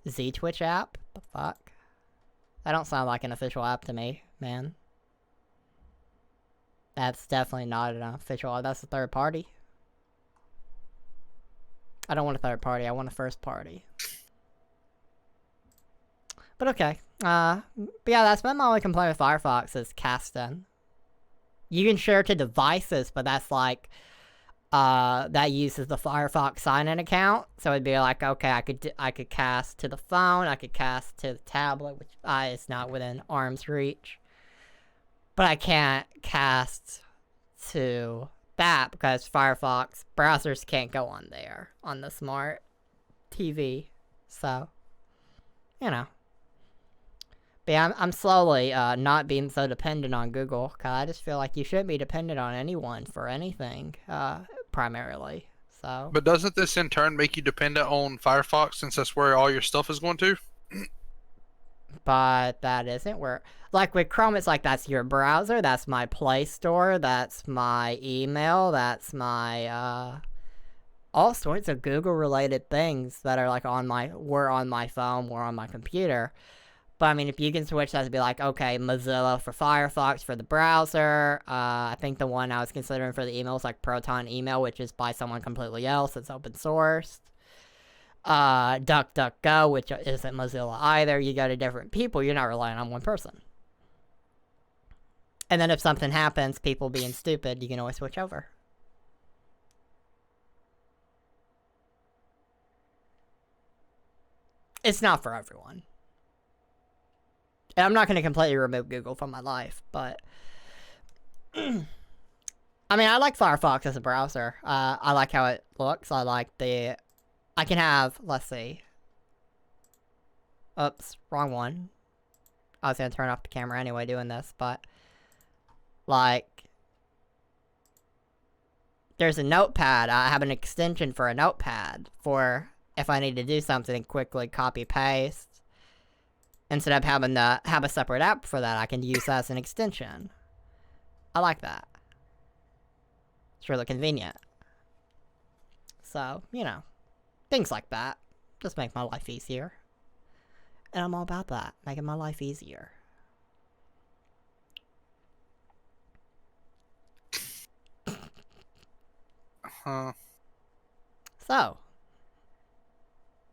Z-Twitch app? The fuck? That don't sound like an official app to me, man. That's definitely not an official app. That's a third party. I don't want a third party. I want a first party. But okay. But yeah, that's been my only complaint with Firefox is casting. You can share to devices, but that's like, that uses the Firefox sign-in account. So it'd be like, okay, I could cast to the phone, I could cast to the tablet, which is not within arm's reach. But I can't cast to that because Firefox browsers can't go on there on the smart TV. So, you know. But yeah, I'm slowly not being so dependent on Google, because I just feel like you shouldn't be dependent on anyone for anything, primarily. So. But doesn't this in turn make you dependent on Firefox since that's where all your stuff is going to? But that isn't where, like with Chrome, it's like that's your browser, that's my Play Store, that's my email, that's my all sorts of Google related things that are like were on my phone, were on my computer. But I mean, if you can switch that to be like, okay, Mozilla for Firefox for the browser, I think the one I was considering for the email is like Proton Email, which is by someone completely else, it's open sourced. DuckDuckGo, which isn't Mozilla either. You go to different people, you're not relying on one person. And then if something happens, people being stupid, you can always switch over. It's not for everyone. And I'm not going to completely remove Google from my life, but I mean, I like Firefox as a browser. I like how it looks. I like I can have, let's see. Oops, wrong one. I was going to turn off the camera anyway doing this, but like, there's a notepad. I have an extension for a notepad for if I need to do something and quickly copy paste. Instead of having to have a separate app for that, I can use that as an extension. I like that. It's really convenient. So, you know, things like that just make my life easier. And I'm all about that, making my life easier. So,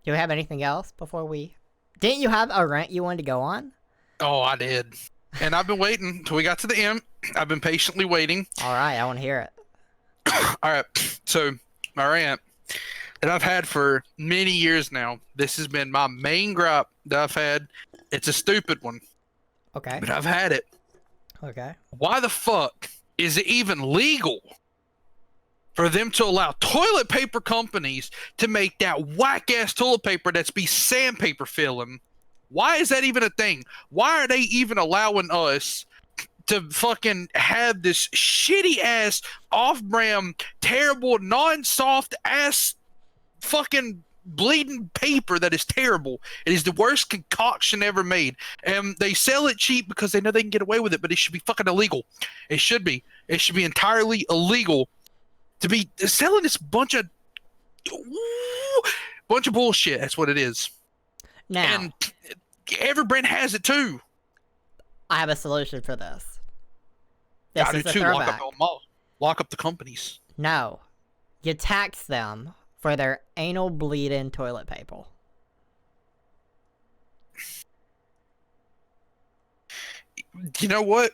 do we have anything else before we... Didn't you have a rant you wanted to go on? Oh, I did. And I've been waiting until we got to the end. I've been patiently waiting. Alright, I want to hear it. Alright, so my rant that I've had for many years now. This has been my main gripe that I've had. It's a stupid one. Okay. But I've had it. Okay. Why the fuck is it even legal for them to allow toilet paper companies to make that whack-ass toilet paper that's be sandpaper filling? Why is that even a thing? Why are they even allowing us to fucking have this shitty-ass, off-brand, terrible, non-soft-ass fucking bleeding paper that is terrible? It is the worst concoction ever made. And they sell it cheap because they know they can get away with it, but it should be fucking illegal. It should be. It should be entirely illegal to be selling this bunch of bullshit. That's what it is. Now, And every brand has it too. I have a solution for this. This I do is a too. throwback. Lock up the companies. No. You tax them for their anal bleeding toilet paper. You know what?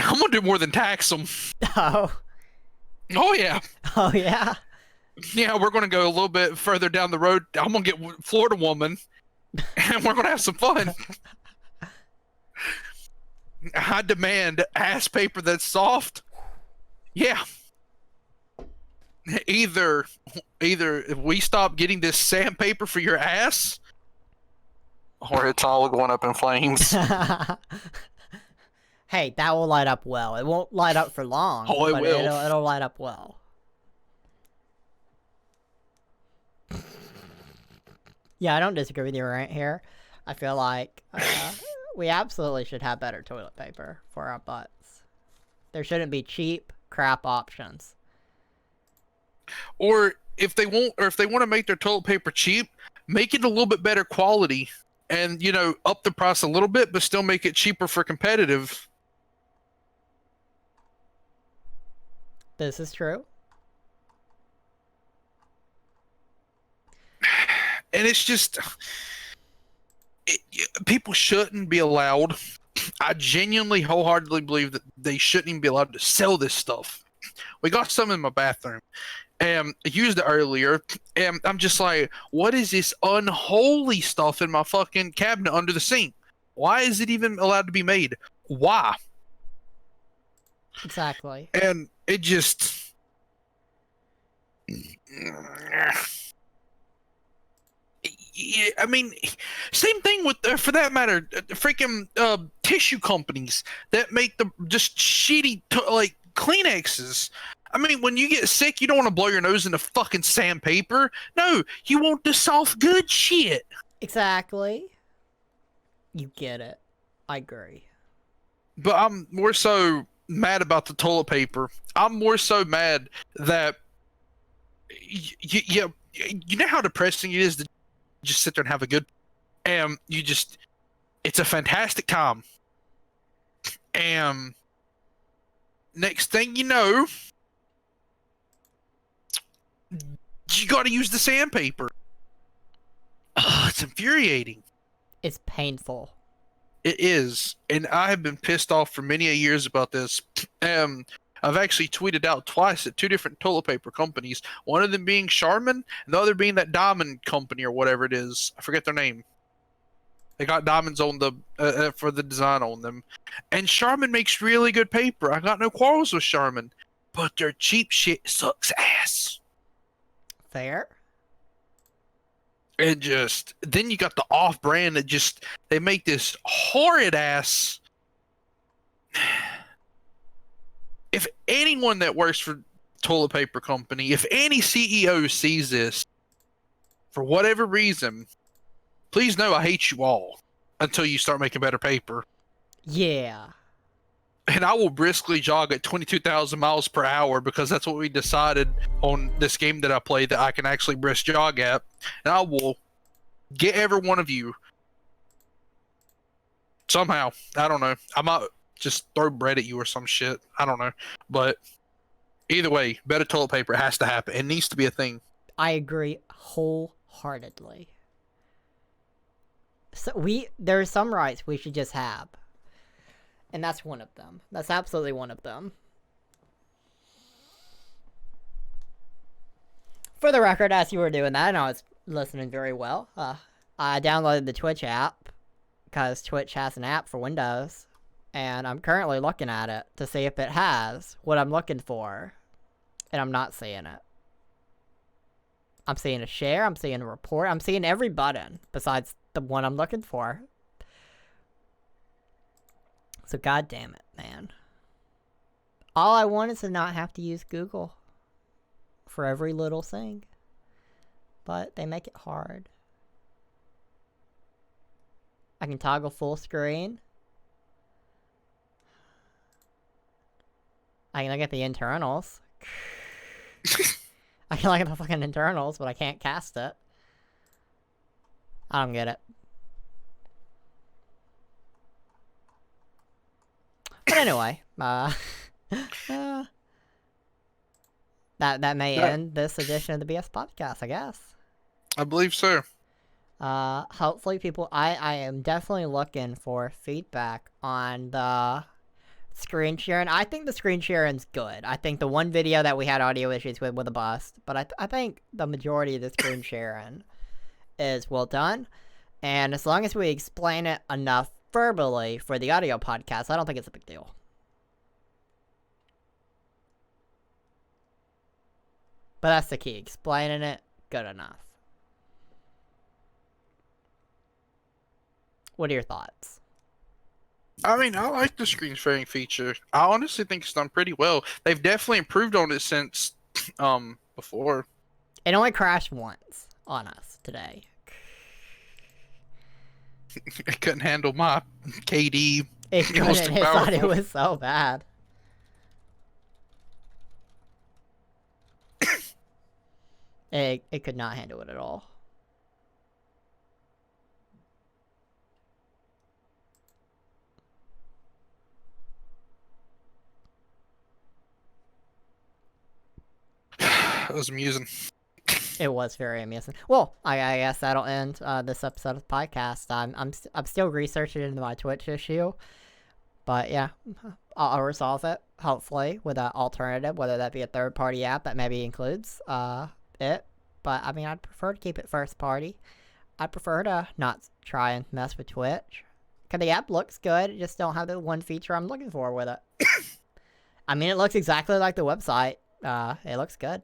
I'm gonna do more than tax them. Oh. Oh yeah. Oh, yeah? Yeah, we're gonna go a little bit further down the road. I'm gonna get Florida Woman, and we're gonna have some fun. I demand ass paper that's soft. Yeah. Either if we stop getting this sandpaper for your ass, or it's all going up in flames. Hey, that will light up well. It won't light up for long. Oh, it but will. It'll light up well. Yeah, I don't disagree with you right here. I feel like we absolutely should have better toilet paper for our butts. There shouldn't be cheap crap options. Or if they want to make their toilet paper cheap, make it a little bit better quality, and up the price a little bit, but still make it cheaper for competitive. This is true. And it's just, people shouldn't be allowed. I genuinely, wholeheartedly believe that they shouldn't even be allowed to sell this stuff. We got some in my bathroom, and I used it earlier, and I'm just like, what is this unholy stuff in my fucking cabinet under the sink? Why is it even allowed to be made? Why? Exactly. And it just... Yeah, I mean, same thing with, for that matter, freaking tissue companies that make the just shitty, like, Kleenexes. I mean, when you get sick, you don't want to blow your nose into fucking sandpaper. No, you want the soft, good shit. Exactly. You get it. I agree. But I'm more so mad about the toilet paper. I'm more so mad that you know how depressing it is to just sit there and have a good, and it's a fantastic time. And next thing you know, you got to use the sandpaper. It's infuriating. It's painful. It is, and I have been pissed off for many a years about this. I've actually tweeted out twice at two different toilet paper companies. One of them being Charmin, and the other being that Diamond Company or whatever it is. I forget their name. They got diamonds on the for the design on them. And Charmin makes really good paper. I got no quarrels with Charmin, but their cheap shit sucks ass. Fair. And then you got the off-brand that they make this horrid ass. If anyone that works for toilet paper company, if any CEO sees this, for whatever reason, please know I hate you all until you start making better paper. Yeah. And I will briskly jog at 22,000 miles per hour because that's what we decided on this game that I play that I can actually brisk jog at. And I will get every one of you somehow. I don't know. I might just throw bread at you or some shit. I don't know. But either way, better toilet paper has to happen. It needs to be a thing. I agree wholeheartedly. So there are some rights we should just have. And that's one of them. That's absolutely one of them. For the record, as you were doing that, and I was listening very well, I downloaded the Twitch app, because Twitch has an app for Windows. and I'm currently looking at it to see if it has what I'm looking for, and I'm not seeing it. I'm seeing a share, I'm seeing a report, I'm seeing every button besides the one I'm looking for. So god damn it, man. All I want is to not have to use Google for every little thing. But they make it hard. I can toggle full screen. I can look at the internals. I can look at the fucking internals, but I can't cast it. I don't get it. But anyway, that may end this edition of the BS podcast, I guess. I believe so. Hopefully people, I am definitely looking for feedback on the screen sharing. I think the screen sharing's good. I think the one video that we had audio issues with a bust, but I think the majority of the screen sharing is well done. And as long as we explain it enough verbally for the audio podcast, I don't think it's a big deal. But that's the key. Explaining it, good enough. What are your thoughts? I mean, I like the screen sharing feature. I honestly think it's done pretty well. They've definitely improved on it since before. It only crashed once on us today. I couldn't handle my KD. It couldn't. It thought it was so bad. It could not handle it at all. It was amusing. It was very amusing. Well, I guess that'll end this episode of the podcast. I'm still researching into my Twitch issue, but yeah, I'll resolve it hopefully with an alternative, whether that be a third-party app that maybe includes it. But I mean, I'd prefer to keep it first party. I'd prefer to not try and mess with Twitch, cause the app looks good. It just don't have the one feature I'm looking for with it. I mean, it looks exactly like the website. It looks good.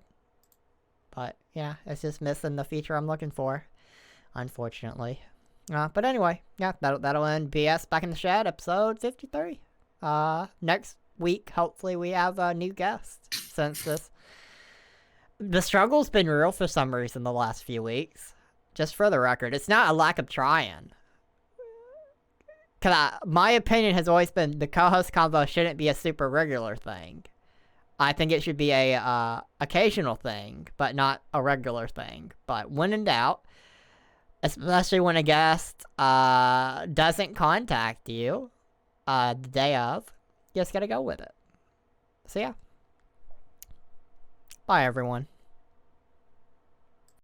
But yeah, it's just missing the feature I'm looking for, unfortunately. But anyway, yeah, that'll end BS Back in the Shed, episode 53. Next week, hopefully we have a new guest, since the struggle's been real for some reason the last few weeks. Just for the record, it's not a lack of trying. Cause my opinion has always been the co-host convo shouldn't be a super regular thing. I think it should be a occasional thing, but not a regular thing. But when in doubt, especially when a guest doesn't contact you the day of, you just gotta go with it. So yeah. Bye, everyone.